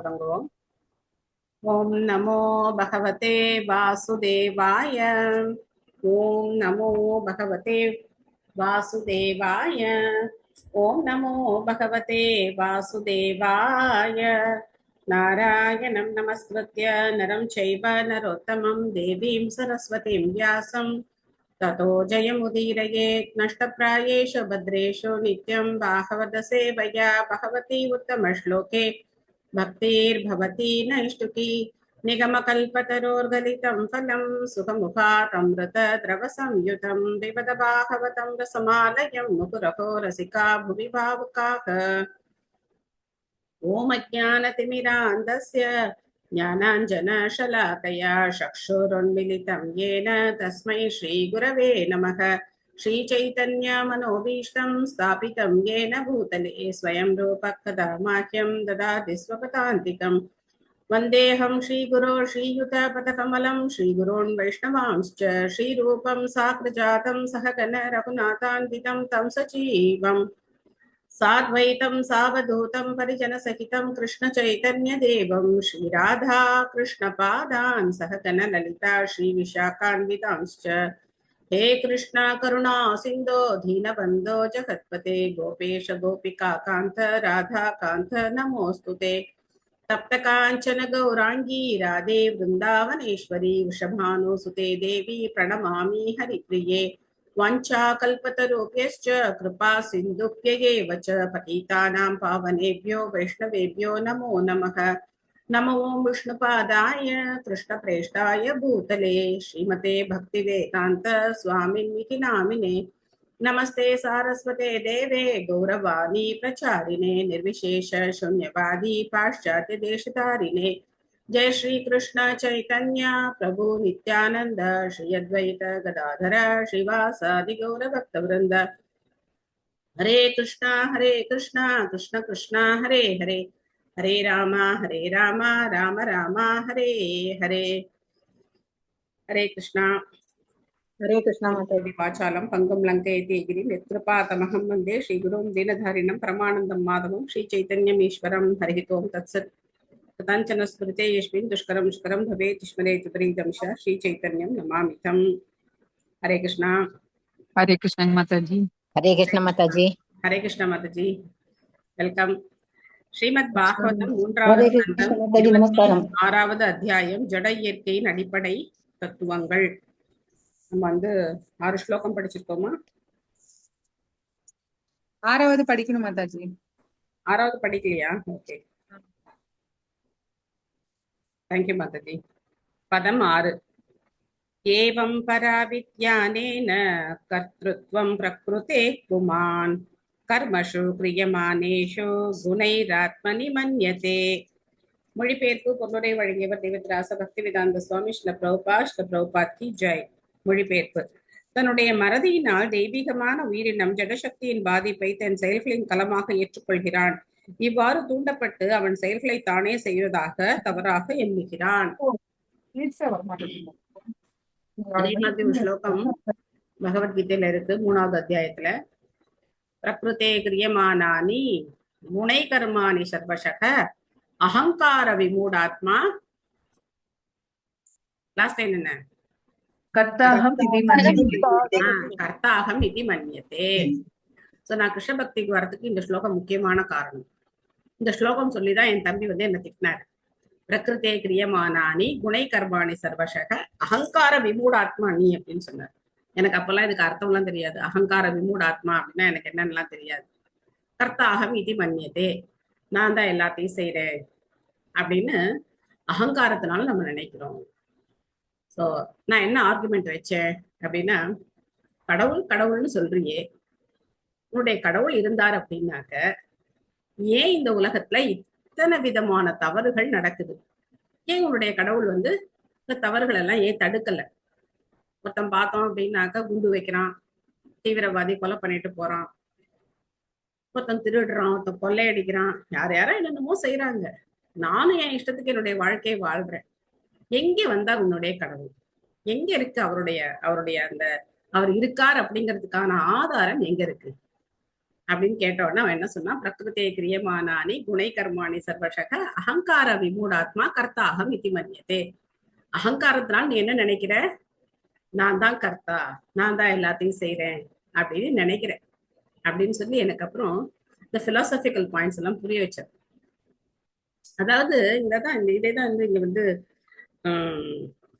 தொடங்குவோம். ஓம் நமோ பகவதே வாசுதேவாய. ஓம் நமோ பகவதே வாசுதேவாய. ஓம் நமோ பகவதே வாசுதேவாய. நாராயணம் நமஸ்கிருத்ய நரம் சைவ நரோத்தமம் தேவீம் சரஸ்வதிம் வியாசம் ततो जयमुदीरयेत् नष्टप्रायेषु भद्रेषु नित्यं बाहवद सेवया भगवती उत्तमश्लोके भक्तिर्भवती नैष्टुकी निगमकल्पतरोर्गलितं फलं सुखमुखात् अमृतद्रवसंयुतं पिबद बाहवतं रसमालयं मुहुरहो रसिका भुवि भावुकाः। ॐ अज्ञानतिमिरान्धस्य ज्ञानाञ्जनशलाकया चक्षुरुन्मिलितं येन तस्मै श्रीगुरवे नमः। श्रीचैतन्यमनोभीष्टं स्थापितं येन भूतले स्वयं रूपः कदा माह्यं ददाति स्वपदान्तिकम्। वन्देऽहं श्रीगुरो श्रीयुतपदकमलं श्रीगुरोन् वैष्णवांश्च श्रीरूपं साग्रजातं सहगण रघुनाथान्वितं तं सजीवम् साद्वैतं सावधूतं परिजनसहितं कृष्णचैतन्यदेवं श्रीराधा कृष्णपादान् सहगण ललिता श्रीविशाखान्वितांश्च। हे कृष्ण करुणा सिन्धो दीनबन्धो जगत्पते गोपेश गोपिकान्त राधाकान्त नमोऽस्तुते। तप्तकाञ्चन गौराङ्गी राधे वृन्दावनेश्वरी वृषभानुसुते देवी प्रणमामि हरिप्रिये। वाञ्छाकल्पतरुभ्यश्च कृपा सिन्धुभ्यैव च पतितानां पावनेभ्यो वैष्णवेभ्यो नमो नमः। नमो विष्णुपादाय कृष्णप्रेष्ठाय भूतले श्रीमते भक्तिवेदान्त स्वामिन्निति नामिने। नमस्ते सारस्वते देवे गौरवाणी प्रचारिणे निर्विशेष शून्यवादी पाश्चात्य देशधारिणे। जय श्री कृष्ण चैतन्य प्रभु नित्यानंद श्री अद्वैत गदाधर श्रीवासादि गौर भक्त वृंद। हरे कृष्णा कृष्ण कृष्णा हरे हरे हरे राम राम राम हरे हरे। हरे कृष्णा। हरे कृष्णा माताजी। वाचालं पंगुं लंकयति गिरिं यत्कृपातमहं वन्दे श्रीगुरुं दीनधारिणं परमानन्दं माधवं श्रीचैतन्यमीश्वरं। हरिः ओं तत्सत्। कथञ्चन स्मृते यस्मिन् दुष्करं दुष्करं भवेत् स्मरेत् प्रीतं श्रीचैतन्यं नमामितं। हरे कृष्णा। हरे कृष्ण माताजी। हरे कृष्ण माताजी। हरे कृष्ण माताजी। वेलकम। श्रीमद् भागवतम हरे மூன்றாவது कृष्ण ஸ்கந்தம் माताजी नमस्कारम। 26வது அத்தியாயம் ஜட இயற்கையின் அடிப்படை தத்துவங்கள். நம்ம 6 ஸ்லோகம் படிச்சிருக்கோமா? 6வது படிக்கணும் மாதாஜி. 6வது படிக்கலையா? Okay, thank you Mataji. பதம் 6. एवं पराविज्ञानेन कर्तृत्वं प्रकृते पुमान् कर्मषु क्रियमानेषु गुणैरात्मनि मन्यते. மொழிபெயர்ப்பு பொருளுரை வழங்கியவர் தேவதிராச பக்திவேதாந்த சுவாமி ஸ்ரீல பிரபுபாத் கி ஜெய். மொழிபெயர்ப்பு. தன்னுடைய மறதியினால் தெய்வீகமான உயிரினம் ஜடசக்தியின் பாதிப்பை தன் செயல்களின் களமாக ஏற்றுக்கொள்கிறான். இவ்வாறு தூண்டப்பட்டு அவன் செயல்களை தானே செய்வதாக தவறாக எண்ணுகிறான். அதே மாதிரி ஒரு ஸ்லோகம் பகவத்கீதையில இருக்கு, 3வது அத்தியாயத்துல. பிரகிருதே கிரியமானானி குணை கர்மாணி சர்வசக அகங்கார விமூடாத்மா. லாஸ்ட் டைம் என்ன? கர்த்தாகம் இதி மன்யதே. சோ நான் கிருஷ்ண பக்திக்கு வரதுக்கு இந்த ஸ்லோகம் முக்கியமான காரணம். இந்த ஸ்லோகம் சொல்லிதான் என் தம்பி என்ன திட்டினார். பிரகிருதே கிரியமானானி குணை கர்மாணி சர்வசக அகங்கார விமூடாத்மா நீ அப்படின்னு சொன்னார். எனக்கு அப்பெல்லாம் இதுக்கு அர்த்தம்லாம் தெரியாது. அகங்கார விமூடாத்மா அப்படின்னா எனக்கு என்னன்னுலாம் தெரியாது. கர்த்தாகம் இதி மன்யதே, நான் தான் எல்லாத்தையும் செய்யறேன் அப்படின்னு அகங்காரத்தினால நம்ம நினைக்கிறோம். சோ நான் என்ன ஆர்குமெண்ட் வச்சேன் அப்படின்னா, கடவுள்னு சொல்றியே, உன்னுடைய கடவுள் இருந்தார் அப்படின்னாக்க ஏன் இந்த உலகத்துல இத்தனை விதமான தவறுகள் நடக்குது? ஏன் உன்னுடைய கடவுள் இந்த தவறுகள் எல்லாம் ஏன் தடுக்கல? ஒருத்தன் பார்த்தோம் அப்படின்னாக்க குண்டு வைக்கிறான், தீவிரவாதி கொலை பண்ணிட்டு போறான், ஒருத்தன் திருடுறான், ஒருத்தன் கொள்ளையடிக்கிறான், யாரோ என்னென்னமோ செய்யறாங்க. நானும் என் இஷ்டத்துக்கு என்னுடைய வாழ்க்கையை வாழ்றேன். எங்க வந்தார் உன்னுடைய கடவுள்? எங்க இருக்கு அவருடைய அந்த அவர் இருக்கார் அப்படிங்கிறதுக்கான ஆதாரம் எங்க இருக்கு? அப்படின்னு கேட்ட உடனே அவன் என்ன சொன்னா, பிரகிருதே கிரியமானானி குணை கர்மாணி சர்வசக அகங்கார விமூடாத்மா கர்த்தாகம் இதி மன்யதே. அகங்காரத்தினால் நீ என்ன நினைக்கிற? நான் தான் கர்த்தா, நான் தான் எல்லாத்தையும் செய்றேன் அப்படின்னு நினைக்கிறேன் அப்படின்னு சொல்லி எனக்கு அப்புறம் இந்த பிலாசபிக்கல் பாயிண்ட்ஸ் எல்லாம் புரிய வச்சார். அதாவது இதேதான் இங்க வந்து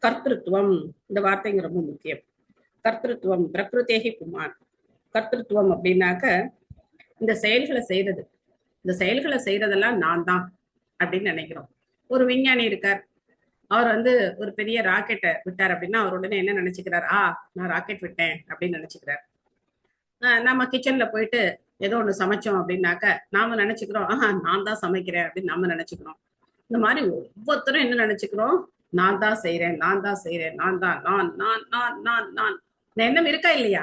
கர்த்திருவம், இந்த வார்த்தைங்க ரொம்ப முக்கியம். கர்த்திருவம் பிரகிருதேகி புமான். கர்த்திருவம் அப்படின்னாக்க இந்த செயல்களை செய்யறது, இந்த செயல்களை செய்யறதெல்லாம் நான் தான் அப்படின்னு நினைக்கிறோம். ஒரு விஞ்ஞானி இருக்கார், அவர் வந்து ஒரு பெரிய ராக்கெட்டை விட்டார் அப்படின்னா அவர் உடனே என்ன நினைச்சுக்கிறார்? நான் ராக்கெட் விட்டேன் அப்படின்னு நினைச்சுக்கிறார். நம்ம கிச்சன்ல போயிட்டு ஏதோ ஒண்ணு சமைச்சோம் அப்படின்னாக்க நாம நினைச்சுக்கிறோம், நான் தான் சமைக்கிறேன் அப்படின்னு நம்ம நினைச்சுக்கிறோம். இந்த மாதிரி ஒவ்வொருத்தரும் என்ன நினைச்சுக்கிறோம்? நான் தான் செய்யறேன், நான் தான் செய்யறேன், நான் தான், நான் நான் நான் நான் நான். இந்த எண்ணம் இருக்கா இல்லையா?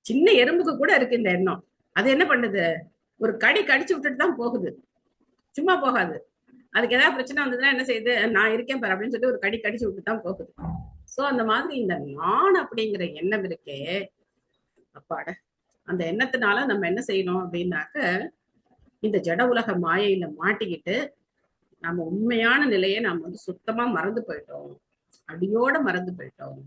சின்ன எறும்புக்கு கூட இருக்கு இந்த எண்ணம். அது என்ன பண்ணுது? ஒரு கடி கடிச்சு விட்டுட்டு தான் போகுது, சும்மா போகாது. அதுக்கு ஏதாவது பிரச்சனை வந்ததுன்னா என்ன செய்யுது? நான் இருக்கேன் பாரு அப்படின்னு சொல்லிட்டு ஒரு கடி கடிச்சு விட்டு தான் போகுது. சோ அந்த மாதிரி இந்த நான் அப்படிங்கிற எண்ணம் இருக்கே, அப்பாட, அந்த எண்ணத்தினால நம்ம என்ன செய்யணும் அப்படின்னாக்க, இந்த ஜட உலக மாயையில மாட்டிக்கிட்டு நம்ம உண்மையான நிலையை நாம வந்து சுத்தமா மறந்து போயிட்டோம், அடியோட மறந்து போயிட்டோம்.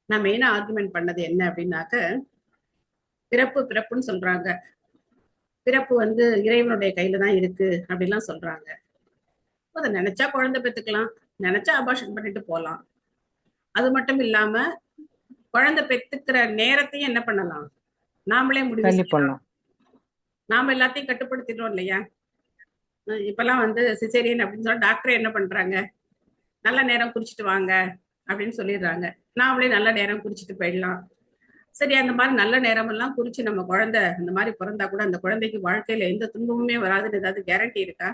நான் மெயினா ஆர்குமெண்ட் பண்ணது என்ன அப்படின்னாக்க, பிறப்பு பிறப்புன்னு சொல்றாங்க, பிறப்பு வந்து இறைவனுடைய கையில தான் இருக்கு அப்படின்லாம் சொல்றாங்க. அதை நினைச்சா குழந்தை பெத்துக்கலாம், நினைச்சா அபார்ஷன் பண்ணிட்டு போலாம். அது மட்டும் இல்லாம குழந்தை பெத்துக்கிற நேரத்தையும் என்ன பண்ணலாம்? நாமளே முடிவு செய்யலாம். நாம எல்லாத்தையும் கட்டுப்படுத்திடுறோம் இல்லையா? இப்பெல்லாம் வந்து சிசேரியன் அப்படின்னு சொன்னா டாக்டர் என்ன பண்றாங்க? நல்ல நேரம் குறிச்சிட்டு வாங்க அப்படின்னு சொல்லிடுறாங்க. நாமளே நல்ல நேரம் குறிச்சிட்டு போயிடலாம். சரி, அந்த மாதிரி நல்ல நேரம் எல்லாம் குறிச்சு நம்ம குழந்தை அந்த மாதிரி பிறந்தா கூட அந்த குழந்தைக்கு வாழ்க்கையில எந்த துன்பமுமே வராதுன்னு ஏதாவது கேரண்டி இருக்கா?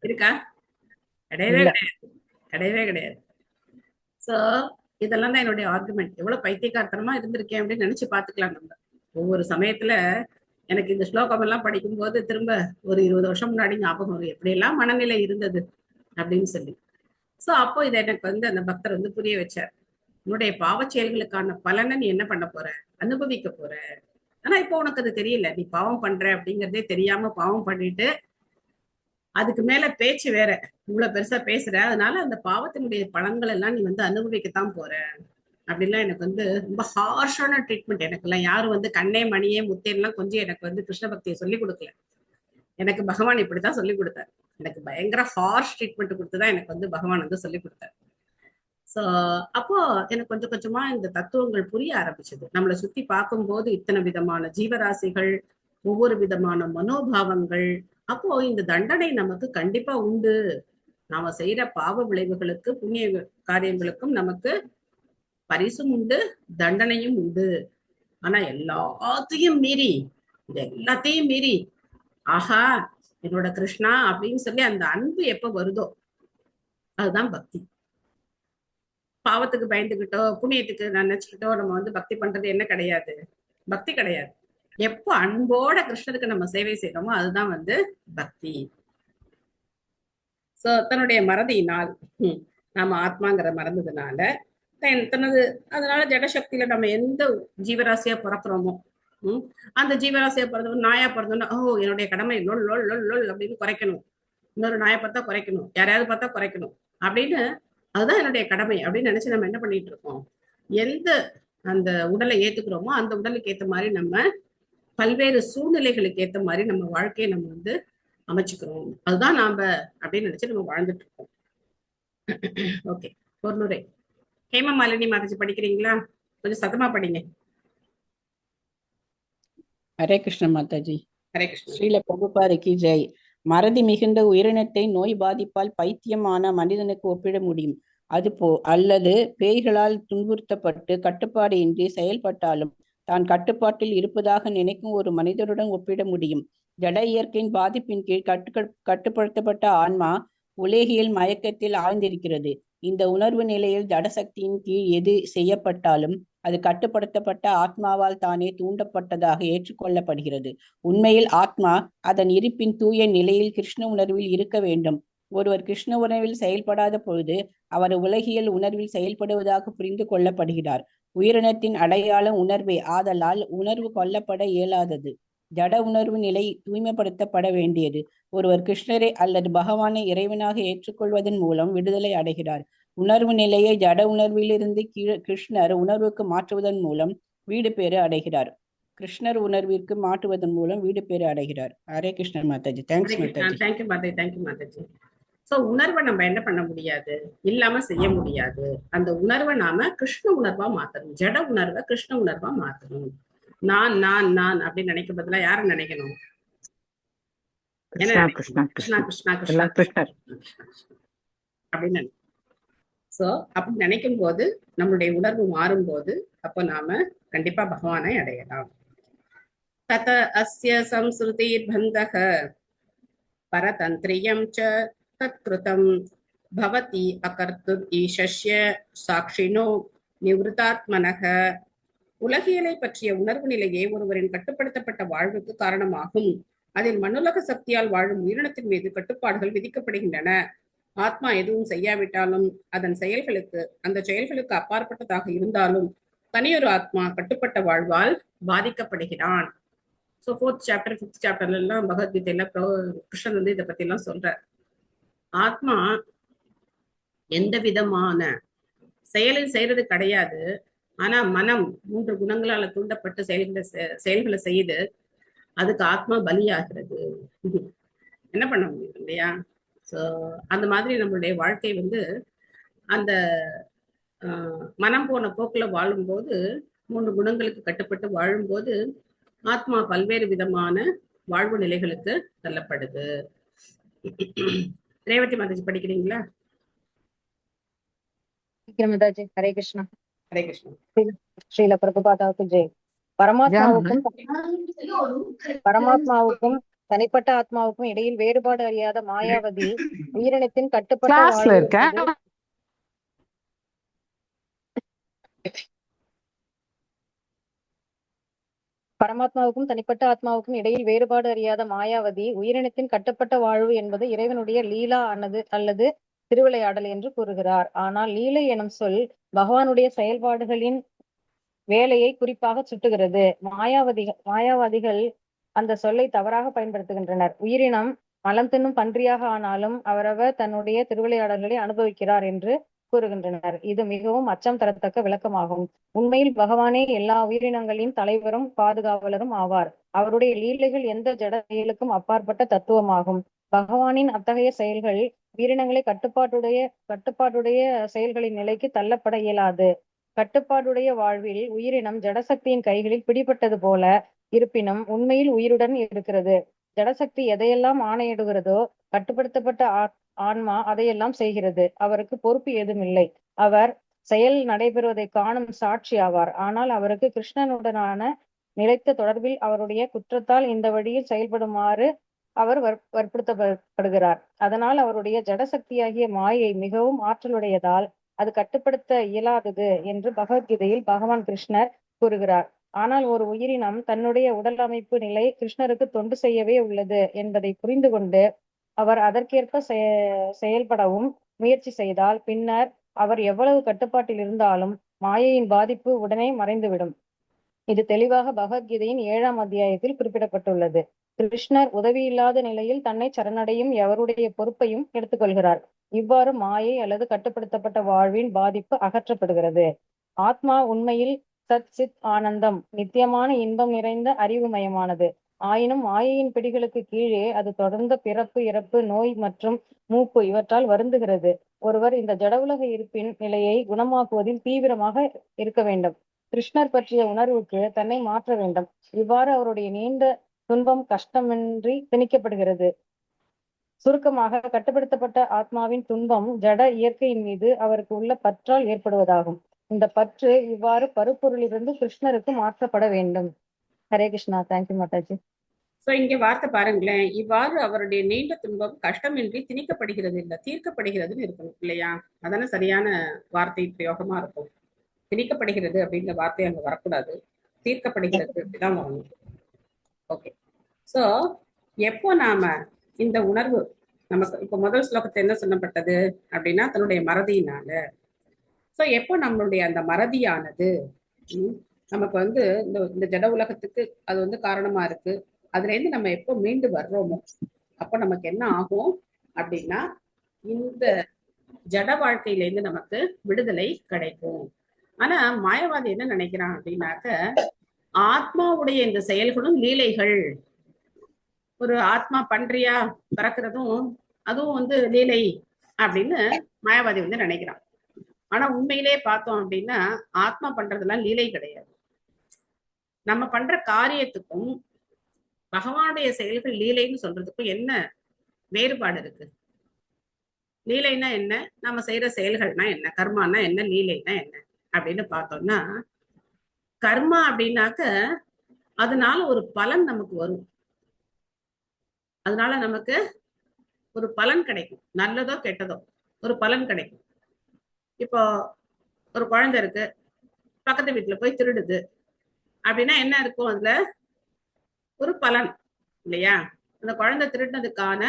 இருக்கா? கிடையவே கிடையாது, கிடையவே கிடையாது. சோ இதெல்லாம் தான் என்னுடைய ஆர்குமெண்ட். எவ்வளவு பைத்தியக்காரத்தனமா இருந்திருக்கேன் அப்படின்னு நினைச்சு பாத்துக்கலாம். நம்ம ஒவ்வொரு சமயத்துல எனக்கு இந்த ஸ்லோகம் எல்லாம் படிக்கும் போது திரும்ப ஒரு 20 வருஷம் முன்னாடி ஞாபகம் வரும், எப்படி எல்லாம் மனநிலை இருந்தது அப்படின்னு சொல்லி. சோ அப்போ இதை எனக்கு வந்து அந்த பக்தர் வந்து புரிய வச்சார். உன்னுடைய பாவச் செயல்களுக்கான பலனை நீ என்ன பண்ண போற? அனுபவிக்க போற. ஆனா இப்போ உனக்கு அது தெரியல, நீ பாவம் பண்ற அப்படிங்கறதே தெரியாம பாவம் பண்ணிட்டு அதுக்கு மேல பேச்சு வேற, இவ்வளவு பெருசா பேசுற, அதனால அந்த பாவத்தினுடைய பலன்கள் எல்லாம் நீ வந்து அனுபவிக்கத்தான் போற அப்படின்லாம் எனக்கு வந்து ரொம்ப ஹார்ஷான ட்ரீட்மெண்ட். எனக்கு எல்லாம் யாரும் வந்து கண்ணே மணியே முத்தேன்லாம் கொஞ்சம் எனக்கு வந்து கிருஷ்ண பக்தியை சொல்லி கொடுக்கல. எனக்கு பகவான் இப்படித்தான் சொல்லி கொடுத்தார். எனக்கு பயங்கர ஹார்ஷ் ட்ரீட்மெண்ட் கொடுத்துதான் எனக்கு வந்து பகவான் வந்து சொல்லி கொடுத்தார். சோ அப்போ எனக்கு கொஞ்சம் கொஞ்சமா இந்த தத்துவங்கள் புரிய ஆரம்பிச்சது. நம்மளை சுத்தி பார்க்கும்போது இத்தனை விதமான ஜீவராசிகள், ஒவ்வொரு விதமான மனோபாவங்கள். அப்போ இந்த தண்டனை நமக்கு கண்டிப்பா உண்டு. நாம செய்யற பாவ விளைவுகளுக்கு புண்ணிய காரியங்களுக்கும் நமக்கு பரிசும் உண்டு, தண்டனையும் உண்டு. ஆனா எல்லாத்தையும் மீறி, இந்த எல்லாத்தையும் மீறி ஆஹா என்னோட கிருஷ்ணா அப்படின்னு சொல்லி அந்த அன்பு எப்ப வருதோ அதுதான் பக்தி. பாவத்துக்கு பயந்துகிட்டோ புண்ணியத்துக்கு நினைச்சுக்கிட்டோ நம்ம வந்து பக்தி பண்றது என்ன கிடையாது, பக்தி கிடையாது. எப்போ அன்போட கிருஷ்ணருக்கு நம்ம சேவை செய்யறோமோ அதுதான் வந்து பக்தி. சோ தன்னுடைய மறதியினால் நாம ஆத்மாங்கிற மறந்ததுனால தனது, அதனால ஜடசக்தியில நம்ம எந்த ஜீவராசியா பிறக்கிறோமோ அந்த ஜீவராசியா பிறந்தோம், நாயா பிறந்தோம்னா என்னுடைய கடமை லொல் லொல் லொல் லொல் அப்படின்னு குறைக்கணும், இன்னொரு நாயை பார்த்தா குறைக்கணும், யாரையாவது பார்த்தா குறைக்கணும் அப்படின்னு, அதுதான் என்னுடைய கடமை அப்படின்னு நினைச்சு நம்ம என்ன பண்ணிட்டு இருக்கோம்? எந்த அந்த உடலை ஏத்துக்கிறோமோ அந்த உடலுக்கு ஏத்த மாதிரி நம்ம பல்வேறு சூழ்நிலைகளுக்கு ஏத்த மாதிரி நம்ம வாழ்க்கையை நம்ம வந்து அமைச்சுக்கிறோம். அதுதான் நாம அப்படின்னு நினைச்சு நம்ம வாழ்ந்துட்டு இருக்கோம். ஓகே, ஒரு முறை ஹேமமாலினி மாதாஜி படிக்கிறீங்களா? கொஞ்சம் சத்தமா படிங்க. ஹரே கிருஷ்ண மாதாஜி. ஹரே கிருஷ்ண. ஸ்ரீல பிரபுபாதைக்கு ஜெய். மறதி மிகுந்த உயிரினத்தை நோய் பாதிப்பால் பைத்தியமான மனிதனுக்கு ஒப்பிட முடியும். அல்லது பேய்களால் துன்புறுத்தப்பட்டு கட்டுப்பாடு இன்றி செயல்பட்டாலும் தான் கட்டுப்பாட்டில் இருப்பதாக நினைக்கும் ஒரு மனிதருடன் ஒப்பிட முடியும். ஜட இயற்கையின் பாதிப்பின் கீழ் கட்டுப்படுத்தப்பட்ட ஆன்மா உலகியல் மயக்கத்தில் ஆழ்ந்திருக்கிறது. இந்த உணர்வு நிலையில் ஜடசக்தியின் கீழ் எது செய்யப்பட்டாலும் அது கட்டுப்படுத்தப்பட்ட ஆத்மாவால் தானே தூண்டப்பட்டதாக ஏற்றுக்கொள்ளப்படுகிறது. உண்மையில் ஆத்மா அதன் இருப்பின் தூய நிலையில் கிருஷ்ண உணர்வில் இருக்க வேண்டும். ஒருவர் கிருஷ்ண உணர்வில் செயல்படாத பொழுது அவர் உலகியல் உணர்வில் செயல்படுவதாக புரிந்து கொள்ளப்படுகிறார். உயிரினத்தின் அடையாளம் உணர்வே ஆதலால் உணர்வு கொல்லப்பட இயலாதது. ஜட உணர்வு நிலை தூய்மைப்படுத்தப்பட வேண்டியது. ஒருவர் கிருஷ்ணரை அல்லது பகவானை இறைவனாக ஏற்றுக்கொள்வதன் மூலம் விடுதலை அடைகிறார். உணர்வு நிலையை ஜட உணர்விலிருந்து கிருஷ்ணர் உணர்வுக்கு மாற்றுவதன் மூலம் வீடு பேறு அடைகிறார். கிருஷ்ணர் உணர்விற்கு மாற்றுவதன் மூலம் வீடு பேறு அடைகிறார். ஹரே கிருஷ்ணர் Mataji. Thanks Mataji. Thank you Mataji. Thank you Mataji. So உணர்வை நம்ம என்ன பண்ண முடியாது, இல்லாம செய்ய முடியாது. அந்த உணர்வை நாம கிருஷ்ண உணர்வா மாத்தணும். ஜட உணர்வை கிருஷ்ண உணர்வா மாத்தணும். நான் நான் நான் அப்படின்னு நினைக்க பதிலா யார நினைக்கணும்? கிருஷ்ணா கிருஷ்ணா கிருஷ்ணா கிருஷ்ணா கிருஷ்ணா எல்லாம் கிருஷ்ணர் அப்படின்னு நினைக்கணும். சோ அப்படி நினைக்கும் போது நம்மளுடைய உணர்வு மாறும் போது அப்போ நாம கண்டிப்பா பகவானை அடையலாம். தத அஸ்ய சம்ஸ்ருதிர் பந்தக பரதந்திரியம் ச தத்கிருதம் பவதி அகர்த்துர் ஈஷஸ்ய சாட்சினோ நிவృతాத்மனக. உலகியலை பற்றிய உணர்வு நிலையே ஒருவரின் கட்டுப்படுத்தப்பட்ட வாழ்வுக்கு காரணமாகும். அதில் மண்ணுலக சக்தியால் வாழும் உயிரினத்தின் மீது கட்டுப்பாடுகள் விதிக்கப்படுகின்றன. ஆத்மா எதுவும் செய்யாவிட்டாலும் அதன் அந்த செயல்களுக்கு அப்பாற்பட்டதாக இருந்தாலும் தனியொரு ஆத்மா கட்டுப்பட்ட வாழ்வால் பாதிக்கப்படுகிறான். ஸோ 4th சாப்டர் 5th சாப்டர்ல எல்லாம் பகவத்கீதையில கிருஷ்ணன் வந்து இதை பத்தி எல்லாம் சொல்றார். ஆத்மா எந்த விதமான செயலையும் செய்யறது கிடையாது. ஆனா மனம் 3 குணங்களால தூண்டப்பட்டு செயல்களை செய்து அதுக்கு ஆத்மா பலியாகிறது. என்ன பண்ண முடியும் இல்லையா? ஸோ அந்த மாதிரி நம்மளுடைய வாழ்க்கை வந்து அந்த மனம் போன போக்குல வாழும்போது 3 குணங்களுக்கு கட்டுப்பட்டு வாழும்போது ஆத்மா பல்வேறு விதமான வாழ்வு நிலைகளுக்கு தள்ளப்படுது. ரேவதி மாதாஜி படிக்கிறீங்களா? மாதாஜி. ஹரே கிருஷ்ணா. ஹரே கிருஷ்ணா. ஸ்ரீல பிரபுபாதாவுக்கு ஜெய். பரமாத்மாவுக்கும் தனிப்பட்ட ஆத்மாவுக்கும் இடையில் வேறுபாடு அறியாத மாயாவதி உயிரினத்தின் கட்டுப்பட்ட பரமாத்மாவுக்கும் தனிப்பட்ட ஆத்மாவுக்கும் இடையில் வேறுபாடு அறியாத மாயாவதி உயிரினத்தின் கட்டுப்பட்ட வாழ்வு என்பது இறைவனுடைய லீலா அல்லது திருவிளையாடல் என்று கூறுகிறார். ஆனால் லீலை எனும் சொல் பகவானுடைய செயல்பாடுகளின் வேலையை குறிப்பாக சுட்டுகிறது. மாயாவாதிகள் அந்த சொல்லை தவறாக பயன்படுத்துகின்றனர். உயிரினம் மலம் தின்னும் பன்றியாக ஆனாலும் அவரவர் தன்னுடைய திருவிளையாடல்களை அனுபவிக்கிறார் என்று கூறுகின்றனர். இது மிகவும் அச்சம் தரத்தக்க விளக்கமாகும். உண்மையில் பகவானே எல்லா உயிரினங்களின் தலைவரும் பாதுகாவலரும் ஆவார். அவருடைய லீலைகள் எந்த ஜட செயலுக்கும் அப்பாற்பட்ட தத்துவமாகும். பகவானின் அத்தகைய செயல்கள் உயிரினங்களை கட்டுப்பாட்டுடைய செயல்களின் நிலைக்கு தள்ளப்பட இயலாது. கட்டுப்பாடுடைய வாழ்வில் உயிரினம் ஜடசக்தியின் கைகளில் பிடிபட்டது போல இருப்பினும் உண்மையில் உயிருடன் இருக்கிறது. ஜடசக்தி எதையெல்லாம் ஆணையிடுகிறதோ கட்டுப்படுத்தப்பட்ட ஆன்மா அதையெல்லாம் செய்கிறது. அவருக்கு பொறுப்பு ஏதுமில்லை. அவர் செயல் நடைபெறுவதை காணும் சாட்சி ஆவார். ஆனால் அவருக்கு கிருஷ்ணனுடனான நிலைத்த தொடர்பில் அவருடைய குற்றத்தால் இந்த வழியில் செயல்படுமாறு அவர் வற்புறுத்தப்படுகிறார். அதனால் அவருடைய ஜடசக்தியாகிய மாயை மிகவும் ஆற்றலுடையதால் அது கட்டுப்படுத்த இயலாதது என்று பகவத்கீதையில் பகவான் கிருஷ்ணர் கூறுகிறார். ஆனால் ஒரு உயிரினம் தன்னுடைய உடல் அமைப்பு நிலை கிருஷ்ணருக்கு தொண்டு செய்யவே உள்ளது என்பதை புரிந்து கொண்டு அவர் அதற்கேற்ப செயல்படவும் முயற்சி செய்தால் பின்னர் அவர் எவ்வளவு கட்டுப்பாட்டில் இருந்தாலும் மாயையின் பாதிப்பு உடனே மறைந்துவிடும். இது தெளிவாக பகவத்கீதையின் 7ஆம் அத்தியாயத்தில் குறிப்பிடப்பட்டுள்ளது. கிருஷ்ணர் உதவியில்லாத நிலையில் தன்னை சரணடையும் எவருடைய பொறுப்பையும் எடுத்துக்கொள்கிறார். இவ்வாறு மாயை அல்லது கட்டுப்படுத்தப்பட்ட வாழ்வின் பாதிப்பு அகற்றப்படுகிறது. ஆத்மா உண்மையில் சத் சித் ஆனந்தம், நித்தியமான இன்பம் நிறைந்த அறிவுமயமானது. ஆயினும் மாயையின் பிடிகளுக்கு கீழே அது தொடர்ந்த பிறப்பு, இறப்பு, நோய் மற்றும் மூப்பு இவற்றால் வருந்துகிறது. ஒருவர் இந்த ஜடவுலக இருப்பின் நிலையை குணமாக்குவதில் தீவிரமாக இருக்க வேண்டும். கிருஷ்ணர் பற்றிய உணர்வுக்கு தன்னை மாற்ற வேண்டும். இவ்வாறு அவருடைய நீண்ட துன்பம் கஷ்டமின்றி திணிக்கப்படுகிறது. சுருக்கமாக, கட்டுப்படுத்தப்பட்ட ஆத்மாவின் துன்பம் ஜட இயற்கையின் மீது அவருக்கு உள்ள பற்றால் ஏற்படுவதாகும். இந்த பற்று இவ்வாறு பருப்பொருளிலிருந்து கிருஷ்ணருக்கு மாற்றப்பட வேண்டும். ஹரே கிருஷ்ணா. தேங்க்யூ மாதாஜி. சோ இங்க வார்த்தை பாருங்களேன், இவ்வாறு அவருடைய நீண்ட துன்பம் கஷ்டமின்றி திணிக்கப்படுகிறது இல்ல தீர்க்கப்படுகிறதுன்னு இருக்கணும் இல்லையா? அதான சரியான வார்த்தை பிரயோகமா இருக்கும். திணிக்கப்படுகிறது அப்படிங்கிற வார்த்தை அங்க வரக்கூடாது, தீர்க்கப்படுகிறது அப்படிதான் வரணும். ஓகே. சோ எப்போ நாம இந்த உணர்வு நமக்கு இப்ப முதல் ஸ்லோகத்தை என்ன சொல்லப்பட்டது அப்படின்னா தன்னுடைய மறதியினால. சோ எப்போ நம்மளுடைய அந்த மறதியானது உம் நமக்கு வந்து இந்த ஜட உலகத்துக்கு அது வந்து காரணமா இருக்கு. அதுல இருந்து நம்ம எப்போ மீண்டு வர்றோமோ அப்ப நமக்கு என்ன ஆகும் அப்படின்னா இந்த ஜட வாழ்க்கையில இருந்து நமக்கு விடுதலை கிடைக்கும். ஆனா மாயவாதி என்ன நினைக்கிறான் அப்படின்னாக்க ஆத்மாவுடைய இந்த செயல்களும் லீலைகள். ஒரு ஆத்மா பன்றியா பறக்கிறதும் அதுவும் வந்து லீலை அப்படின்னு மாயாவாதி வந்து நினைக்கிறான். ஆனா உண்மையிலே பார்த்தோம் அப்படின்னா ஆத்மா பண்றதெல்லாம் லீலை கிடையாது. நம்ம பண்ற காரியத்துக்கும் பகவானுடைய செயல்கள் லீலைன்னு சொல்றதுக்கும் என்ன வேறுபாடு இருக்கு? லீலைனா என்ன, நம்ம செய்யற செயல்கள்னா என்ன, கர்மானா என்ன, லீலைனா என்ன அப்படின்னு பார்த்தோம்னா, கர்மா அப்படின்னாக்க அதனால ஒரு பலன் நமக்கு வரும். அதனால நமக்கு ஒரு பலன் கிடைக்கும், நல்லதோ கெட்டதோ ஒரு பலன் கிடைக்கும். இப்போ ஒரு குழந்தை இருக்கு, பக்கத்து வீட்டுல போய் திருடுது அப்படின்னா என்ன இருக்கும்? அதுல ஒரு பலன் இல்லையா? அந்த குழந்தை திருடினதுக்கான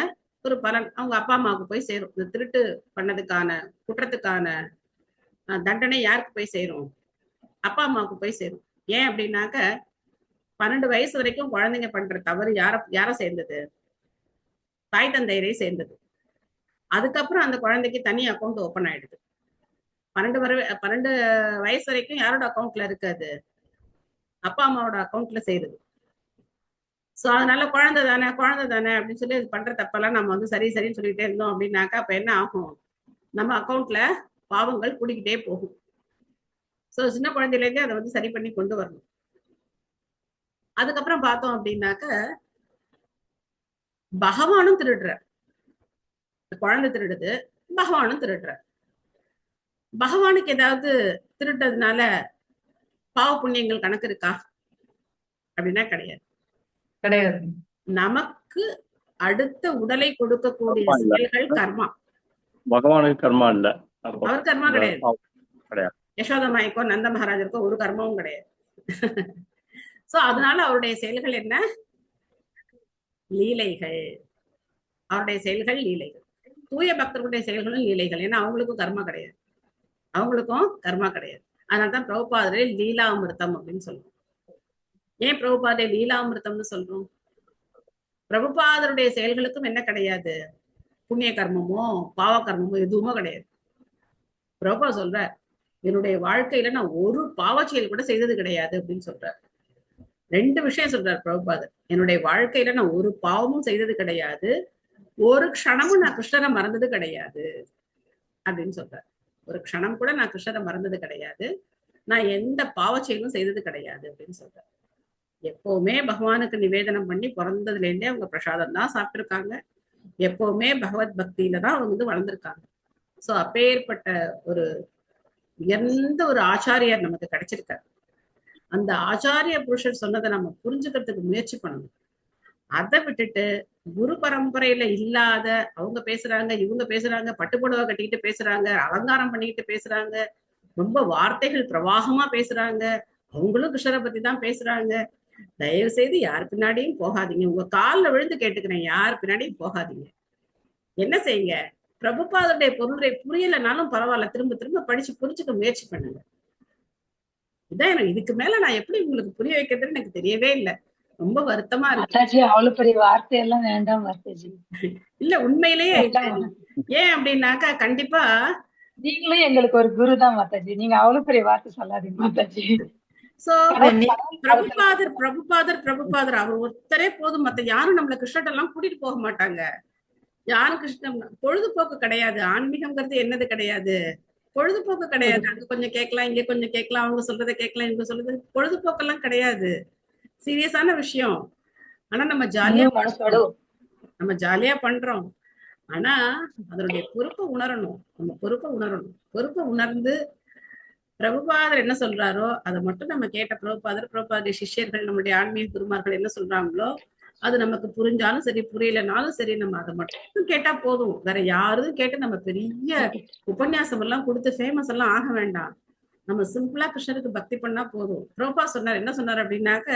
ஒரு பலன் அவங்க அப்பா அம்மாவுக்கு போய் சேரும். இந்த திருட்டு பண்ணதுக்கான குற்றத்துக்கான தண்டனை யாருக்கு போய் சேரும்? அப்பா அம்மாவுக்கு போய் சேரும். ஏன் அப்படின்னாக்க 12 வயசு வரைக்கும் குழந்தைங்க பண்ற தவறு யார சேர்ந்தது? தாய் தந்தையரை சேர்ந்தது. அதுக்கப்புறம் அந்த குழந்தைக்கு தனி அக்கௌண்ட் ஓபன் ஆயிடுது. 12 வயசு வரைக்கும் யாரோட அக்கௌண்ட்ல இருக்காது? அப்பா அம்மாவோட அக்கௌண்ட்ல சேருது. சோ அதனால குழந்தை தானே அப்படின்னு சொல்லி பண்ற தப்பெல்லாம் நம்ம வந்து சரி சரின்னு சொல்லிட்டே இருந்தோம் அப்படின்னாக்கா அப்ப என்ன ஆகும்? நம்ம அக்கௌண்ட்ல பாவங்கள் கூடிக்கிட்டே போகும். சோ சின்ன குழந்தையில இருந்தே அதை வந்து சரி பண்ணி கொண்டு வரணும். அதுக்கப்புறம் பார்த்தோம் அப்படின்னாக்க பகவானும் திருடுற, குழந்தை திருடுது, பகவானும் திருடுற. பகவானுக்கு ஏதாவது திருட்டதுனால பாவ புண்ணியங்கள் கணக்கு இருக்கா அப்படின்னா கிடையாது. கிடையாது. நமக்கு அடுத்த உடலை கொடுக்கக்கூடிய செயல்கள் கர்மா. பகவானுக்கு கர்மா இல்ல, அவர் கர்மா கிடையாது. கிடையாது. யசோத மாய்க்கோ நந்த மகாராஜருக்கோ ஒரு கர்மாவும் கிடையாது. சோ அதனால அவருடைய செயல்கள் என்ன? லீலைகள். அவருடைய செயல்கள் லீலைகள். தூய பக்தர்களுடைய செயல்களும் லீலைகள். ஏன்னா அவங்களுக்கும் கர்மா கிடையாது. அதனால்தான் பிரபுபாதரை லீலாமிருத்தம் அப்படின்னு சொல்றோம். ஏன் பிரபுபாதரை லீலாமிருத்தம்னு சொல்றோம்? பிரபுபாதருடைய செயல்களுக்கும் என்ன கிடையாது? புண்ணிய கர்மமோ பாவ கர்மமோ எதுவுமோ கிடையாது. பிரபுபா சொல்ற என்னுடைய வாழ்க்கையில நான் ஒரு பாவ செயல் கூட செய்தது கிடையாது அப்படின்னு சொல்றார். 2 விஷயம் சொல்றார் பிரபுபாதர். என்னுடைய வாழ்க்கையில நான் ஒரு பாவமும் செய்தது கிடையாது, ஒரு க்ஷணமும் நான் கிருஷ்ணரை மறந்தது கிடையாது அப்படின்னு சொல்றார். ஒரு க்ஷணம் கூட நான் கிருஷ்ணரை மறந்தது கிடையாது, நான் எந்த பாவ செயலும் செய்தது கிடையாது அப்படின்னு சொல்றார். எப்பவுமே பகவானுக்கு நிவேதனம் பண்ணி பிறந்ததுல இருந்தே அவங்க பிரசாதம் தான் சாப்பிட்டிருக்காங்க. எப்பவுமே பகவத் பக்தியில தான் அவங்க வந்து வளர்ந்துருக்காங்க. சோ அப்பேற்பட்ட ஒரு உயர்ந்த ஒரு ஆச்சாரியர் நமக்கு கிடைச்சிருக்காரு. அந்த ஆச்சாரிய புருஷர் சொன்னதை நம்ம புரிஞ்சுக்கிறதுக்கு முயற்சி பண்ணணும். அதை விட்டுட்டு குரு பரம்பரையில இல்லாத அவங்க பேசுறாங்க, இவங்க பேசுறாங்க, பட்டுப்புடவை கட்டிக்கிட்டு பேசுறாங்க, அலங்காரம் பண்ணிக்கிட்டு பேசுறாங்க, ரொம்ப வார்த்தைகள் பிரவாகமா பேசுறாங்க, அவங்களும் கிருஷ்ணரை பத்தி தான் பேசுறாங்க. தயவு செய்து யார் பின்னாடியும் போகாதீங்க. உங்க காலில் விழுந்து கேட்டுக்கிறேன், யார் பின்னாடியும் போகாதீங்க. என்ன செய்யுங்க? பிரபுபாதருடைய பொருளை புரியலைனாலும் பரவாயில்ல, திரும்ப திரும்ப படிச்சு புரிஞ்சுக்க முயற்சி பண்ணுங்க. இதான் எனக்கு இதுக்கு மேல நான் எப்படி உங்களுக்கு புரிய வைக்கிறதுன்னு எனக்கு தெரியவே இல்லை. ரொம்ப வருத்தமா இருக்கு. அவ்வளவு பெரிய வார்த்தையெல்லாம் வேண்டாம் மாதாஜி. இல்ல உண்மையிலேயே ஏன் அப்படின்னாக்கா கண்டிப்பா நீங்களும் எங்களுக்கு ஒரு குரு தான் மாதாஜி. நீங்க அவ்வளவு பெரிய வார்த்தை சொல்லாதீங்க மாதாஜி. சோ பிரபுபாதர் அவர் ஒருத்தரே போதும். மத்த யாரும் நம்மள கிருஷ்ணட்டெல்லாம் கூட்டிட்டு போக மாட்டாங்க. யாரும் கிருஷ்ணன் பொழுதுபோக்கு கிடையாது. ஆன்மீகம்ங்கிறது என்னது கிடையாது, பொழுதுபோக்கு கிடையாது. அங்க கொஞ்சம் கேட்கலாம், இங்க கொஞ்சம் கேட்கலாம், அவங்க சொல்றதை கேட்கலாம், இவங்க சொல்றது பொழுதுபோக்கெல்லாம் கிடையாது. சீரியஸான விஷயம். ஆனா நம்ம ஜாலியா பண்றோம். ஆனா அதனுடைய பொறுப்பை உணரணும். நம்ம பொறுப்பை உணர்ந்து பிரபுபாதர் என்ன சொல்றாரோ அதை மட்டும் நம்ம கேட்ட பிரபுபாதருடைய சிஷ்யர்கள், நம்முடைய ஆன்மீக குருமார்கள் என்ன சொல்றாங்களோ அது நமக்கு புரிஞ்சாலும் சரி, புரியலனாலும் சரி, நம்ம அதை மட்டும் கேட்டா போதும். வேற யாரும் கேட்டு நம்ம பெரிய உபன்யாசம் எல்லாம் கொடுத்து ஃபேமஸ் எல்லாம் ஆக வேண்டாம். நம்ம சிம்பிளா கிருஷ்ணருக்கு பக்தி பண்ணா போதும். பிரபுபா சொன்னார், என்ன சொன்னார் அப்படின்னாக்க,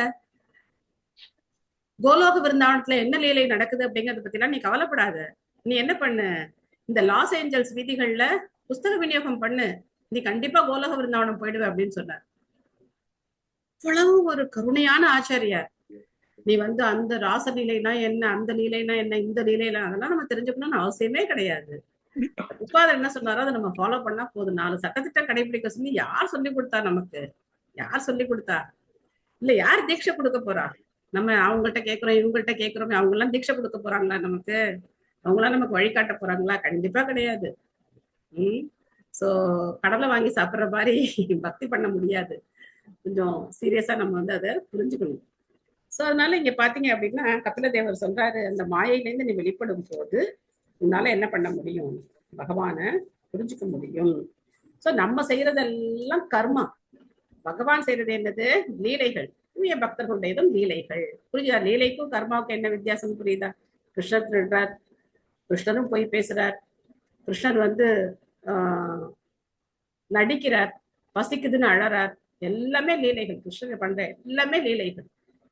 கோலோக விருந்தாவனத்துல என்ன லீலை நடக்குது அப்படிங்கறத பத்தி எல்லாம் நீ கவலைப்படாத. நீ என்ன பண்ணு, இந்த லாஸ் ஏஞ்சல்ஸ் வீதிகள்ல புஸ்தக விநியோகம் பண்ணு, நீ கண்டிப்பா கோலோக விருந்தாவனம் போயிடுவே அப்படின்னு சொன்னார். அவ்வளவு ஒரு கருணையான ஆச்சாரியார். நீ வந்து அந்த ராசலீலைனா என்ன, அந்த லீலைனா என்ன, இந்த லீலைனா அதெல்லாம் நம்ம தெரிஞ்சுக்கணும்னு அவசியமே கிடையாது. உட்கார்ந்து என்ன சொன்னாரோ அதை நம்ம ஃபாலோ பண்ணா போதும். 4 சட்டத்திட்டம் கடைபிடிக்க சொல்லி யார் சொல்லி கொடுத்தா? நமக்கு யார் சொல்லி கொடுத்தா? இல்ல யார் தீட்சை கொடுக்க போறா? நம்ம அவங்கள்ட்ட கேட்கிறோம், இவங்கள்ட்ட கேட்கிறோமே, அவங்க எல்லாம் தீட்சை கொடுக்க போறாங்களா நமக்கு? அவங்களாம் நமக்கு வழிகாட்ட போறாங்களா? கண்டிப்பா கிடையாது. சோ கடலை வாங்கி சாப்பிடுற மாதிரி பக்தி பண்ண முடியாது. கொஞ்சம் சீரியஸா நம்ம வந்து அதை புரிஞ்சுக்கணும். சோ அதனால இங்க பாத்தீங்க அப்படின்னா கபில தேவர் சொல்றாரு, அந்த மாயையிலேருந்து நீ வெளிப்படும் போது உன்னால என்ன பண்ண முடியும்? பகவான புரிஞ்சுக்க முடியும். சோ நம்ம செய்யறதெல்லாம் கர்மா. பகவான் செய்யறது என்னது? லீலைகள். தூய பக்தர்களுடையதும் லீலைகள். புரியுதா? லீலைக்கும் கர்மாவுக்கும் என்ன வித்தியாசம் புரியுதா? கிருஷ்ணர் திருடுறார், கிருஷ்ணரும் போய் பேசுறார், கிருஷ்ணர் வந்து நடிக்கிறார், பசிக்குதுன்னு அழறார், எல்லாமே லீலைகள். கிருஷ்ணர் பண்ற எல்லாமே லீலைகள்.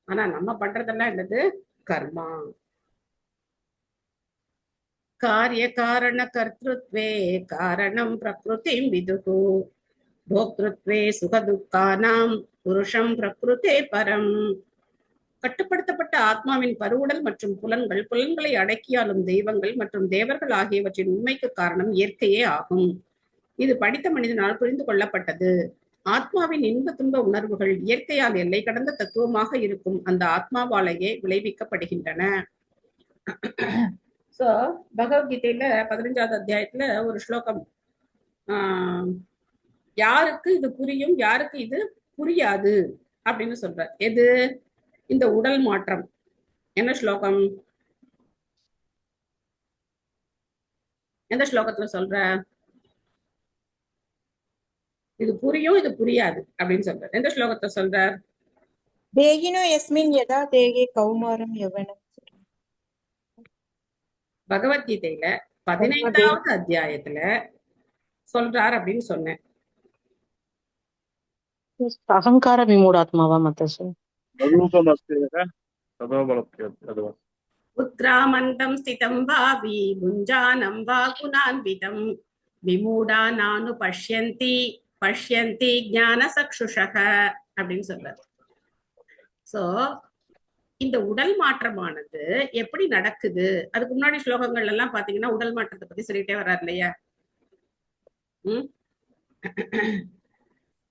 ஆனா நம்ம பண்றதெல்லாம் என்னது? கர்மா. காரிய காரண கர்த்திருத்வே காரணம் பிரகிருதிம் விதுகு போக்திருத்வே சுகதுக்கானாம் புருஷம் பிரகிருதே பரம். கட்டுப்படுத்தப்பட்ட ஆத்மாவின் பருவுடல் மற்றும் புலன்கள், புலன்களை அடக்கியாலும் தெய்வங்கள் மற்றும் தேவர்கள் ஆகியவற்றின் உண்மைக்கு காரணம் இயற்கையே ஆகும். இது படித்த மனிதனால் புரிந்து கொள்ளப்பட்டது. ஆத்மாவின் இன்ப துன்ப உணர்வுகள் இயற்கையால் எல்லை கடந்த தத்துவமாக இருக்கும் அந்த ஆத்மாவாலேயே விளைவிக்கப்படுகின்றன. சோ பகவத்கீதையில 15வது அத்தியாயத்துல ஒரு ஸ்லோகம், யாருக்கு இது புரியும், யாருக்கு இது புரியாது அப்படின்னு சொல்ற. எது? இந்த உடல் மாற்றம். என்ன ஸ்லோகம்? எந்த ஸ்லோகத்துல சொல்ற? இது புரியும், இது புரியாது அப்படின்னு சொல்ற. எந்த ஸ்லோகத்தை சொல்ற? தேகினோ யஸ்மின் யதா தேகே கௌமாரம் யவனம். பகவத்கீதையில 15வது அத்தியாயத்துல சொல்றார் அப்படின்னு சொன்னேன். அகங்கார விமூடாத்மாவா மாதாஜி? உத்ராமந்தம் ஸ்திதம் வாவி புஞ்சானம் வா குணான்விதம் விமூடானானு பஷ்யந்தி பஷ்யந்தி ஞான சக்ஷுஷக அப்படின்னு சொல்றாரு. சோ இந்த உடல் மாற்றமானது எப்படி நடக்குது? அதுக்கு முன்னாடி ஸ்லோகங்கள் எல்லாம் பாத்தீங்கன்னா உடல் மாற்றத்தை பத்தி சொல்லிட்டே வர்றாரு இல்லையா?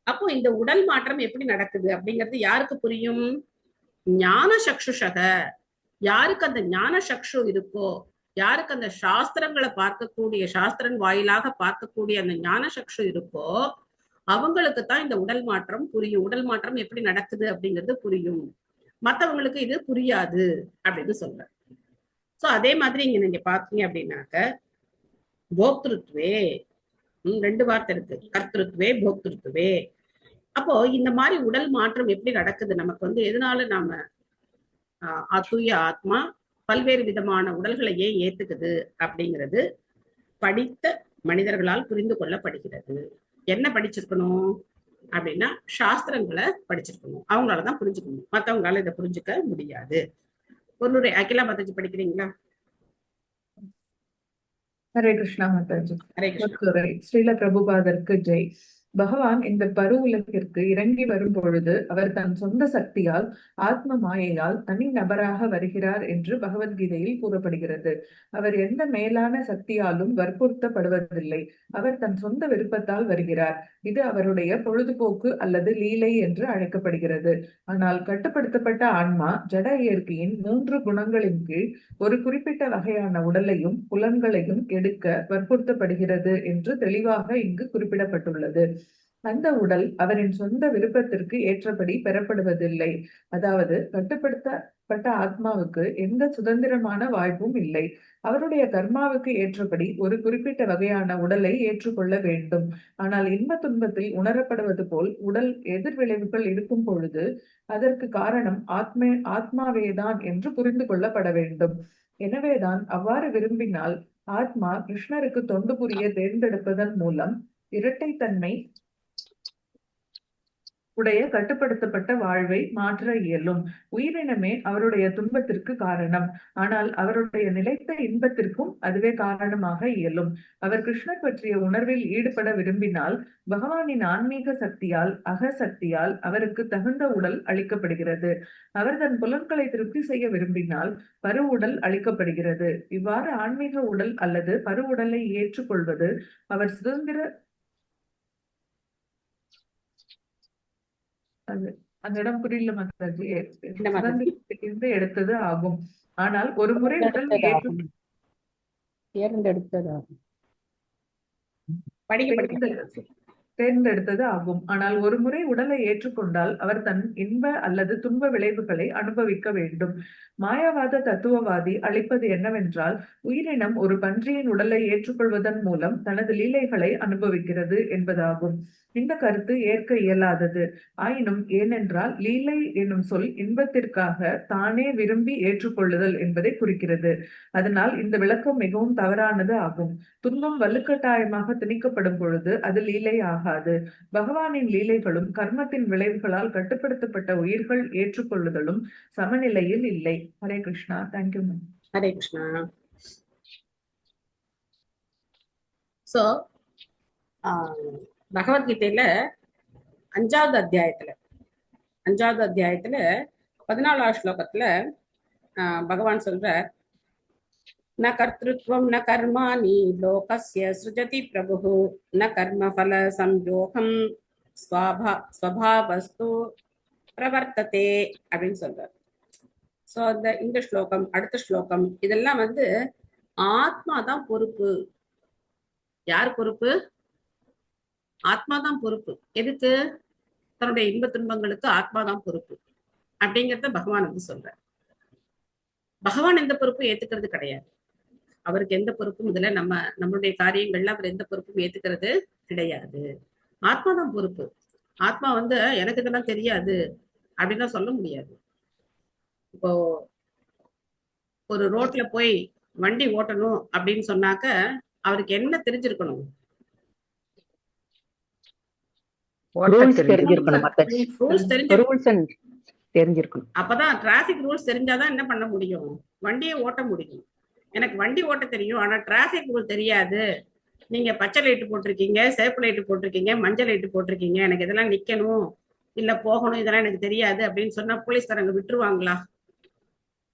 அப்போ இந்த உடல் மாற்றம் எப்படி நடக்குது அப்படிங்கிறது யாருக்கு புரியும்? ஞான சக்ஷுஷக. யாருக்கு அந்த ஞான சக்ஷு இருக்கோ, யாருக்கு அந்த சாஸ்திரங்களை பார்க்கக்கூடிய, சாஸ்திரன் வாயிலாக பார்க்கக்கூடிய அந்த ஞான சக்ஷு இருக்கோ, அவங்களுக்கு தான் இந்த உடல் மாற்றம் புரியும். உடல் மாற்றம் எப்படி நடக்குது அப்படிங்கிறது புரியும். மற்றவங்களுக்கு இது புரியாது அப்படின்னு சொல்ற. சோ அதே மாதிரி இங்க நீங்க பாத்தீங்க அப்படின்னாக்க போக்திருத்வே, 2 வார்த்தை இருக்கு, கர்த்திருத்வே போக்திருத்வே. அப்போ இந்த மாதிரி உடல் மாற்றம் எப்படி நடக்குது நமக்கு வந்து? எதனால நாம தூய ஆத்மா பல்வேறு விதமான உடல்களை ஏன் ஏத்துக்குது அப்படிங்கிறது படித்த மனிதர்களால் புரிந்து கொள்ளப்படுகிறது. என்ன படிச்சிருக்கணும் அப்படின்னா சாஸ்திரங்களை படிச்சிருக்கணும். அவங்களாலதான் புரிஞ்சுக்கணும், மற்றவங்களால இதை புரிஞ்சுக்க முடியாது. ஒரு அகிலா மாதாஜி படிக்கிறீங்களா? ஹரே கிருஷ்ணா மாதாஜி. ஹரே கிருஷ்ணா. ஸ்ரீல பிரபுபாதருக்கு ஜெய். பகவான் இந்த பரு உலகிற்கு இறங்கி வரும் பொழுது அவர் தன் சொந்த சக்தியால் ஆத்ம மாயையால் தனி நபராக வருகிறார் என்று பகவத்கீதையில் கூறப்படுகிறது. அவர் எந்த மேலான சக்தியாலும் வற்புறுத்தப்படுவதில்லை. அவர் தன் சொந்த விருப்பத்தால் வருகிறார். இது அவருடைய பொழுதுபோக்கு அல்லது லீலை என்று அழைக்கப்படுகிறது. ஆனால் கட்டுப்படுத்தப்பட்ட ஆன்மா ஜட இயற்கையின் 3 குணங்களின் கீழ் ஒரு குறிப்பிட்ட வகையான உடலையும் புலன்களையும் எடுக்க வற்புறுத்தப்படுகிறது என்று தெளிவாக இங்கு குறிப்பிடப்பட்டுள்ளது. அந்த உடல் அவரின் சொந்த விருப்பத்திற்கு ஏற்றபடி பெறப்படுவதில்லை. அதாவது கட்டுப்படுத்தப்பட்ட ஆத்மாவுக்கு எந்த சுதந்திரமான வாய்ப்பும் இல்லை. அவருடைய கர்மாவுக்கு ஏற்றபடி ஒரு குறிப்பிட்ட வகையான உடலை ஏற்றுக்கொள்ள வேண்டும். ஆனால் இன்ப துன்பத்தில் உணரப்படுவது போல் உடல் எதிர்விளைவுகள் இருக்கும் பொழுது அதற்கு காரணம் ஆத்மாவேதான் என்று புரிந்து கொள்ளப்பட வேண்டும். எனவேதான் அவ்வாறு விரும்பினால் ஆத்மா கிருஷ்ணருக்கு தொண்டு புரிய தேர்ந்தெடுப்பதன் மூலம் இரட்டைத்தன்மை உடைய கட்டுப்படுத்தப்பட்ட வாழ்வை மாற்ற இயலும். உயிரினமே அவருடைய துன்பத்திற்கு காரணம். ஆனால் அவருடைய நிலைத்த இன்பத்திற்கும் அதுவே காரணமாக இயலும். அவர் கிருஷ்ணர் பற்றிய உணர்வில் ஈடுபட விரும்பினால் பகவானின் ஆன்மீக சக்தியால் அகசக்தியால் அவருக்கு தகுந்த உடல் அளிக்கப்படுகிறது. அவர் தன் புலன்களை திருப்தி செய்ய விரும்பினால் பரு உடல் அளிக்கப்படுகிறது. இவ்வாறு ஆன்மீக உடல் அல்லது பரு உடலை ஏற்றுக்கொள்வது அவர் சுதந்திர அந்த இடம் புரியல மாதாஜி. சுதந்திரத்திலிருந்து எடுத்தது ஆகும். ஆனால் ஒரு முறை உடல் தேர்ந்தெடுத்தது ஆகும். ஆனால் ஒரு முறை உடலை ஏற்றுக்கொண்டால் அவர் தன் இன்ப அல்லது துன்ப விளைவுகளை அனுபவிக்க வேண்டும். மாயாவாத தத்துவவாதி அளிப்பது என்னவென்றால் உயிரினம் ஒரு பன்றியின் உடலை ஏற்றுக்கொள்வதன் மூலம் தனது லீலைகளை அனுபவிக்கிறது என்பதாகும். இந்த கருத்து ஏற்க இயலாதது. ஆயினும் ஏனென்றால் லீலை என்னும் சொல் இன்பத்திற்காக தானே விரும்பி ஏற்றுக்கொள்ளுதல் என்பதை குறிக்கிறது. அதனால் இந்த விளக்கம் மிகவும் தவறானது ஆகும். துன்பம் வலுக்கட்டாயமாக திணிக்கப்படும் பொழுது அது லீலை ஆகாது. பகவானின் லீலைகளும் கர்மத்தின் விளைவுகளால் கட்டுப்படுத்தப்பட்ட உயிர்கள் ஏற்றுக்கொள்ளுதலும் சமநிலையில் இல்லை. ஹரே கிருஷ்ணா. தேங்க்யூ. ஹரே கிருஷ்ணா. சோ பகவத்கீதையில 5வது அத்தியாயத்துல 14வது ஸ்லோகத்துல பகவான் சொல்றார், ந கர்த்ருத்வம் ந கர்மாணி லோகஸ்ய ஸ்ருஜதி பிரபுஹு ந கர்ம ஃபல சம்யோகம் ஸ்வபாவஸ்து பிரவர்த்ததே அப்படின்னு சொல்றார். சோ இந்த ஸ்லோகம், அடுத்த ஸ்லோகம் இதெல்லாம் ஆத்மா தான் பொறுப்பு. யார் பொறுப்பு? ஆத்மாதான் பொறுப்பு. எதுக்கு? தன்னுடைய இன்ப துன்பங்களுக்கு ஆத்மாதான் பொறுப்பு அப்படிங்கிறத பகவான் சொல்றார். பகவான் எந்த பொறுப்பும் ஏத்துக்கிறது கிடையாது. அவருக்கு எந்த பொறுப்பும் இதுல நம்மளுடைய காரியங்கள்ல அவர் எந்த பொறுப்பும் ஏத்துக்கிறது கிடையாது. ஆத்மாதான் பொறுப்பு. ஆத்மா எனக்கு இதெல்லாம் தெரியாது அப்படின்னா சொல்ல முடியாது. இப்போ ஒரு ரோட்ல போய் வண்டி ஓட்டணும் அப்படின்னு சொன்னாக்க அவருக்கு என்ன தெரிஞ்சிருக்கணும்? அப்பதான் டிராபிக் ரூல்ஸ் தெரிஞ்சாதான் என்ன பண்ண முடியும்? வண்டியை ஓட்ட முடியும். எனக்கு வண்டி ஓட்ட தெரியும், ஆனா டிராபிக் ரூல் தெரியாது. நீங்க பச்சை லைட்டு போட்டிருக்கீங்க, சேப்பு லைட்டு போட்டிருக்கீங்க, மஞ்சள் லைட்டு போட்டிருக்கீங்க, எனக்கு இதெல்லாம் நிக்கணும் இல்ல போகணும், இதெல்லாம் எனக்கு தெரியாது அப்படின்னு சொன்னா போலீஸ்காரங்க விட்டுருவாங்களா?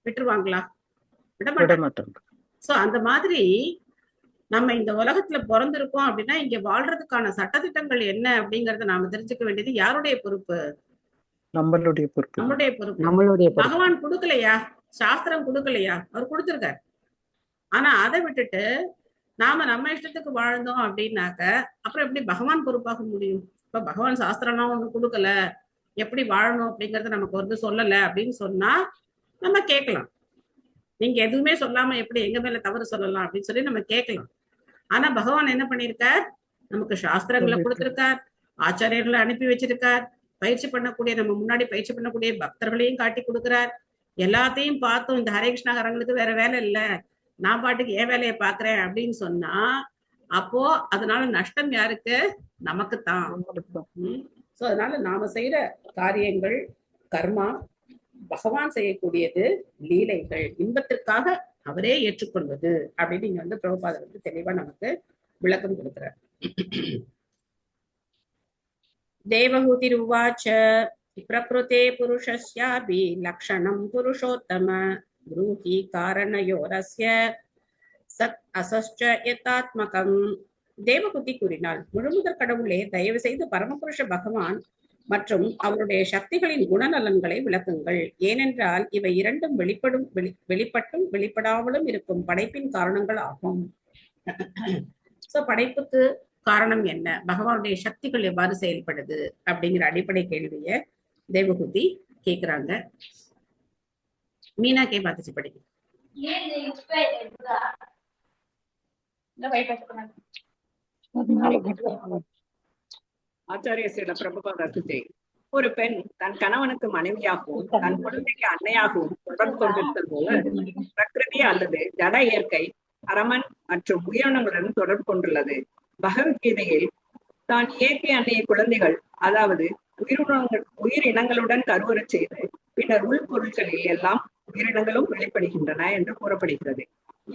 விட மாட்டாங்க. சோ அந்த மாதிரி நம்ம இந்த உலகத்துல பிறந்திருக்கோம் அப்படின்னா இங்க வாழ்றதுக்கான சட்டதிட்டங்கள் என்ன அப்படிங்கறத நாம தெரிஞ்சுக்க வேண்டியது யாருடைய பொறுப்பு? நம்மளுடைய பொறுப்பு. பகவான் கொடுக்கலையா? சாஸ்திரம் கொடுக்கலையா? அவர் கொடுத்திருக்காரு. ஆனா அதை விட்டுட்டு நம்ம இஷ்டத்துக்கு வாழ்ந்தோம் அப்படின்னாக்க அப்புறம் எப்படி பகவான் பொறுப்பாக முடியும்? இப்ப பகவான் சாஸ்திரம்லாம் ஒண்ணு கொடுக்கல, எப்படி வாழணும் அப்படிங்கறத நமக்கு சொல்லல அப்படின்னு சொன்னா நம்ம கேட்கலாம். நீங்க எதுவுமே சொல்லாம எப்படி எங்க மேல தவறு சொல்லலாம் அப்படின்னு சொல்லி நம்ம கேட்கலாம். ஆனா பகவான் என்ன பண்ணிருக்கார்? நமக்கு சாஸ்திரங்களை கொடுத்திருக்கார், ஆச்சாரியர்களை அனுப்பி வச்சிருக்கார், பயிற்சி பண்ணக்கூடிய நம்ம முன்னாடி பயிற்சி பண்ணக்கூடிய பக்தர்களையும் காட்டி கொடுக்கிறார். எல்லாத்தையும் பார்த்தோம். இந்த ஹரே கிருஷ்ணாகாரங்களுக்கு வேற வேலை இல்ல, நான் பாட்டுக்கு ஏன் வேலையை பாக்குறேன் அப்படின்னு சொன்னா அப்போ அதனால நஷ்டம் யாருக்கு? நமக்குத்தான். சோ அதனால நாம செய்யற காரியங்கள் கர்மா, பகவான் செய்யக்கூடியது லீலைகள், இன்பத்திற்காக அவரே ஏற்றுக்கொள்வது அப்படின்னு இங்க பிரபுபாதர் தெளிவா நமக்கு விளக்கம் கொடுக்கிறார். தேவஹூதிர் உவாச்ச பிரகிருதே புருஷஸ்யாபி லக்ஷணம் புருஷோத்தம ப்ரூஹி காரணயோரஸ்ய சத் அசஸ்ச யதாத்மகம். தேவஹூதி கூறினாள், முழுமுதற் கடவுளே, தயவு செய்து பரமபுருஷ பகவான் மற்றும் அவருடைய சக்திகளின் குணநலன்களை விளக்குங்கள். ஏனென்றால் இவை இரண்டும் வெளிப்பட்டும் வெளிப்படாமலும் இருக்கும் படைப்பின் காரணங்கள் ஆகும். சோ படைப்புக்கு காரணம் என்ன? பகவானுடைய சக்திகள் எவ்வாறு செயல்படுது அப்படிங்கிற அடிப்படை கேள்விய தேவஹூதி கேக்குறாங்க. மீனா கே பார்த்துச்சு படிக்க. ஆச்சாரிய ஸ்ரீல பிரபுபாதத்தை ஒரு பெண் தன் கணவனுக்கு மனைவியாகவும் தன் குழந்தைக்கு அன்னையாகவும் தொடர்பு கொண்டிருத்தல் போல பிரகிருதி அல்லது ஜட இயற்கை அரமன் மற்றும் உயிரினங்களுடன் தொடர்பு கொண்டுள்ளது. பகவத்கீதையில் தான் இயற்கை அன்னைய குழந்தைகள், அதாவது உயிரினங்களுடன் கருவுறச் செய்து பின்னர் உள்பொருட்களில் எல்லாம் உயிரினங்களும் வெளிப்படுகின்றன என்று கூறப்படுகிறது.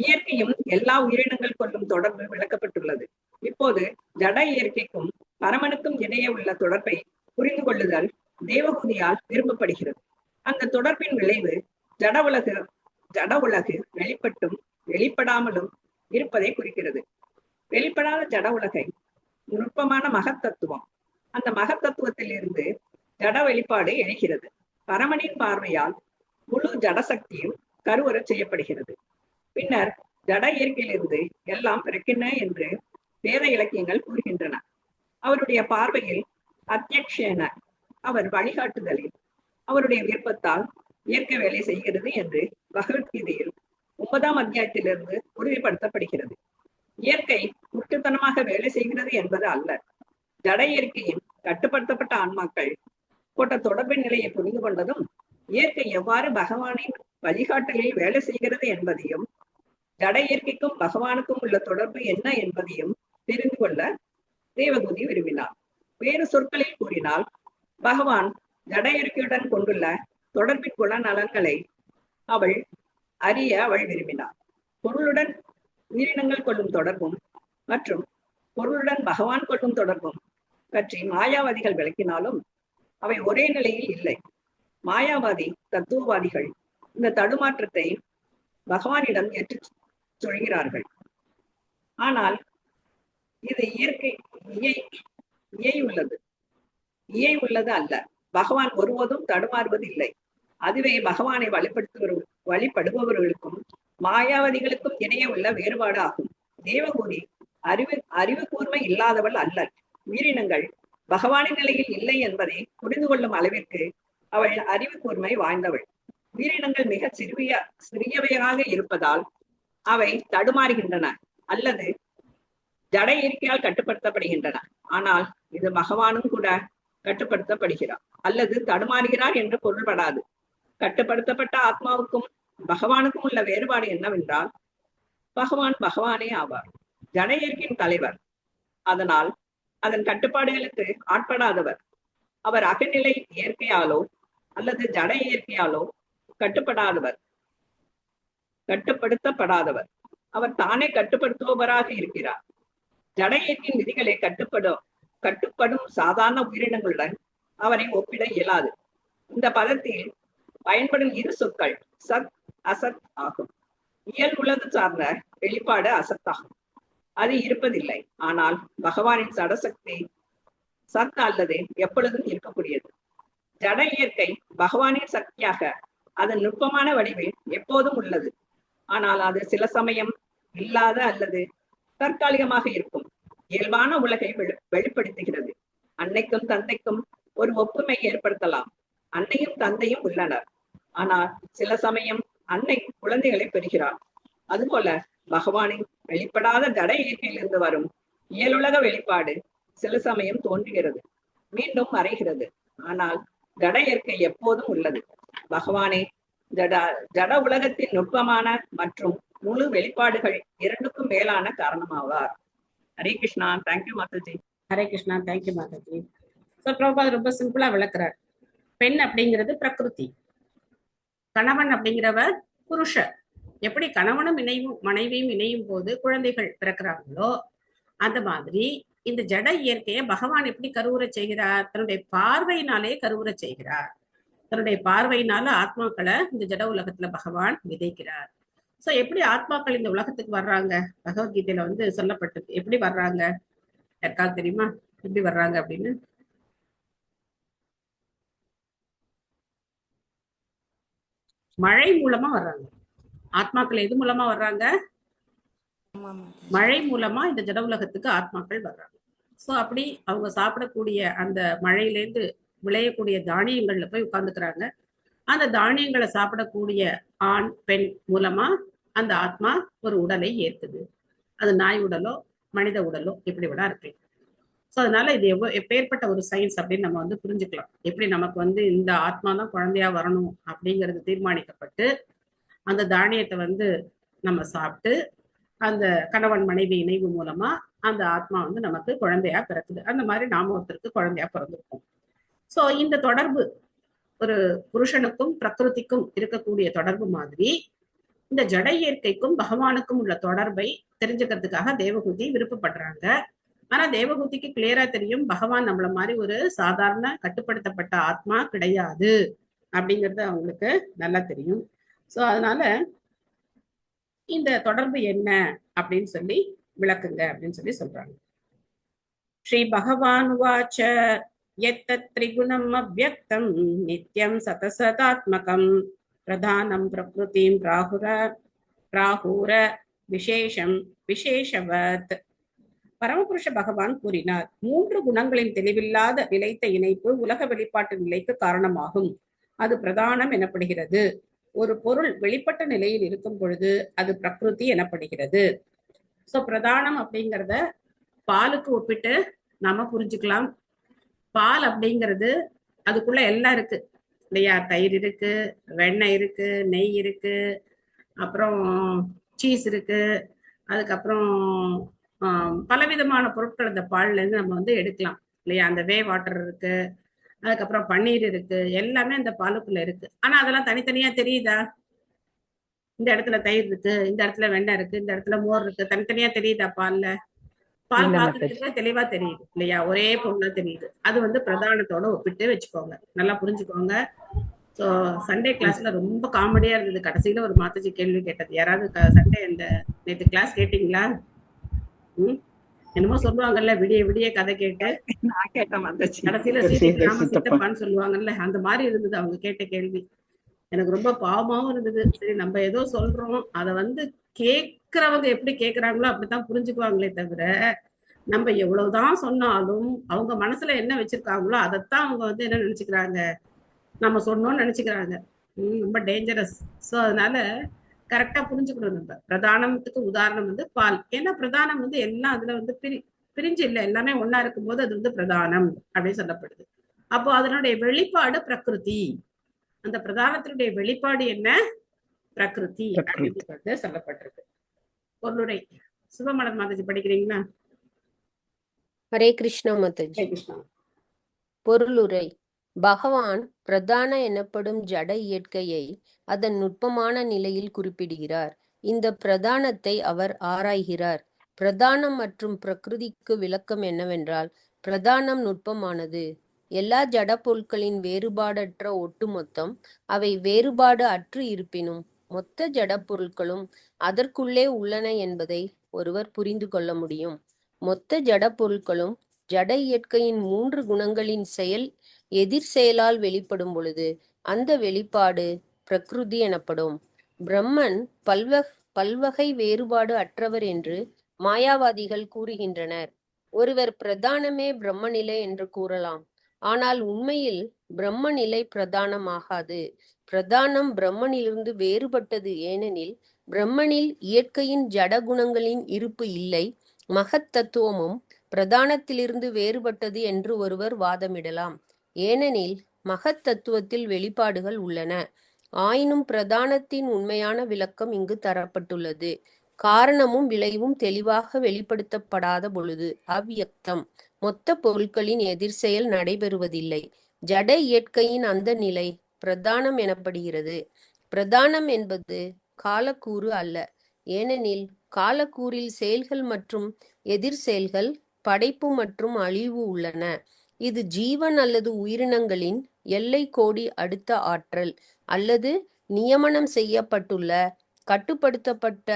இயற்கையும் எல்லா உயிரினங்கள் கொள்ளும் தொடர்பு விளக்கப்பட்டுள்ளது. இப்போது ஜட இயற்கைக்கும் பரமனுக்கும் இடையே உள்ள தொடர்பை புரிந்து கொள்ளுதல் தேவகூதியால் விரும்பப்படுகிறது. அந்த தொடர்பின் விளைவு ஜட உலகு வெளிப்பட்டும் வெளிப்படாமலும் இருப்பதை குறிக்கிறது. வெளிப்படாத ஜட உலகை நுட்பமான மகத்தத்துவம், அந்த மகத்தத்துவத்தில் இருந்து ஜட வெளிப்பாடு எழுகிறது. பரமனின் பார்வையால் முழு ஜடசக்தியும் கருவுறச் செய்யப்படுகிறது. பின்னர் ஜட இயற்கையிலிருந்து எல்லாம் பிறக்கின்றன என்று வேத இலக்கியங்கள் கூறுகின்றன. அவருடைய பார்வையில் அத்தியக்ஷேன, அவர் வழிகாட்டுதலில் அவருடைய விருப்பத்தால் இயற்கை வேலை செய்கிறது என்று பகவத்கீதையில் 9ஆம் அத்தியாயத்திலிருந்து உறுதிப்படுத்தப்படுகிறது. இயற்கை முட்டுத்தனமாக வேலை செய்கிறது என்பது அல்ல. ஜட இயற்கையின் கட்டுப்படுத்தப்பட்ட ஆன்மாக்கள் கொண்ட தொடர்பின் நிலையை புரிந்து கொண்டதும் இயற்கை எவ்வாறு பகவானின் வழிகாட்டலில் வேலை செய்கிறது என்பதையும் ஜட இயற்கைக்கும் பகவானுக்கும் உள்ள தொடர்பு என்ன என்பதையும் தெரிந்து கொள்ள தேவகூதி விரும்பினார். வேறு சொற்களில் கூறினால், பகவான் ஜட இயற்கையுடன் கொண்டுள்ள தொடர்பின் குணநலன்களை அவள் விரும்பினார். பொருளுடன் உயிரினங்கள் கொள்ளும் தொடர்பும் மற்றும் பொருளுடன் பகவான் கொள்ளும் தொடர்பும் பற்றி மாயாவாதிகள் விளக்கினாலும் அவை ஒரே நிலையில் இல்லை. மாயாவாதி தத்துவவாதிகள் இந்த தடுமாற்றத்தை பகவானிடம் ஏற்று சொல்கிறார்கள். ஆனால் இது இயை உள்ளது அல்ல. பகவான் ஒருவதும் தடுமாறுவது இல்லை. அதுவே பகவானை வழிபடுபவர்களுக்கும் மாயாவதிகளுக்கும் இடையே உள்ள வேறுபாடு ஆகும். தேவகூதி அறிவு கூர்மை இல்லாதவள் அல்ல. உயிரினங்கள் பகவானின் நிலையில் இல்லை என்பதை புரிந்து கொள்ளும் அளவிற்கு அவள் அறிவு கூர்மை வாய்ந்தவள். உயிரினங்கள் மிக சிறியவையாக இருப்பதால் அவை தடுமாறுகின்றன அல்லது ஜட இயற்கையால் கட்டுப்படுத்தப்படுகின்றன. ஆனால் இது பகவானும் கூட கட்டுப்படுத்தப்படுகிறார் அல்லது தடுமாறுகிறார் என்று பொருள்படாது. கட்டுப்படுத்தப்பட்ட ஆத்மாவுக்கும் பகவானுக்கும் உள்ள வேறுபாடு என்னவென்றால், பகவானே ஆவார். ஜட இயற்கையின் தலைவர், அதனால் அதன் கட்டுப்பாடுகளுக்கு ஆட்படாதவர். அவர் அகநிலை இயற்கையாலோ அல்லது ஜட இயற்கையாலோ கட்டுப்படுத்தப்படாதவர். அவர் தானே கட்டுப்படுத்துபவராக இருக்கிறார். ஜட இயற்கையின் விதிகளை கட்டுப்படும் சாதாரண உயிரினங்களுடன் அவரை ஒப்பிட இயலாது. இந்த பதத்தில் பயன்படும் இரு சொற்கள் சத் அசத் ஆகும். இயல் உலகு சார்ந்த வெளிப்பாடு அசத்தாகும். அது இருப்பதில்லை. ஆனால் பகவானின் சடசக்தி சத் அல்லது எப்பொழுதும் இருக்கக்கூடியது. ஜட இயற்கை பகவானின் சக்தியாக அதன் நுட்பமான வடிவில் எப்போதும் உள்ளது. ஆனால் அது சில சமயம் இல்லாத அல்லது தற்காலிகமாக இருக்கும். இயல்பான உலகை வெளிப்படுத்துகிறது. அன்னைக்கும் தந்தைக்கும் ஒரு ஒப்புமை ஏற்படுத்தலாம். அன்னையும் தந்தையும் உள்ளனர். ஆனால் சில சமயம் அன்னை குழந்தைகளை பெறுகிறார். அதுபோல பகவானின் வெளிப்படாத ஜட இயற்கையிலிருந்து வரும் இயலுலக வெளிப்பாடு சில சமயம் தோன்றுகிறது, மீண்டும் மறைகிறது. ஆனால் ஜட இயற்கை எப்போதும் உள்ளது. பகவானே ஜட உலகத்தின் நுட்பமான மற்றும் முழு வெளிப்பாடுகள் இரண்டுக்கும் மேலான காரணமாவார். Hare Krishna. Thank you Mataji. Hare Krishna. Thank you Mataji. So Prabhupad ரொம்ப சிம்பிளா விளக்குறார். பெண் அப்படிங்கிறது பிரகிருதி, கணவன் அப்படிங்கிறவர் புருஷர். எப்படி கணவனும் மனைவியும் இணையும் போது குழந்தைகள் பிறக்கிறாங்களோ, அந்த மாதிரி இந்த ஜட இயற்கையை பகவான் எப்படி கருவுற செய்கிறார்? தன்னுடைய பார்வையினாலே கருவுற செய்கிறார். தன்னுடைய பார்வையினால ஆத்மாக்களை இந்த ஜட உலகத்துல பகவான் விதைக்கிறார். சோ எப்படி ஆத்மாக்கள் இந்த உலகத்துக்கு வர்றாங்க? பகவத்கீதையில சொல்லப்பட்டது. எப்படி வர்றாங்க? யாருக்காவது தெரியுமா எப்படி வர்றாங்க அப்படின்னு? மழை மூலமா வர்றாங்க. ஆத்மாக்கள் எது மூலமா வர்றாங்க? மழை மூலமா இந்த ஜட உலகத்துக்கு ஆத்மாக்கள் வர்றாங்க. சோ அப்படி அவங்க சாப்பிடக்கூடிய அந்த மழையிலேருந்து விளையக்கூடிய தானியங்கள்ல போய் உட்கார்ந்துக்கிறாங்க. அந்த தானியங்களை சாப்பிடக்கூடிய ஆண் பெண் மூலமா அந்த ஆத்மா ஒரு உடலை ஏற்குது. அது நாய் உடலோ மனித உடலோ எப்படி விட இருக்கு. ஸோ அதனால இது எப்பேற்பட்ட ஒரு சயின்ஸ் அப்படின்னு நம்ம புரிஞ்சுக்கலாம். எப்படி நமக்கு இந்த ஆத்மா தான் குழந்தையா வரணும் அப்படிங்கிறது தீர்மானிக்கப்பட்டு அந்த தானியத்தை நம்ம சாப்பிட்டு அந்த கணவன் மனைவி இணைவு மூலமா அந்த ஆத்மா நமக்கு குழந்தையா பிறக்குது. அந்த மாதிரி நாம ஒருத்தருக்கு குழந்தையா பிறந்திருக்கோம். சோ இந்த தொடர்பு ஒரு புருஷனுக்கும் பிரகிருதிக்கும் இருக்கக்கூடிய தொடர்பு மாதிரி இந்த ஜட இயற்கைக்கும் பகவானுக்கும் உள்ள தொடர்பை தெரிஞ்சுக்கிறதுக்காக தேவகூதி விருப்பப்படுறாங்க. ஆனா தேவகூதிக்கு கிளியரா தெரியும் பகவான் நம்மள மாதிரி ஒரு சாதாரண கட்டுப்படுத்தப்பட்ட ஆத்மா கிடையாது அப்படிங்கிறது அவங்களுக்கு நல்லா தெரியும். சோ அதனால இந்த தொடர்பு என்ன அப்படின்னு சொல்லி விளக்குங்க அப்படின்னு சொல்லி சொல்றாங்க. ஸ்ரீ பகவான் உவாச்ச யத்தத் த்ரிகுணம் அவ்யக்தம் நித்யம் சதசதாத்மகம் பிரதானம் பிரகிருதிம் பிராஹூர விசேஷம் விசேஷவத். பரமபுருஷ பகவான் கூறினார், 3 குணங்களின் தெளிவில்லாத நிலைத்த இணைப்பு உலக வெளிப்பாட்டு நிலைக்கு காரணமாகும். அது பிரதானம் எனப்படுகிறது. ஒரு பொருள் வெளிப்பட்ட நிலையில் இருக்கும் பொழுது அது பிரகிருதி எனப்படுகிறது. சோ பிரதானம் அப்படிங்கிறத பாலுக்கு ஒப்பிட்டு நாம புரிஞ்சுக்கலாம். பால் அப்படிங்கிறது அதுக்குள்ள எல்லாம் இருக்கு இல்லையா? தயிர் இருக்கு, வெண்ணெய் இருக்கு, நெய் இருக்கு, அப்புறம் சீஸ் இருக்கு, அதுக்கப்புறம் பலவிதமான பொருட்கள் அந்த பால்ல இருந்து நம்ம வந்து எடுக்கலாம் இல்லையா? அந்த வே வாட்டர் இருக்கு, அதுக்கப்புறம் பன்னீர் இருக்கு, எல்லாமே அந்த பாலுக்குள்ள இருக்கு. ஆனா அதெல்லாம் தனித்தனியா தெரியுதா? இந்த இடத்துல தயிர் இருக்கு, இந்த இடத்துல வெண்ணெய் இருக்கு, இந்த இடத்துல மோர் இருக்கு, தனித்தனியா தெரியுதா பால்ல? பால் பாக்குறதுக்கு தெளிவா தெரியுது இல்லையா? ஒரே பொருளா தெரியுது. அது வந்து பிரதானத்தோட ஒப்பிட்டு வச்சுக்கோங்க, நல்லா புரிஞ்சுக்கோங்க. ஸோ சண்டே கிளாஸ்ல ரொம்ப காமெடியா இருந்தது. கடைசியில ஒரு மாதாஜி கேள்வி கேட்டது. யாராவது சண்டே இந்த நேற்று கிளாஸ் கேட்டீங்களா? என்னமோ சொல்லுவாங்கல்ல, விடிய விடிய கதை கேட்டு கடைசியில சித்தப்பான்னு சொல்லுவாங்கல்ல, அந்த மாதிரி இருந்தது அவங்க கேட்ட கேள்வி. எனக்கு ரொம்ப பாவமாவும் இருந்தது. சரி நம்ம ஏதோ சொல்றோம், அதை வந்து கேட்கிறவங்க எப்படி கேட்கிறாங்களோ அப்படித்தான் புரிஞ்சுக்குவாங்களே தவிர, நம்ம எவ்வளவுதான் சொன்னாலும் அவங்க மனசுல என்ன வச்சிருக்காங்களோ அதைத்தான் அவங்க வந்து என்ன நினைச்சுக்கிறாங்க, நம்ம சொன்னோம்னு நினைச்சுக்கிறாங்க. ரொம்ப டேஞ்சரஸ். ஸோ அதனால கரெக்டா புரிஞ்சுக்கணும். நம்ம பிரதானத்துக்கு உதாரணம் வந்து பால். ஏன்னா பிரதானம் வந்து எல்லாம் அதுல வந்து பிரிஞ்சு இல்லை, எல்லாமே ஒன்னா இருக்கும்போது அது வந்து பிரதானம் அப்படின்னு சொல்லப்படுது. அப்போ அதனுடைய வெளிப்பாடு பிரகிருதி. அந்த பிரதானத்தினுடைய வெளிப்பாடு என்ன? பிரகிருதி அப்படிங்கிறது சொல்லப்பட்டிருக்கு. பொருளுரை சுபமலர் மாதாஜி படிக்கிறீங்களா? ஹரே கிருஷ்ணா மாதாஜி. பொருளுரை. பகவான் பிரதான எனப்படும் ஜட இயற்கையை அதன் நுட்பமான நிலையில் குறிப்பிடுகிறார். இந்த பிரதானத்தை அவர் ஆராய்கிறார். பிரதானம் மற்றும் பிரகிருதிக்கு விளக்கம் என்னவென்றால், பிரதானம் நுட்பமானது. எல்லா ஜட பொருட்களின் வேறுபாடற்ற ஒட்டுமொத்தம். அவை வேறுபாடு அற்று இருப்பினும் மொத்த ஜட பொருட்களும் அதற்குள்ளே உள்ளன என்பதை ஒருவர் புரிந்து கொள்ள முடியும். மொத்த ஜட பொருட்களும் ஜட இயற்கையின் 3 குணங்களின் எதிர் செயலால் வெளிப்படும் பொழுது அந்த வெளிப்பாடு பிரகிருதி எனப்படும். பிரம்மன் பல்வகை வேறுபாடு அற்றவர் என்று மாயாவாதிகள் கூறுகின்றனர். ஒருவர் பிரதானமே பிரம்மநிலை என்று கூறலாம். ஆனால் உண்மையில் பிரம்மநிலை பிரதானமாகாது. பிரதானம் பிரம்மனிலிருந்து வேறுபட்டது. ஏனெனில் பிரம்மனில் இயற்கையின் ஜட குணங்களின் இருப்பு இல்லை. மகத் தத்துவமும் பிரதானத்திலிருந்து வேறுபட்டது என்று ஒருவர் வாதமிடலாம். ஏனெனில் மகத் தத்துவத்தில் வெளிப்பாடுகள் உள்ளன. ஆயினும் பிரதானத்தின் உண்மையான விளக்கம் இங்கு தரப்பட்டுள்ளது. காரணமும் விளைவும் தெளிவாக வெளிப்படுத்தப்படாத பொழுது அவ்யக்தம் மொத்த பொருட்களின் எதிர்செயல் நடைபெறுவதில்லை. ஜட இயற்கையின் அந்த நிலை பிரதானம் எனப்படுகிறது. பிரதானம் என்பது காலக்கூறு அல்ல. ஏனெனில் காலக்கூறில் செயல்கள் மற்றும் எதிர் செயல்கள், படைப்பு மற்றும் அழிவு உள்ளன. இது ஜீவன் அல்லது உயிரினங்களின் எல்லை கோடி அடுத்த ஆற்றல் அல்லது நியமனம் செய்யப்பட்டுள்ள கட்டுப்படுத்தப்பட்ட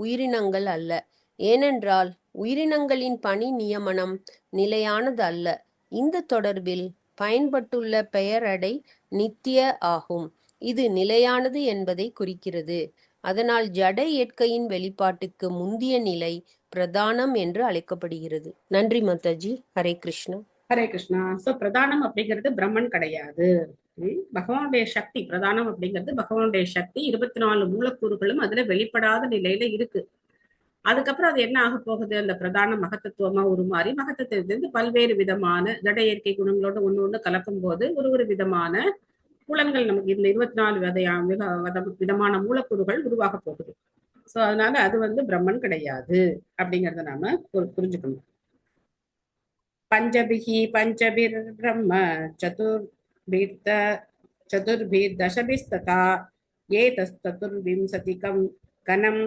உயிரினங்கள் அல்ல. ஏனென்றால் உயிரினங்களின் பணி நியமனம் நிலையானது அல்ல. இந்த தொடர்பில் பயன்பட்டுள்ள பெயரடை நித்திய ஆகும். இது நிலையானது என்பதை குறிக்கிறது. அதனால் ஜட இயற்கையின் வெளிப்பாட்டுக்கு முந்திய நிலை பிரதானம் என்று அழைக்கப்படுகிறது. நன்றி மாதாஜி. ஹரே கிருஷ்ணா. ஹரே கிருஷ்ணா. சோ பிரதானம் அப்படிங்கிறது பிரம்மன் கிடையாது. பகவானுடைய சக்தி. பிரதானம் அப்படிங்கிறது பகவானுடைய சக்தி. 24 மூலக்கூறுகளும் அதுல வெளிப்படாத நிலையில இருக்கு. அதுக்கப்புறம் அது என்ன ஆக போகுது? அந்த பிரதான மகத்தத்துவமா உருமாறி மகத்தத்திலிருந்து பல்வேறு விதமான ஜட இயற்கை குணங்களோட ஒண்ணு கலக்கும் போது ஒரு விதமான புலன்கள் நமக்கு இந்த 24 விதமான மூலக்கூறுகள் உருவாக போகுது. சோ அதனால அது வந்து பிரம்மன் கிடையாது அப்படிங்கறத நாம புரிஞ்சுக்கணும். பஞ்சபிஹி பஞ்சபிர்பிரம்ம சதுர்பிர்தசபிஸ்ததா ஏதஸ்ததுர்விம்சதிகம் கணம்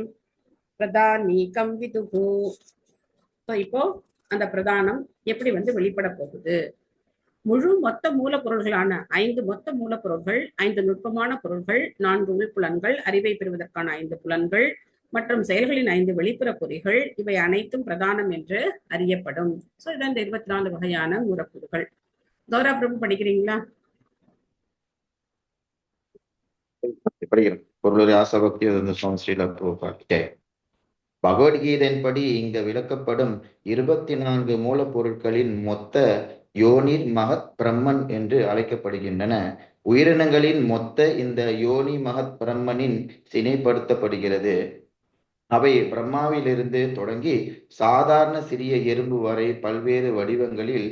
பிரதானீகம் விதுகு. இப்போ அந்த பிரதானம் எப்படி வெளிப்பட போகுது? மொத்த மூலப்பொருள்களான 5 மொத்த மூலப்பொருள்கள், 5 நுட்பமான பொருள்கள், 4 உள்புலன்கள், அறிவை பெறுவதற்கான 5 புலன்கள் மற்றும் செயல்களின் 5 வெளிப்புற பொறிகள், இவை அனைத்தும் பிரதானம் என்று அறியப்படும். சோ இதான் இந்த 24 வகையான மூலக்கூறுகள். கௌரா பிரபு படிக்கிறீங்களா? படிக்கிறேன். பொருளுரை ஆசபக்தி சுவாமி ஸ்ரீல பிரபுபாத். பகவத்கீதையின்படி இங்கு விளக்கப்படும் 24 மூலப்பொருட்களின் மொத்த யோனிர் மகத் பிரம்மன் என்று அழைக்கப்படுகின்றன. உயிரினங்களின் மொத்த இந்த யோனி மகத் பிரம்மனின் சினைப்படுத்தப்படுகிறது. அவை பிரம்மாவிலிருந்து தொடங்கி சாதாரண சிறிய எறும்பு வரை பல்வேறு வடிவங்களில்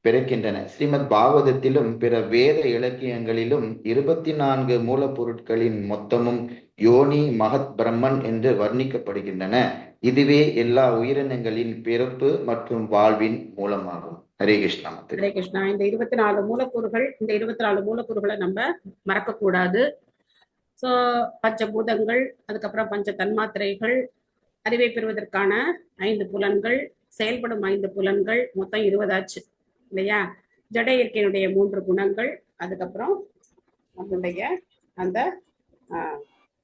பிறக்கின்றன. ஸ்ரீமத் பாகவதத்திலும் பிற வேத இலக்கியங்களிலும் 24 மூலப்பொருட்களின் மொத்தமும் யோனி மகத் பிரம்மன் என்று வர்ணிக்கப்படுகின்றன. இதுவே எல்லா உயிரினங்களின் பிறப்பு மற்றும் வாழ்வின் மூலமாகும். ஹரே கிருஷ்ணா. ஹரே கிருஷ்ணா. இந்த 24 மூலக்கூறுகளை நம்ம மறக்க கூடாது. சோ பஞ்சபூதங்கள், அதுக்கப்புறம் பஞ்ச தன்மாத்திரைகள், அறிவை பெறுவதற்கான 5 புலன்கள், செயல்படும் 5 புலன்கள், மொத்தம் 20 ஆச்சு இல்லையா? ஜட இயற்கையினுடைய 3 குணங்கள், அதுக்கப்புறம் நம்மளுடைய அந்த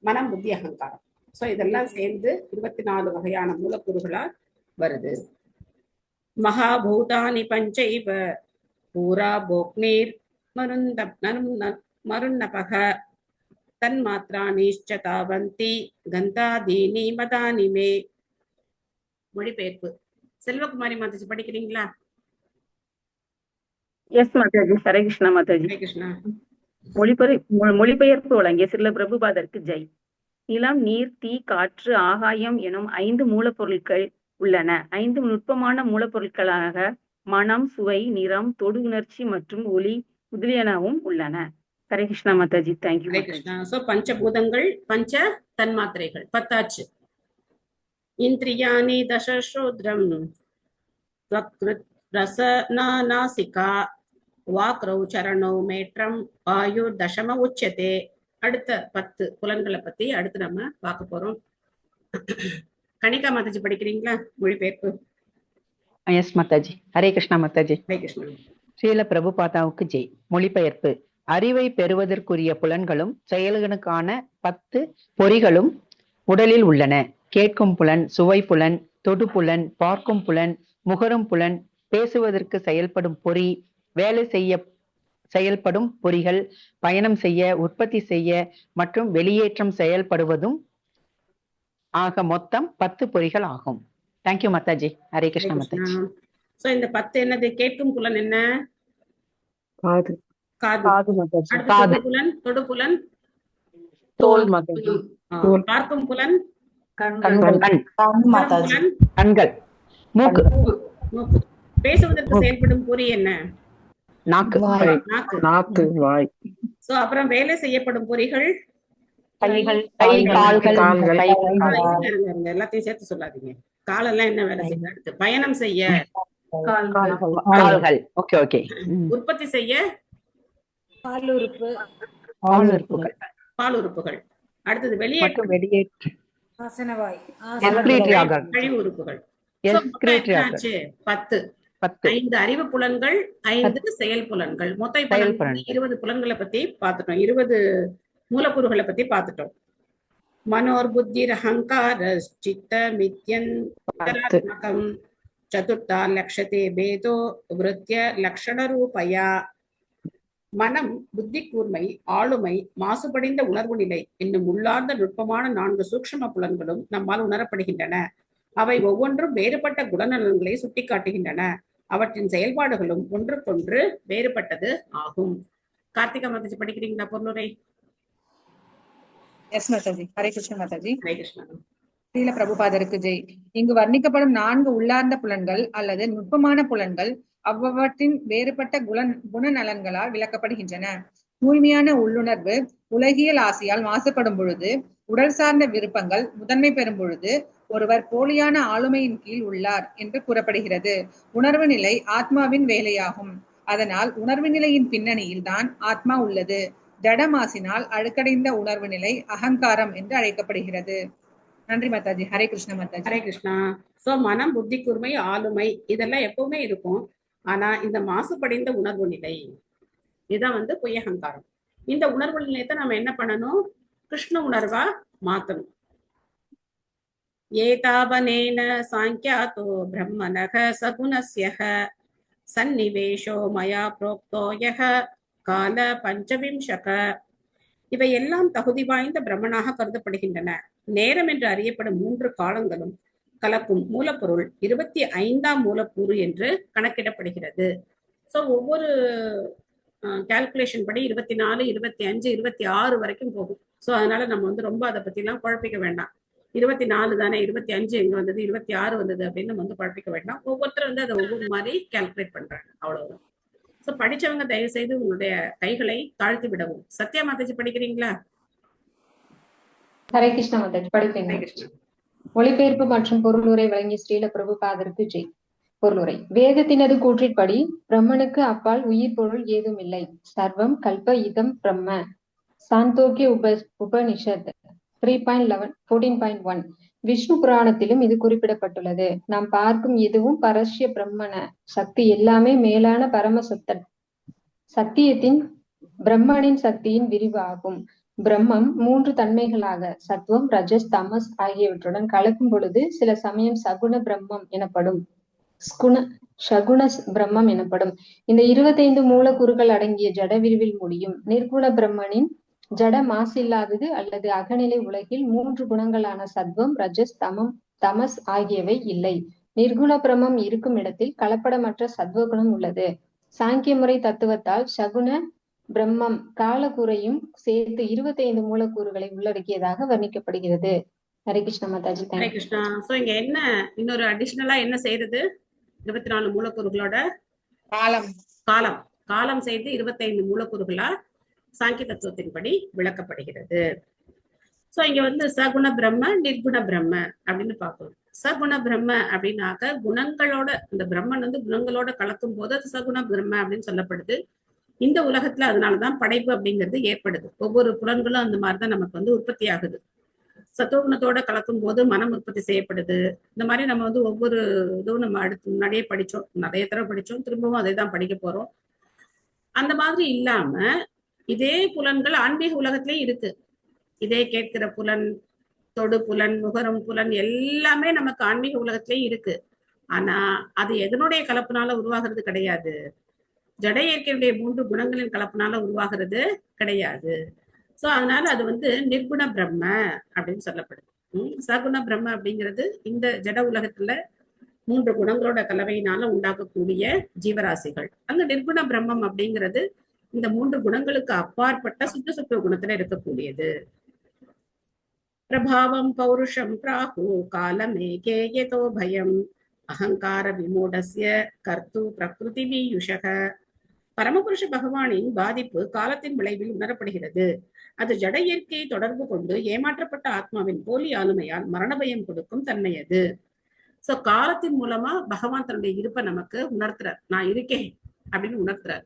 மனம், புத்தி, அகங்காரம். சோ இதெல்லாம் சேர்ந்து 24 வகையான மூலக்கூறுகளா வருது. மகாபூதானி பஞ்சைவ பூரா போக்னீர் மருன்னபக தன்மாத்ராணிஷ்ச தாவந்தி கந்தாதீனி மதானி மே. மொழிபெயர்ப்பு செல்வகுமாரி மாதாஜி படிக்கிறீங்களா? எஸ் மாதாஜி. ஹரே கிருஷ்ணா மாதாஜி. ஹரே கிருஷ்ணா. மொழிபெயர்ப்பு வழங்கிய சில பிரபுபாதருக்கு ஜெய். நிலம், நீர், தீ, காற்று, ஆகாயம் எனும் 5 மூலப்பொருட்கள் உள்ளன. 5 நுட்பமான மூலப்பொருட்களாக மனம், சுவை, நிறம், தொடு உணர்ச்சி மற்றும் ஒளி முதலியனவும் உள்ளன. ஹரே கிருஷ்ணா மாதாஜி. தேங்க்யூ. ஹரே கிருஷ்ணா. சோ பஞ்சபூதங்கள், பஞ்ச தன்மாத்திரைகள் 10 ஆச்சு. இந்திரியாணி தசஸ்ரோத்ரம் ரசநாசிகா வாக்ரௌ சரணோ மேற்றம் ஆயுர் தசம உச்சதே. அடுத்த 10 புலன்களை பத்தி அடுத்து நம்ம பார்க்க போறோம். கணிகா மாதாஜி படிக்கிறீங்களா? மொழிபெயர்ப்பு. எஸ் மாதாஜி. ஹரே கிருஷ்ணா மாதாஜி. ஹரே கிருஷ்ணா. ஸ்ரீல பிரபுபாதாவுக்கு ஜெய். மொழிபெயர்ப்பு. அறிவை பெறுவதற்குரிய புலன்களும் செயல்களுக்கான 10 பொறிகளும் உடலில் உள்ளன. கேட்கும் புலன், சுவை புலன், தொடு புலன், பார்க்கும் புலன், முகரும் புலன், பேசுவதற்கு செயல்படும் பொறி, வேலை செய்ய செயல்படும் பொறிகள், பயணம் செய்ய, உற்பத்தி செய்ய மற்றும் வெளியேற்றம் செயல்படுவதும் ஆக மொத்தம் 10 பொறிகள் ஆகும். தேங்க்யூ மாதாஜி. ஹரே கிருஷ்ணா மாதாஜி. சோ இந்த 10 என்னது? கேட்கும் புலன் என்ன? காது. அடுத்து புலன், தொடு புலன், தோல் மாதாஜி. பார்க்கும் புலன், கண்கள், மூக்கு. பேசுவதற்கு செயல்படும் பொறி என்ன? நாக்கு. வாய். சோ அப்புறம் வேலை செய்யப்படும் பொறிகள் எல்லாத்தையும் சேர்த்து சொல்லாதீங்க. காலெல்லாம் என்ன வேலை செய்ய? அடுத்து பயணம் செய்ய கால்கள். Okay okay. உற்பத்தி செய்ய பால் உறுப்புகள். அடுத்தது வெளியேற்றம் கழிவு உறுப்புகள். 10. 5 அறிவு புலன்கள், 5 செயல் புலன்கள். மொத்தம் 20 புலன்களை பத்தி பார்த்துட்டோம். 20 மூலக்கூறுகளை பத்தி பார்த்துட்டோம். மனோர் புத்திர் அஹங்கார சித்த மித்யந்தராத்மகம் சதுர்த்தா லக்ஷதே பேதோ விருத்திய லக்ஷண ரூபயா. மனம், புத்தி கூர்மை, ஆளுமை, மாசுபடிந்த உணர்வு நிலை என்னும் உள்ளார்ந்த நுட்பமான 4 சூக்ஷ்ம புலன்களும் நம்மால் உணரப்படுகின்றன. அவை ஒவ்வொன்றும் வேறுபட்ட குணநலன்களை சுட்டிக்காட்டுகின்றன. அவற்றின் செயல்பாடுகளும் ஒன்றுக்கொன்று வேறுபட்டது ஆகும். கார்த்திகா மாதாஜி படிக்கிறீங்களா பொருளுரை? எஸ் மாதாஜி. ஹரே கிருஷ்ணா மாதாஜி. ஹரே கிருஷ்ணா. ஸ்ரீல பிரபுபாதருக்கு ஜெய். இங்கு வர்ணிக்கப்படும் 4 உள்ளார்ந்த புலன்கள் அல்லது நுட்பமான புலன்கள் அவ்வவற்றின் வேறுபட்ட குணநலன்களால் விளக்கப்படுகின்றன. தூய்மையான உள்ளுணர்வு உலகியல் ஆசையால் மாசுபடும் பொழுது, உடல் சார்ந்த விருப்பங்கள் முதன்மை பெறும் பொழுது, ஒருவர் போலியான ஆளுமையின் கீழ் உள்ளார் என்று கூறப்படுகிறது. உணர்வு நிலை ஆத்மாவின் வேலையாகும். அதனால் உணர்வு நிலையின் பின்னணியில் தான் ஆத்மா உள்ளது. ஜடமாசினால் அழுக்கடைந்த உணர்வு நிலை அகங்காரம் என்று அழைக்கப்படுகிறது. நன்றி மாதாஜி. ஹரே கிருஷ்ண மாதாஜி. ஹரே கிருஷ்ணா. சோ மனம், புத்தி கூர்மை, ஆளுமை இதெல்லாம் எப்பவுமே இருக்கும். ஆனா இந்த மாசுபடைந்த உணர்வு நிலை இதான் வந்து பொய் அகங்காரம். இந்த உணர்வு நிலையத்தை நம்ம என்ன பண்ணணும்? கிருஷ்ண உணர்வா மாத்தணும். ஏதாவனேன சாங்கியாதோ பிரம்மனக சகுணஸ்யஹ சந்நிவேஷோ மயா புரோக்தோயஹ கால பஞ்சவிம்சக. இவை எல்லாம் தகுதி வாய்ந்த பிரம்மனாக கருதப்படுகின்றன. நேரம் என்று அறியப்படும் 3 காலங்களும் கலக்கும் மூலப்பொருள் 25ஆம் மூலக்கூறு என்று கணக்கிடப்படுகிறது. ஸோ ஒவ்வொரு கால்குலேஷன் படி 24, 25, 26 வரைக்கும் போகும். ஸோ அதனால நம்ம வந்து ரொம்ப அதை பத்திலாம் குழப்பிக்க வேண்டாம். 24 தானே, 25 எங்க வந்தது, 26 வந்தது அப்படின்னு நம்ம வந்து குழப்பிக்க வேண்டாம். ஒவ்வொருத்தரும் வந்து அதை ஒவ்வொரு மாதிரி கால்குலேட் பண்றாங்க, அவ்வளவுதான். ஸோ படிச்சவங்க தயவு செய்து உங்களுடைய கைகளை தாழ்த்தி விடவும். சத்யா மாதாஜி படிக்கிறீங்களா? ஹரே கிருஷ்ண மாதாஜி படிப்பேன். மொழிபெயர்ப்பு மற்றும் பொருளுரை வழங்கிய ஸ்ரீல பிரபுபாதருக்கு ஜெய். பொருளுரை. வேதத்தினது கூற்றின்படி பிரம்மனுக்கு அப்பால் உயிர் பொருள் ஏதும் இல்லை. சர்வம் கல்ப இதம் பிரம்ம. சாந்தோக்கிய உபனிஷத் 3.11 14.1. விஷ்ணு புராணத்திலும் இது குறிப்பிடப்பட்டுள்ளது. நாம் பார்க்கும் எதுவும் பரஸ்ய பிரம்மன சக்தி எல்லாமே மேலான பரம சத்தியத்தின் பிரம்மனின் சக்தியின் விரிவு ஆகும். பிரம்மம் 3 தன்மைகளாக சத்துவம், ரஜஸ், தமஸ் ஆகியவற்றுடன் கலக்கும் பொழுது சில சமயம் சகுண பிரம்மம் எனப்படும், சகுண பிரம்மம் எனப்படும். இந்த 25 மூலக்கூறுகள் அடங்கிய ஜட விரிவில் முடியும். நிர்குண பிரம்மனின் ஜட மாசில்லாதது அல்லது அகநிலை உலகில் 3 குணங்களான சத்வம், ரஜஸ், தமஸ் ஆகியவை இல்லை. நிர்குண பிரம்மம் இருக்கும் இடத்தில் கலப்படமற்ற சத்வகுணம் உள்ளது. சாங்கிய முறை தத்துவத்தால் சகுண பிரம்மம் காலக்கூறையும் சேர்த்து 25 மூலக்கூறுகளை உள்ளடக்கியதாக வர்ணிக்கப்படுகிறது. ஹரே கிருஷ்ண மாதாஜி. ஹரே கிருஷ்ணா. சோ இங்க என்ன இன்னொரு அடிஷனலா என்ன செய்யறது? 24 மூலக்கூறுகளோட காலம் செய்து 25 மூலக்கூறுகளா சாங்கிய தத்துவத்தின்படி விளக்கப்படுகிறது. சோ இங்க வந்து சகுண பிரம்ம, நிர்குண பிரம்ம அப்படின்னு பார்க்கணும். சகுண பிரம்ம அப்படின்னாக்க குணங்களோட, இந்த பிரம்மன் வந்து குணங்களோட கலக்கும் போது அது சகுண பிரம்ம அப்படின்னு சொல்லப்படுது. இந்த உலகத்துல அதனாலதான் படைப்பு அப்படிங்கிறது ஏற்படுது. ஒவ்வொரு புலன்களும் அந்த மாதிரிதான் நமக்கு வந்து உற்பத்தி ஆகுது. சத்துவகுணத்தோட கலக்கும் போது மனம் உற்பத்தி செய்யப்படுது. இந்த மாதிரி நம்ம வந்து ஒவ்வொரு இதுவும் நம்ம அடுத்து முன்னாடியே படிச்சோம், நிறைய தடவை படிச்சோம், திரும்பவும் அதை தான் படிக்க போறோம். அந்த மாதிரி இல்லாம இதே புலன்கள் ஆன்மீக உலகத்திலயும் இருக்கு. இதே கேட்கிற புலன், தொடு புலன், நுகரும் புலன் எல்லாமே நமக்கு ஆன்மீக உலகத்திலயும் இருக்கு. ஆனா அது எதனுடைய கலப்பினால உருவாகிறது கிடையாது. ஜட இயற்கையுடைய 3 குணங்களின் கலப்பினால உருவாகிறது கிடையாது. சோ அதனால அது வந்து நிர்குண பிரம்ம அப்படின்னு சொல்லப்படுது. சகுண பிரம்ம அப்படிங்கிறது இந்த ஜட உலகத்துல 3 குணங்களோட கலவையினால உண்டாக்கக்கூடிய ஜீவராசிகள். அந்த நிர்குண பிரம்மம் அப்படிங்கிறது இந்த 3 குணங்களுக்கு அப்பாற்பட்ட சுத்த சுத்த குணத்துல இருக்கக்கூடியது. பிரபாவம் பௌருஷம் பிராகு காலமே கேயதோ பயம் அகங்கார விமூடஸ்ய கர்த்து பிரகிருதி வீயுஷக. பரமபுருஷ பகவானின் பாதிப்பு காலத்தின் விளைவில் உணரப்படுகிறது. அது ஜட இயற்கையை தொடர்பு கொண்டு ஏமாற்றப்பட்ட ஆத்மாவின் போலி ஆளுமையால் மரணபயம் கொடுக்கும் தன்மையது. சோ காலத்தின் மூலமா பகவான் தன்னுடைய இருப்பை நமக்கு உணர்த்துறார். நான் இருக்கேன் அப்படின்னு உணர்த்துறார்.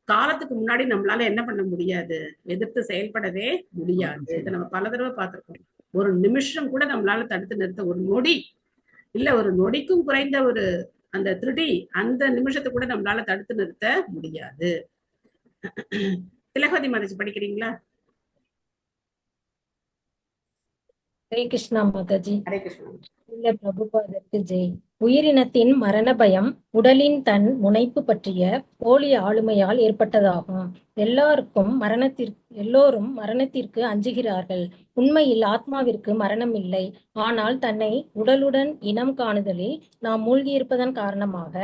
காலத்துக்கு முன்னாடி நம்மளால என்ன பண்ண முடியாது, எதிர்த்து செயல்படவே முடியாது. இதை நம்ம பல தடவை பார்த்திருக்கோம். ஒரு நிமிஷம் கூட நம்மளால தடுத்து நிறுத்த, ஒரு நொடி இல்ல ஒரு நொடிக்கும் குறைந்த ஒரு அந்த திருடி அந்த நிமிஷத்தை கூட நம்மளால தடுத்து நிறுத்த முடியாது. திலகவதி மாதாஜி படிக்கிறீங்களா? ஹரே கிருஷ்ணா மாதாஜி. ஹரே கிருஷ்ணா. இல்ல பிரபுபாதருக்கு ஜெய். உயிரினத்தின் மரண பயம் உடலின் தன் முனைப்பு பற்றிய போலி ஆளுமையால் ஏற்பட்டதாகும். எல்லோரும் மரணத்திற்கு அஞ்சுகிறார்கள். உண்மையில் ஆத்மாவிற்கு மரணம் இல்லை. ஆனால் தன்னை உடலுடன் இனம் காணுதலில் நாம் மூழ்கியிருப்பதன் காரணமாக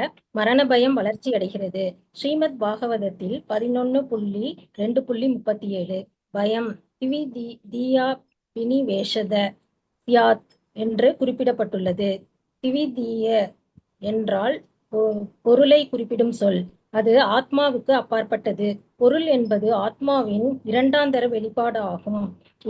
மரண பயம் வளர்ச்சி அடைகிறது. ஸ்ரீமத் பாகவதத்தில் 11.2.37 பயம் திவி தீயா வினிவேஷத சியாத் என்று குறிப்பிடப்பட்டுள்ளது. திவிதீய என்றால் பொருளை குறிப்பிடும் சொல். அது ஆத்மாவுக்கு அப்பாற்பட்டது. பொருள் என்பது ஆத்மாவின் 2ஆந்தர வெளிப்பாடு ஆகும்.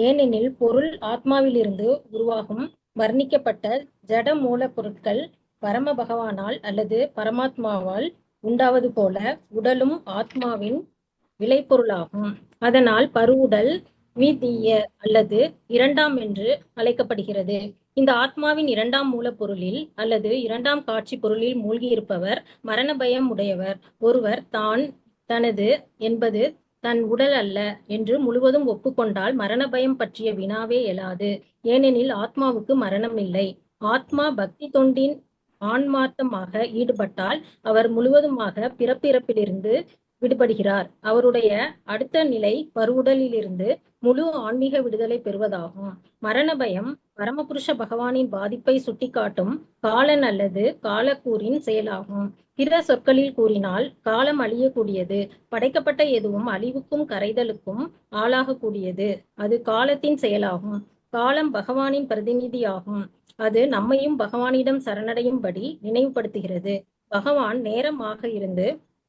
ஏனெனில் பொருள் ஆத்மாவிலிருந்து உருவாகும் வர்ணிக்கப்பட்ட ஜட மூலப்பொருட்கள் பரம பகவானால் அல்லது பரமாத்மாவால் உண்டாவது போல உடலும் ஆத்மாவின் விளைபொருளாகும். அதனால் பருவுடல் மீதிய அல்லது இரண்டாம் என்று அழைக்கப்படுகிறது. இந்த ஆத்மாவின் இரண்டாம் மூலப்பொருளில் அல்லது இரண்டாம் காட்சி பொருளில் மூழ்கியிருப்பவர் மரண பயம் உடையவர். ஒருவர் தான் தனது என்பது தன் உடல் அல்ல என்று முழுவதும் ஒப்புக்கொண்டால் மரண பயம் பற்றிய வினாவே எழாது. ஏனெனில் ஆத்மாவுக்கு மரணம் இல்லை. ஆத்மா பக்தி தொண்டின் ஆன்மார்த்தமாக ஈடுபட்டால் அவர் முழுவதுமாக பிறப்பிறப்பிலிருந்து விடுபடுகிறார். அவருடைய அடுத்த நிலை பருவுடலிலிருந்து முழு ஆன்மீக விடுதலை பெறுவதாகும். மரண பயம் பரமபுருஷ பகவானின் பாதிப்பை சுட்டிக்காட்டும் காலன் அல்லது காலக்கூறின் செயலாகும். பிற சொற்களில் கூறினால் காலம் அழியக்கூடியது. படைக்கப்பட்ட எதுவும் அழிவுக்கும் கரைதலுக்கும் ஆளாகக்கூடியது. அது காலத்தின் செயலாகும். காலம் பகவானின் பிரதிநிதியாகும். அது நம்மையும் பகவானிடம் சரணடையும்படி நினைவுபடுத்துகிறது. பகவான் நேரமாக இருந்து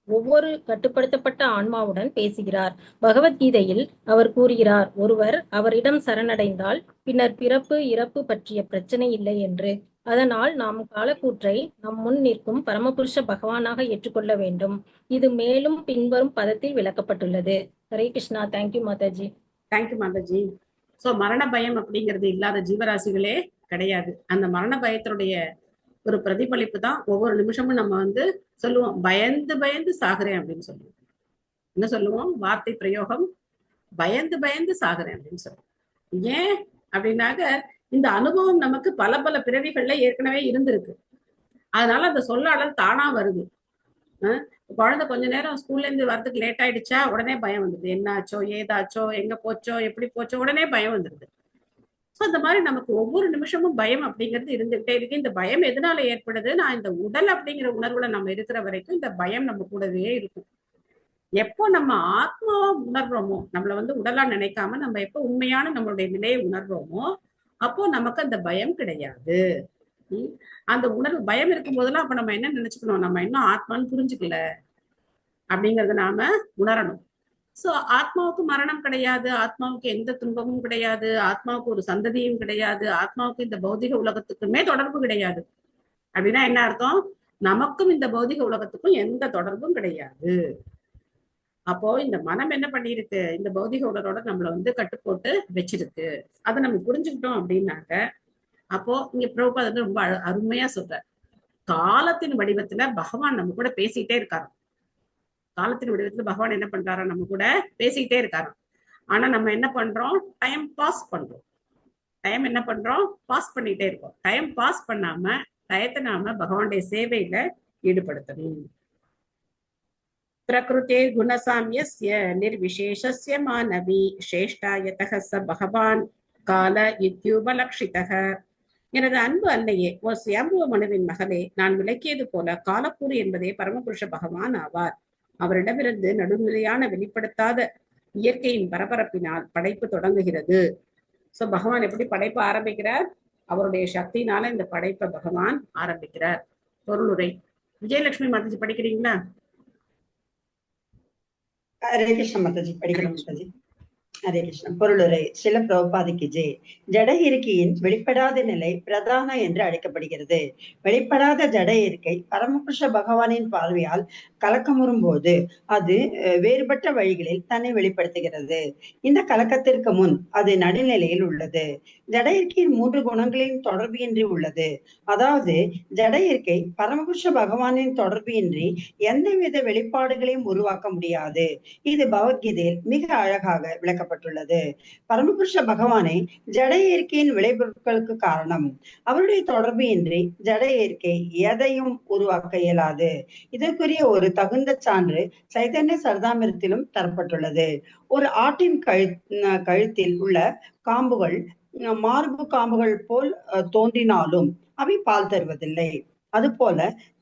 ஒவ்வொரு கட்டுப்படுத்தப்பட்ட ஆன்மாவுடன் பேசுகிறார். பகவத்கீதையில் அவர் கூறுகிறார், ஒருவர் அவரிடம் சரணடைந்தால் பின்னர் பிறப்பு இறப்பு பற்றிய பிரச்சனை இல்லை என்று. அதனால் நாம் காலக்கூற்றை நம் முன் நிற்கும் பரமபுருஷ பகவானாக ஏற்றுக்கொள்ள வேண்டும். இது மேலும் பின்வரும் பதத்தில் விளக்கப்பட்டுள்ளது. Hare Krishna. Thank you Mataji. Thank you Mataji. So மரண பயம் அப்படிங்கிறது இல்லாத ஜீவராசிகளே கிடையாது. அந்த மரண பயத்தினுடைய ஒரு பிரதிபலிப்பு தான் ஒவ்வொரு நிமிஷமும் நம்ம சொல்லுவோம், பயந்து பயந்து சாகுறேன் அப்படின்னு சொல்லுவோம். என்ன சொல்லுவோம்? வார்த்தை பிரயோகம், பயந்து பயந்து சாகுறேன் அப்படின்னு சொல்லுவோம். ஏன் அப்படின்னாக்க இந்த அனுபவம் நமக்கு பல பல பிறவிகள்ல ஏற்கனவே இருந்திருக்கு. அதனால அந்த சொல்லாடல் தானா வருது. குழந்தை கொஞ்ச நேரம் ஸ்கூல்ல இருந்து வரதுக்கு லேட் ஆயிடுச்சா உடனே பயம் வந்துடுது. என்னாச்சோ, ஏதாச்சோ, எங்க போச்சோ, எப்படி போச்சோ, உடனே பயம் வந்துடுது. ஸோ அந்த மாதிரி நமக்கு ஒவ்வொரு நிமிஷமும் பயம் அப்படிங்கிறது இருந்துகிட்டே இருக்கு. இந்த பயம் எதனால ஏற்படுது? நான் இந்த உடல் அப்படிங்கிற உணர்வுல நம்ம இருக்கிற வரைக்கும் இந்த பயம் நம்ம கூடவே இருக்கும். எப்போ நம்ம ஆத்மாவா உணர்றோமோ, நம்மள உடலா நினைக்காம நம்ம எப்போ உண்மையான நம்மளுடைய நிலையை உணர்றோமோ அப்போ நமக்கு அந்த பயம் கிடையாது. அந்த உணர்வு பயம் இருக்கும் போதெல்லாம் அப்ப நம்ம என்ன நினைச்சுக்கணும்? நம்ம இன்னும் ஆத்மான்னு புரிஞ்சுக்கல அப்படிங்கறத நாம உணரணும். சோ ஆத்மாவுக்கு மரணம் கிடையாது, ஆத்மாவுக்கு எந்த துன்பமும் கிடையாது, ஆத்மாவுக்கு ஒரு சந்ததியும் கிடையாது, ஆத்மாவுக்கு இந்த பௌதிக உலகத்துக்குமே தொடர்பு கிடையாது. அப்படின்னா என்ன அர்த்தம்? நமக்கும் இந்த பௌதிக உலகத்துக்கும் எந்த தொடர்பும் கிடையாது. அப்போ இந்த மனம் என்ன பண்ணிருக்கு? இந்த பௌதிக உலகோட நம்மள கட்டுப்போட்டு வச்சிருக்கு. அதை நம்ம புரிஞ்சுக்கிட்டோம் அப்படின்னாக்க அப்போ இங்க பிரபுபாதர் ரொம்ப அருமையா சொல்ற, காலத்தின் வடிவத்துல பகவான் நம்ம கூட பேசிக்கிட்டே இருக்காரு. காலத்தின் வடிவத்துல பகவான் என்ன பண்றாரா? நம்ம கூட பேசிக்கிட்டே இருக்காரு. ஆனா நம்ம என்ன பண்றோம்? டைம் பாஸ் பண்றோம். டைம் என்ன பண்றோம்? பாஸ் பண்ணிட்டே இருக்கோம். டைம் பாஸ் பண்ணாம டயத்தை நாம பகவானுடைய சேவையில ஈடுபடுத்தணும். பிரகிருதே குணசாமியஸ்ய நிர்விசேஷஸ்ய மானவி ஸ்ரேஷ்டாயதஹ ச பகவான் கால இத்யுபலக்ஷிதஹ. எனது அன்பு அன்னையே, ஓ சுயம்புவ மனுவின் மகளே, நான் விளக்கியது போல காலக்கூறு என்பதே பரமபுருஷ பகவான் ஆவார். அவரிடமிருந்து நடுநிலையான வெளிப்படுத்தாத இயற்கையின் பரபரப்பினால் படைப்பு தொடங்குகிறது. சோ பகவான் எப்படி படைப்பு ஆரம்பிக்கிறார்? அவருடைய சக்தினால இந்த படைப்பை பகவான் ஆரம்பிக்கிறார். பொருளுரை விஜயலட்சுமி மாதாஜி படிக்கிறீங்களா? ஹரே கிருஷ்ண மாதாஜி. படிக்கிறோம் மாதாஜி. ஹரே கிருஷ்ணன். பொருளுரை. சில பிரபுபாதிக்கு ஜெய். ஜட இருக்கையின் வெளிப்படாத நிலை பிரதான என்று அழைக்கப்படுகிறது. வெளிப்படாத ஜட இருக்கை பரமபுருஷ பகவானின் பார்வையால் கலக்கமுறும் போது அது வேறுபட்ட வழிகளில் தன்னை வெளிப்படுத்துகிறது. இந்த கலக்கத்திற்கு முன் அது நடுநிலையில் உள்ளது. ஜட இருக்கையின் 3 குணங்களின் தொடர்பு இன்றி உள்ளது. அதாவது ஜட இருக்கை பரமபுருஷ பகவானின் தொடர்பு இன்றி எந்தவித வெளிப்பாடுகளையும் உருவாக்க முடியாது. இது பகவத்கீதையில் மிக அழகாக விளக்கப்பட்டுள்ளது. பரமபுருஷ பகவானை ஜட இயற்கையின் விளைபொருட்களுக்கு காரணம். அவருடைய தொடர்பு இன்றி ஜட இயற்கை எதையும் உருவாக்க இயலாது. இதற்குரிய ஒரு தகுந்த சான்று சைதன்ய சரிதாமிரத்திலும் தரப்பட்டுள்ளது. ஒரு ஆட்டின் கழுத்தில் உள்ள காம்புகள் மார்பு காம்புகள் போல் தோன்றினாலும் அவை பால் தருவதில்லை. அதுபோல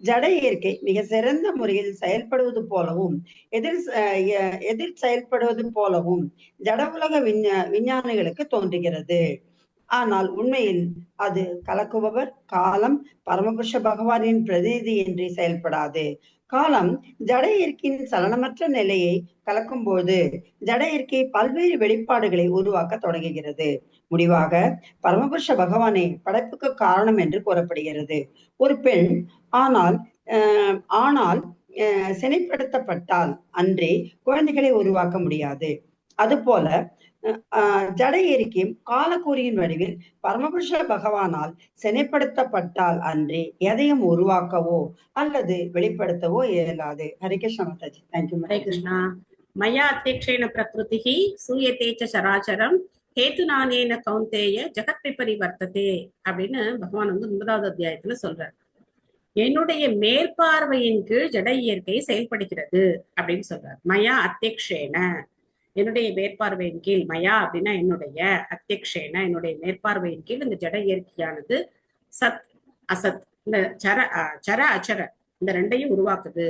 ஜட இயற்கை மிக சிறந்த முறையில் செயல்படுவது போலவும் எதிர் செயல்படுவது போலவும் ஜட உலக விஞ்ஞானிகளுக்கு தோன்றுகிறது. ஆனால் உண்மையில் அது கலக்குபவர் காலம் பரமபுருஷ பகவானின் பிரதிநிதி என்று செயல்படாது. காலம் ஜட இயற்கையின் சலனமற்ற நிலையை கலக்கும்போது ஜட இயற்கை பல்வேறு வெளிப்பாடுகளை உருவாக்க தொடங்குகிறது. முடிவாக பரமபுருஷ பகவானே படைப்புக்கு காரணம் என்று கூறப்படுகிறது. ஒரு பெண் ஆனால் சினைப்படுத்தப்பட்டால் அன்றே குழந்தைகளை உருவாக்க முடியாது. அதுபோல ஜட இயற்கையும் காலக்கூறியின் வடிவில் பரமபுருஷ பகவானால் சினைப்படுத்தப்பட்டால் அன்றே எதையும் உருவாக்கவோ அல்லது வெளிப்படுத்தவோ இயலாது. ஹரே கிருஷ்ணா மாதாஜி. தேங்க்யூ. ஹரே கிருஷ்ணா. மயா அத்தியக்ஷேன பிரகிருதிஹி சூயதே ச சராச்சரம் ஹேதுநானேன கௌந்தேய ஜகத் விபரிவர்த்ததே அப்படின்னு பகவான் 9வது அத்தியாயத்துல சொல்றார். என்னுடைய மேற்பார்வையின் கீழ் ஜட இயற்கை செயல்படுகிறது அப்படின்னு சொல்றார். மயா அத்தியக்ஷேன, என்னுடைய மேற்பார்வையின் கீழ், மயா அப்படின்னா என்னுடைய, அத்தியக்ஷேன என்னுடைய மேற்பார்வையின் கீழ் இந்த ஜட இயற்கையானது சத் அசத், இந்த சர அச்சர இந்த ரெண்டையும் உருவாக்குது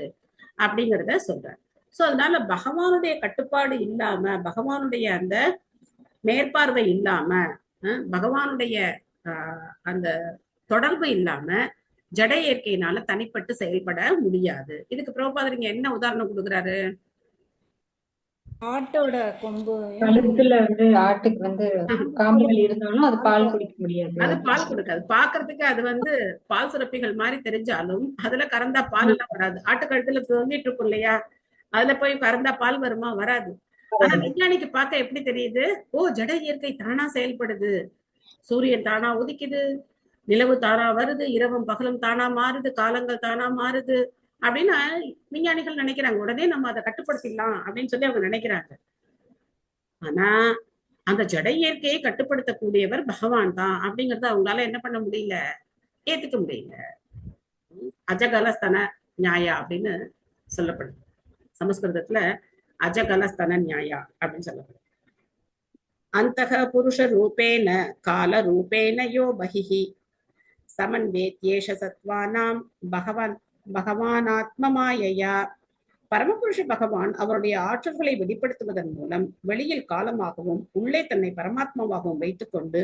அப்படிங்கிறத சொல்றார். சோ அதனால பகவானுடைய கட்டுப்பாடு இல்லாம, பகவானுடைய அந்த மேற்பார்வை இல்லாம, பகவானுடைய அந்த தொடர்பு இல்லாம ஜட இயற்கையினால தனிப்பட்டு செயல்பட முடியாது. இதுக்கு பிரபுபாதர் இங்க என்ன உதாரணம் கொடுக்குறாரு? ஆட்டோட கொம்பு கழுத்துல ஆட்டுக்கு காம்புகள் இருந்தாலும் அது பால் குடிக்க முடியாது. அது பால் கொடுக்காது. பாக்குறதுக்கு அது பால் சுரப்பிகள் மாதிரி தெரிஞ்சாலும் அதுல கறந்தா பால் எல்லாம் வராது. ஆட்டு கழுத்துல தொங்கிட்டு இருக்கும் இல்லையா, அதுல போய் கறந்தா பால் வருமா? வராது. ஆனா விஞ்ஞானிக்கு பார்க்க எப்படி தெரியுது? ஓ, ஜட இயற்கை தானா செயல்படுது, சூரியன் தானா உதிக்குது, நிலவு தானா வருது, இரவும் பகலும் தானா மாறுது, காலங்கள் தானா மாறுது அப்படின்னு விஞ்ஞானிகள் நினைக்கிறாங்க. உடனே நம்ம அதை கட்டுப்படுத்திடலாம் அப்படின்னு சொல்லி அவங்க நினைக்கிறாங்க. ஆனா அந்த ஜட இயற்கையை கட்டுப்படுத்தக்கூடியவர் பகவான் தான் அப்படிங்கறத அவங்களால என்ன பண்ண முடியல, ஏத்துக்க முடியல. அஜகலஸ்தன நியாயா அப்படின்னு சொல்லப்படுது. சமஸ்கிருதத்துல அஜகலஸ்தன நியாயா அப்படின்னு சொல்லப்படுது. அந்தக புருஷ ரூபேன கால ரூபேன யோ பஹிஹி சமன்வேத்யேஷ சத்வானாம் பகவானாத்மமாயையா. பரமபுருஷ பகவான் அவருடைய ஆற்றல்களை வெளிப்படுத்துவதன் மூலம் வெளியில் காலமாகவும் உள்ளே தன்னை பரமாத்மாவாகவும் வைத்துக் கொண்டு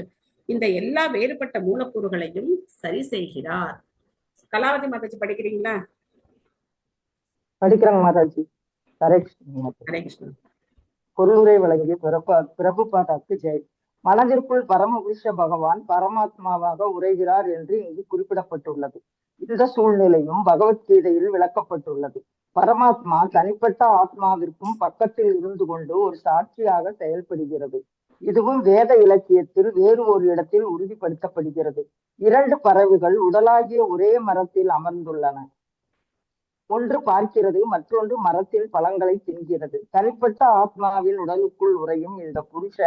இந்த எல்லா வேறுபட்ட மூலக்கூறுகளையும் சரி செய்கிறார். கலாவதி மாதாஜி படிக்கிறீங்களா? படிக்கிறாங்க மாதாஜி. ஹரே கிருஷ்ணா. பொருளுரை வழங்கிய பிரபுபாதாக்கு ஜெய். மனதிற்குள் பரமபுருஷ பகவான் பரமாத்மாவாக உரைகிறார் என்று இங்கு குறிப்பிடப்பட்டுள்ளது. இந்த சூழ்நிலையும் பகவத்கீதையில் விளக்கப்பட்டுள்ளது. பரமாத்மா தனிப்பட்ட ஆத்மாவிற்கும் பக்கத்தில் இருந்து கொண்டு ஒரு சாட்சியாக செயல்படுகிறது. இதுவும் வேத இலக்கியத்தில் வேறு ஒரு இடத்தில் உறுதிப்படுத்தப்படுகிறது. 2 பறவைகள் உடலாகிய ஒரே மரத்தில் அமர்ந்துள்ளன. ஒன்று பார்க்கிறது, மற்றொன்று மரத்தில் பழங்களை தின்கிறது. தனிப்பட்ட ஆத்மாவின் உடலுக்குள் உறையும் இந்த புருஷ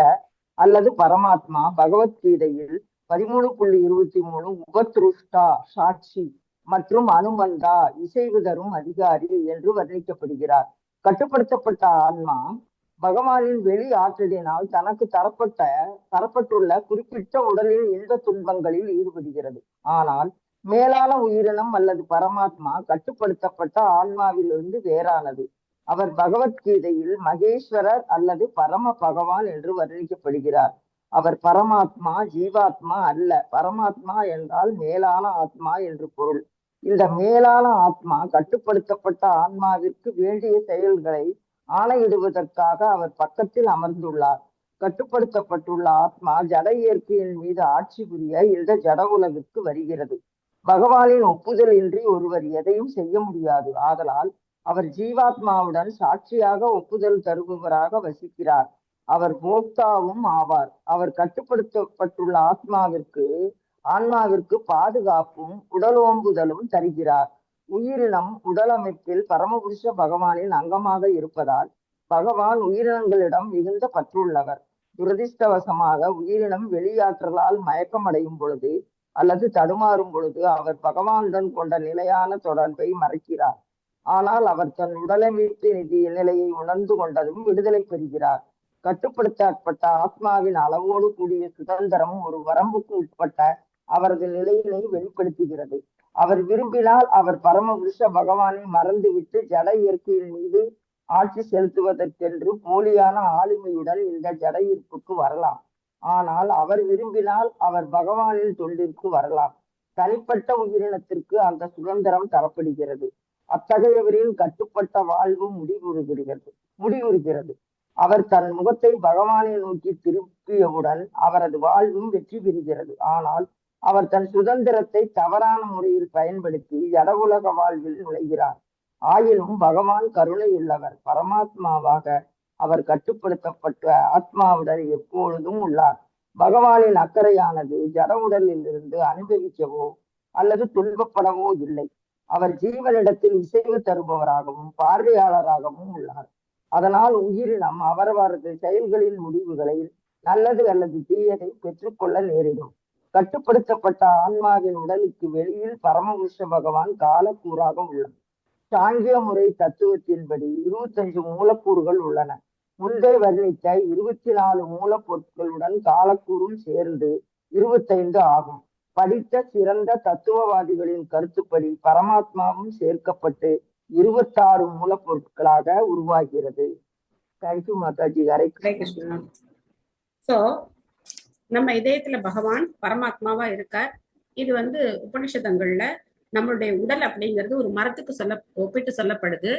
அல்லது பரமாத்மா பகவத்கீதையில் 13.23 உபத்ருஷ்டா சாட்சி மற்றும் அனுமந்தா இசைவு தரும் அதிகாரி என்று வர்ணிக்கப்படுகிறார். கட்டுப்படுத்தப்பட்ட ஆன்மா பகவானின் வெளி ஆற்றலினால் தனக்கு தரப்பட்டுள்ள குறிப்பிட்ட உடலின் இன்ப துன்பங்களில் ஈடுபடுகிறது. ஆனால் மேலான உயிரினம் அல்லது பரமாத்மா கட்டுப்படுத்தப்பட்ட ஆன்மாவிலிருந்து வேறானது. அவர் பகவத்கீதையில் மகேஸ்வரர் அல்லது பரம பகவான் என்று வர்ணிக்கப்படுகிறார். அவர் பரமாத்மா ஜீவாத்மா அல்ல. பரமாத்மா என்றால் மேலான ஆத்மா என்று பொருள். இந்த மேலான ஆத்மா கட்டுப்படுத்தப்பட்ட ஆன்மாவிற்கு வேண்டிய செயல்களை ஆணையிடுவதற்காக அவர் பக்கத்தில் அமர்ந்துள்ளார். கட்டுப்படுத்தப்பட்டுள்ள ஆத்மா ஜட இயற்கையின் மீது ஆட்சி புரிய இந்த ஜட உலகிற்கு வருகிறது. பகவானின் ஒப்புதல் இன்றி ஒருவர் எதையும் செய்ய முடியாது. ஆதலால் அவர் ஜீவாத்மாவுடன் சாட்சியாக ஒப்புதல் தருபவராக வசிக்கிறார். அவர் போக்தாவும் ஆவார். அவர் கட்டுப்படுத்தப்பட்டுள்ள ஆன்மாவிற்கு பாதுகாப்பும் உடலோம்புதலும் தருகிறார். உயிரினம் உடல் அமைப்பில் பரமபுருஷ பகவானின் அங்கமாக இருப்பதால் பகவான் உயிரினங்களிடம் மிகுந்த பற்றுள்ளவர். துரதிர்ஷ்டவசமாக உயிரினம் வெளியாற்றலால் மயக்கமடையும் பொழுது அல்லது தடுமாறும் பொழுது அவர் பகவானுடன் கொண்ட நிலையான தொடர்பை மறைக்கிறார். ஆனால் அவர் தன் உடலமைப்பு நிலையை உணர்ந்து கொண்டதும் விடுதலை பெறுகிறார். கட்டுப்படுத்தப்பட்ட ஆத்மாவின் அளவோடு கூடிய சுதந்திரம் ஒரு வரம்புக்கு உட்பட்ட அவரது நிலையினை வெளிப்படுத்துகிறது. அவர் விரும்பினால் அவர் பரமபுருஷ பகவானை மறந்துவிட்டு ஜட இயற்கையின் மீது ஆட்சி செலுத்துவதற்கென்று போலியான ஆளுமையுடன் இந்த ஜட ஈர்ப்புக்கு வரலாம். ஆனால் அவர் விரும்பினால் அவர் பகவானின் தொண்டிற்கு வரலாம். தனிப்பட்ட உயிரினத்திற்கு அந்த சுதந்திரம் தரப்படுகிறது. அத்தகையவரின் கட்டுப்பட்ட வாழ்வு முடிவுறுகிறது. அவர் தன் முகத்தை பகவானை நோக்கி திருப்பியவுடன் அவரது வாழ்வும் வெற்றி பெறுகிறது. ஆனால் அவர் தன் சுதந்திரத்தை தவறான முறையில் பயன்படுத்தி ஜடவுலக வாழ்வில் நுழைகிறார். ஆயினும் பகவான் கருணையுள்ளவர். பரமாத்மாவாக அவர் கட்டுப்படுத்தப்பட்ட ஆத்மாவுடன் எப்பொழுதும் உள்ளார். பகவானின் அக்கறையானது ஜட உடலில் இருந்து அனுபவிக்கவோ அல்லது துன்பப்படவோ இல்லை. அவர் ஜீவனிடத்தில் இசைவு தருபவராகவும் பார்வையாளராகவும் உள்ளார். அதனால் உயிரினம் அவரவரது செயல்களின் முடிவுகளை நல்லது அல்லது தீயதை பெற்றுக்கொள்ள நேரிடும். கட்டுப்படுத்தப்பட்ட ஆன்மாவின் உடலுக்கு வெளியில் பரமபுருஷ பகவான் காலக்கூறாக உள்ளார். சாங்கிய முறை தத்துவத்தின்படி 25 மூலக்கூறுகள் உள்ளன. முன்பே வர்ணித்த 24 மூலப்பொருட்களுடன் காலக்கூறும் சேர்ந்து 25 ஆகும். படித்த சிறந்த தத்துவவாதிகளின் கருத்துப்படி பரமாத்மாவும் சேர்க்கப்பட்டு 26 மூலப்பொருட்களாக உருவாகிறது. தேங்க்யூ மாதாஜி. ஹரே கிருஷ்ணா. சோ நம்ம இதயத்துல பகவான் பரமாத்மாவா இருக்கார். இது உபனிஷதங்கள்ல நம்மளுடைய உடல் அப்படிங்கிறது ஒரு மரத்துக்கு ஒப்பிட்டு சொல்லப்படுது.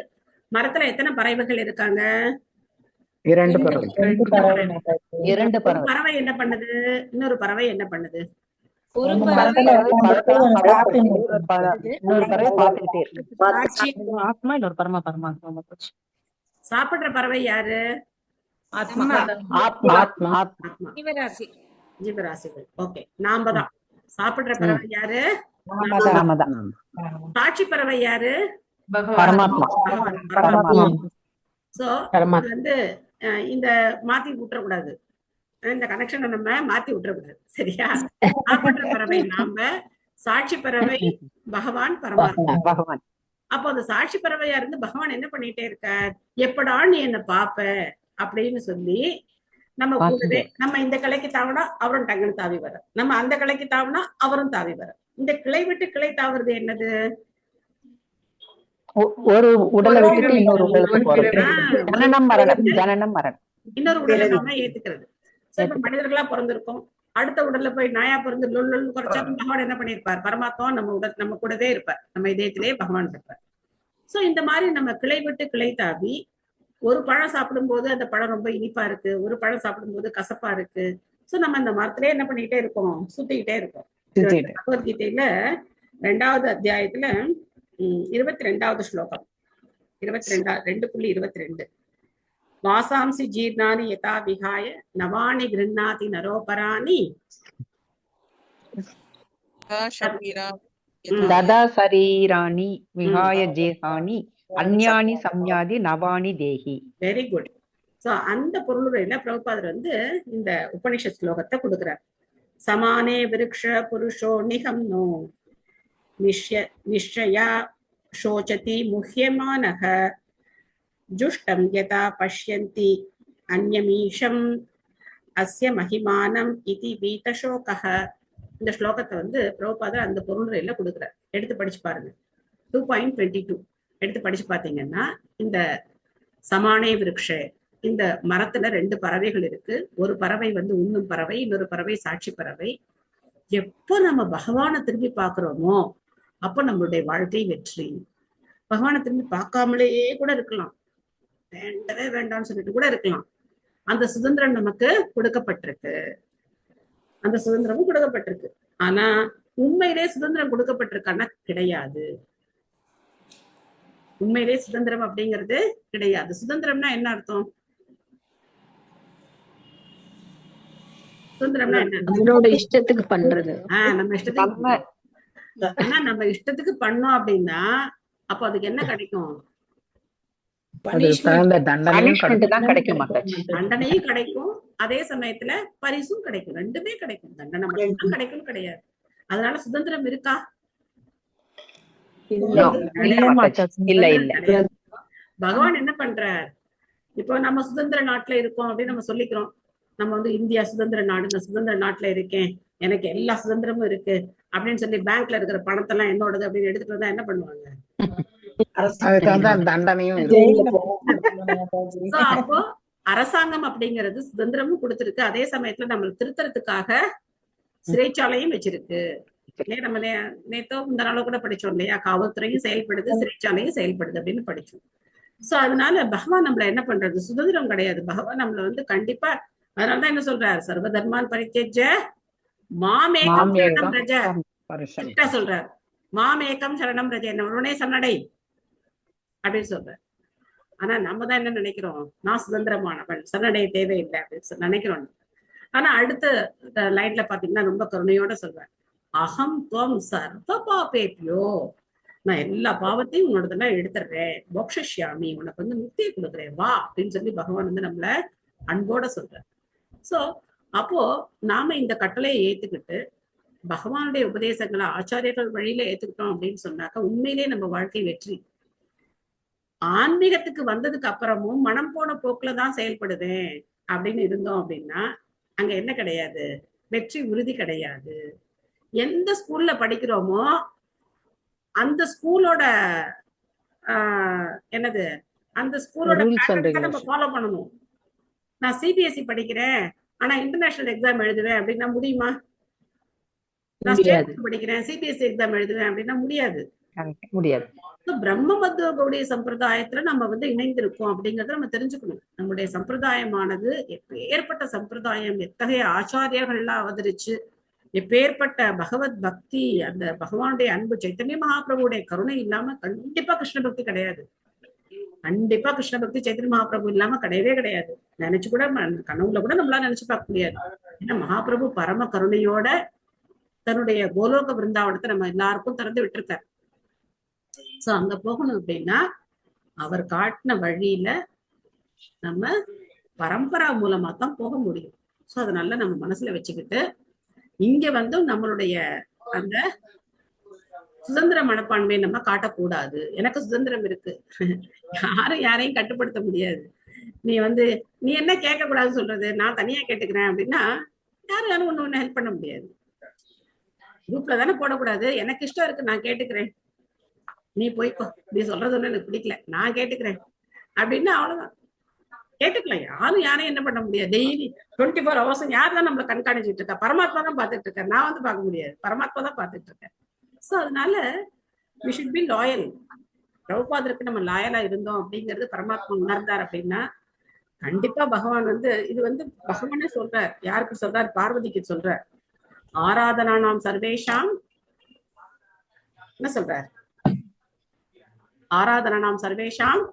மரத்துல எத்தனை பறவைகள் இருக்காங்க? 2 பறவை. 2 பறவை என்ன பண்ணுது? இன்னொரு பறவை என்ன பண்ணுது? ஒரு சாப்பிடுற பறவை யாரு? ஜீவராசிகள். ஓகே, நாம தான். சாப்பிடுற பறவை யாரு? சாட்சி பறவை யாரு? சோ இந்த மாத்தி விட்டுறக்கூடாது. இந்த கனெக்ஷனை நம்ம மாத்தி விட்டுறக்கூடாது. சரியா? சாப்பிடுற பறவை நாம, சாட்சி பறவை பகவான் பரமாத்மா. அப்போ அந்த சாட்சி பறவையா இருந்து பகவான் என்ன பண்ணிட்டே இருக்கார்? எப்படா நீ என்ன பாப்ப அப்படின்னு சொல்லி நம்ம கூடவே, நம்ம இந்த கிளைக்கு தாவினா அவரும் டங்குன்னு தாவி வர, நம்ம அந்த கிளைக்கு தாவினா அவரும் தாவி வர. இந்த கிளை விட்டு கிளை தாவுறது என்னது? ஒரு உடலை விட்டு இன்னொரு உடலுக்கு ஜனனம் மரணம் இன்னொரு உடலை நாம ஏத்துக்கிறது. இப்ப மனிதர்களா பிறந்திருக்கோம், அடுத்த உடல்ல போய் நாயா பிறந்து லொல்லு குறைச்சா பகவான் என்ன பண்ணிருப்பார்? பரமாத்மா நம்ம கூடவே இருப்பார், நம்ம இதயத்திலேயே பகவான் இருப்பார். சோ இந்த மாதிரி நம்ம கிளை விட்டு கிளை தாவி, ஒரு பழம் சாப்பிடும் போது அந்த பழம் ரொம்ப இனிப்பா இருக்கு, ஒரு பழம் சாப்பிடும் போது கசப்பா இருக்கு. சோ நம்ம அந்த மரத்திலே என்ன பண்ணிக்கிட்டே இருக்கோம்? சுத்திக்கிட்டே இருக்கோம். பகவத்கீதையில 2வது அத்தியாயத்துல 22வது ஸ்லோகம் 2.22 வாசாம்சி ஜீர்ணானி யதா விஹாய நவானி கிருண்ணாதி நரோபராணி ததா சரீராணி விஹாய ஜீர்ணானி அந்யானி சம்யாதி நவானி தேஹி. Very good. சோ அந்த பொருளுரையில பிரபுபாதர் இந்த உபனிஷத் ஸ்லோகத்தை கொடுக்கிறார். சமானே விருக்ஷ புருஷோ நிகம்னோ நிஷ்யா சோச்சதி முஹ்யமானஹ ஜுஷ்டம் யதா பஷ்யந்தி அன்யமீஷம் அஸ்ய மகிமானம் இதி வீதசோகஹ. இந்த ஸ்லோகத்தை பிரபுபாதர் அந்த பொருளுரையில கொடுக்கிறார். எடுத்து படிச்சு பாருங்க. 2.22 எடுத்து படிச்சு பாத்தீங்கன்னா, இந்த சமானே விருக்ஷ, இந்த மரத்துல 2 பறவைகள் இருக்கு. ஒரு பறவை உண்ணும் பறவை, இன்னொரு பறவை சாட்சி பறவை. எப்போ நம்ம பகவானை திரும்பி பாக்குறோமோ அப்போ நம்மளுடைய வாழ்க்கை வெற்றி. பகவானை திரும்பி பார்க்காமலேயே கூட இருக்கலாம், வேண்டவே வேண்டாம்னு சொல்லிட்டு கூட இருக்கலாம். அந்த சுதந்திரம் நமக்கு கொடுக்கப்பட்டிருக்கு, அந்த சுதந்திரமும் கொடுக்கப்பட்டிருக்கு. ஆனா உண்மையிலே சுதந்திரம் கொடுக்கப்பட்டிருக்கான்னா கிடையாது. உண்மையிலே சுதந்திரம் அப்படிங்கிறது கிடையாது. சுதந்திரம்னா என்ன அர்த்தம்? சுதந்திரம்னா என்ன? நம்மளோட இஷ்டத்துக்கு பண்றது. நம்ம இஷ்டத்துக்கு. ஆனா நம்ம இஷ்டத்துக்கு பண்ணோம் அப்படின்னா அப்போ அதுக்கு என்ன கிடைக்கும்? தண்டனையும் கிடைக்கும், அதே சமயத்துல பரிசும் கிடைக்கும். 2மே கிடைக்கும். தண்டனை மட்டும் கிடைக்கும் கிடையாது. அதனால சுதந்திரம் இருக்கா? பகவான் என்ன பண்றார்? இப்போ நம்ம சுதந்திர நாட்டுல இருக்கோம் அப்படின்னு நம்ம சொல்லிக்கிறோம். நம்ம இந்தியா சுதந்திர நாடு, நான் சுதந்திர நாட்டுல இருக்கேன், எனக்கு எல்லா சுதந்திரமும் இருக்கு அப்படின்னு சொல்லி பேங்க்ல இருக்கிற பணத்தை எல்லாம் என்னோடது அப்படின்னு எடுத்துட்டு வந்தா என்ன பண்ணுவாங்க? அப்போ அரசாங்கம் அப்படிங்கிறது சுதந்திரமும் கொடுத்திருக்கு, அதே சமயத்துல நம்ம திருத்தறதுக்காக சிறைச்சாலையும் வச்சிருக்கு. நம்ம நேத்தோ இந்த நாளோ கூட படிச்சோம் இல்லையா, காவல்துறையும் செயல்படுது, சிறைச்சாலையும் செயல்படுது அப்படின்னு படிச்சோம். சோ அதனால பகவான் நம்மள என்ன பண்றது, சுதந்திரம் கிடையாது, பகவான் நம்மள வந்து கண்டிப்பா, அதனாலதான் என்ன சொல்றாரு, சர்வ தர்மான் பரித்யஜ்ய மாமேகம் சரணம் ரஜ சொல்றாரு. மாமேகம் சரணம் ரஜ, உடனே சரணடை அப்படின்னு சொல்றாரு. ஆனா நம்ம தான் என்ன நினைக்கிறோம், நான் சுதந்திரமானவன், சரணடைய தேவையில்லை அப்படின்னு நினைக்கிறோம். ஆனா அடுத்த லைன்ல பாத்தீங்கன்னா ரொம்ப கருணையோட சொல்றேன், அகம் துவம் சர்வ பாபேபியோ, நான் எல்லா பாவத்தையும் உன்னோடதெல்லாம் எடுத்துடுறேன், மோக்ஷாமி, உனக்கு வந்து முக்தியை கொடுக்குறேன் வா அப்படின்னு சொல்லி பகவான் வந்து நம்மள அன்போட சொல்றார். சோ அப்போ நாம இந்த கட்டளையை ஏத்துக்கிட்டு பகவானுடைய உபதேசங்களை ஆச்சாரியர்கள் வழியில ஏத்துக்கிட்டோம் அப்படின்னு சொன்னாக்க உண்மையிலேயே நம்ம வாழ்க்கை வெற்றி. ஆன்மீகத்துக்கு வந்ததுக்கு அப்புறமும் மனம் போன போக்குலதான் செயல்படுவேன் அப்படின்னு இருந்தோம் அப்படின்னா அங்க என்ன கிடையாது, வெற்றி உறுதி கிடையாது. எந்த ஸ்கூல்ல படிக்கிறோமோ அந்த ஸ்கூலோட என்னது, அந்த ஸ்கூலோட நம்ம ஃபாலோ பண்ணணும். நான் சிபிஎஸ்இ படிக்கிறேன் ஆனா இன்டர்நேஷனல் எக்ஸாம் எழுதுவேன் அப்படின்னா முடியுமா? நான் ஸ்டேட் படிக்கிறேன் சிபிஎஸ்இ எக்ஸாம் எழுதுவேன் அப்படின்னா முடியாது. பிரம்ம மத்துவ கௌடிய சம்பிரதாயத்துல நம்ம வந்து இணைந்திருக்கோம் அப்படிங்கறத நம்ம தெரிஞ்சுக்கணும். நம்முடைய சம்பிரதாயமானது எப்பேற்பட்ட சம்பிரதாயம், எத்தகைய ஆச்சாரியர்கள்லாம் அவதரிச்சு, எப்பேற்பட்ட பகவத் பக்தி, அந்த பகவானுடைய அன்பு, சைத்தன்ய மகாபிரபுடைய கருணை இல்லாம கண்டிப்பா கிருஷ்ண பக்தி கிடையாது. கண்டிப்பா கிருஷ்ண பக்தி சைத்தன்ய மகாபிரபு இல்லாம கிடையவே கிடையாது. நினைச்சு கூட கனவுல கூட நம்மளால நினைச்சு பார்க்க முடியாது. ஏன்னா மகாபிரபு பரம கருணையோட தன்னுடைய கோலோக விருந்தாவனத்தை நம்ம எல்லாருக்கும் திறந்து விட்டுருக்காரு. சோ அங்க போகணும் அப்படின்னா அவர் காட்டின வழியில நம்ம பரம்பரா மூலமா தான் போக முடியும். சோ அதனால நம்ம மனசுல வச்சுக்கிட்டு இங்க வந்து நம்மளுடைய அந்த சுதந்திர மனப்பான்மையை நம்ம காட்டக்கூடாது. எனக்கு சுதந்திரம் இருக்கு, யாரும் யாரையும் கட்டுப்படுத்த முடியாது. நீ வந்து நீ என்ன கேட்க கூடாதுன்னு சொல்றது, நான் தனியா கேட்டுக்கிறேன் அப்படின்னா யாரும் ஒண்ணு ஹெல்ப் பண்ண முடியாது. குரூப்ல தானே போடக்கூடாது, எனக்கு இஷ்டம் இருக்கு நான் கேட்டுக்கிறேன், நீ போய்க்கோ, நீ சொல்றது ஒண்ணு எனக்கு பிடிக்கல நான் கேட்டுக்கிறேன் அப்படின்னா அவ்வளவுதான், கேட்டுக்கலாம். யாரும் யாரையும் என்ன பண்ண முடியாது. டெய்லி 24 hours யார் தான் நம்மளை கண்காணிச்சுட்டு இருக்கா, பரமாத்மா தான் பார்த்துட்டு இருக்கேன், நான் வந்து பார்க்க முடியாது, பரமாத்மா தான் பார்த்துட்டு இருக்கேன். சோ அதனால we should be loyal. பிரபுபாதருக்கு நம்ம லாயலா இருந்தோம் அப்படிங்கிறது பரமாத்மா உணர்ந்தார் அப்படின்னா கண்டிப்பா பகவான் வந்து இது வந்து பகவானே சொல்றார். யாருக்கு சொல்றார்? பார்வதிக்கு சொல்றார். ஆராதனானாம் சர்வேஷாம் என்ன சொல்றார்? ஆராதனானாம் சர்வேஷாம்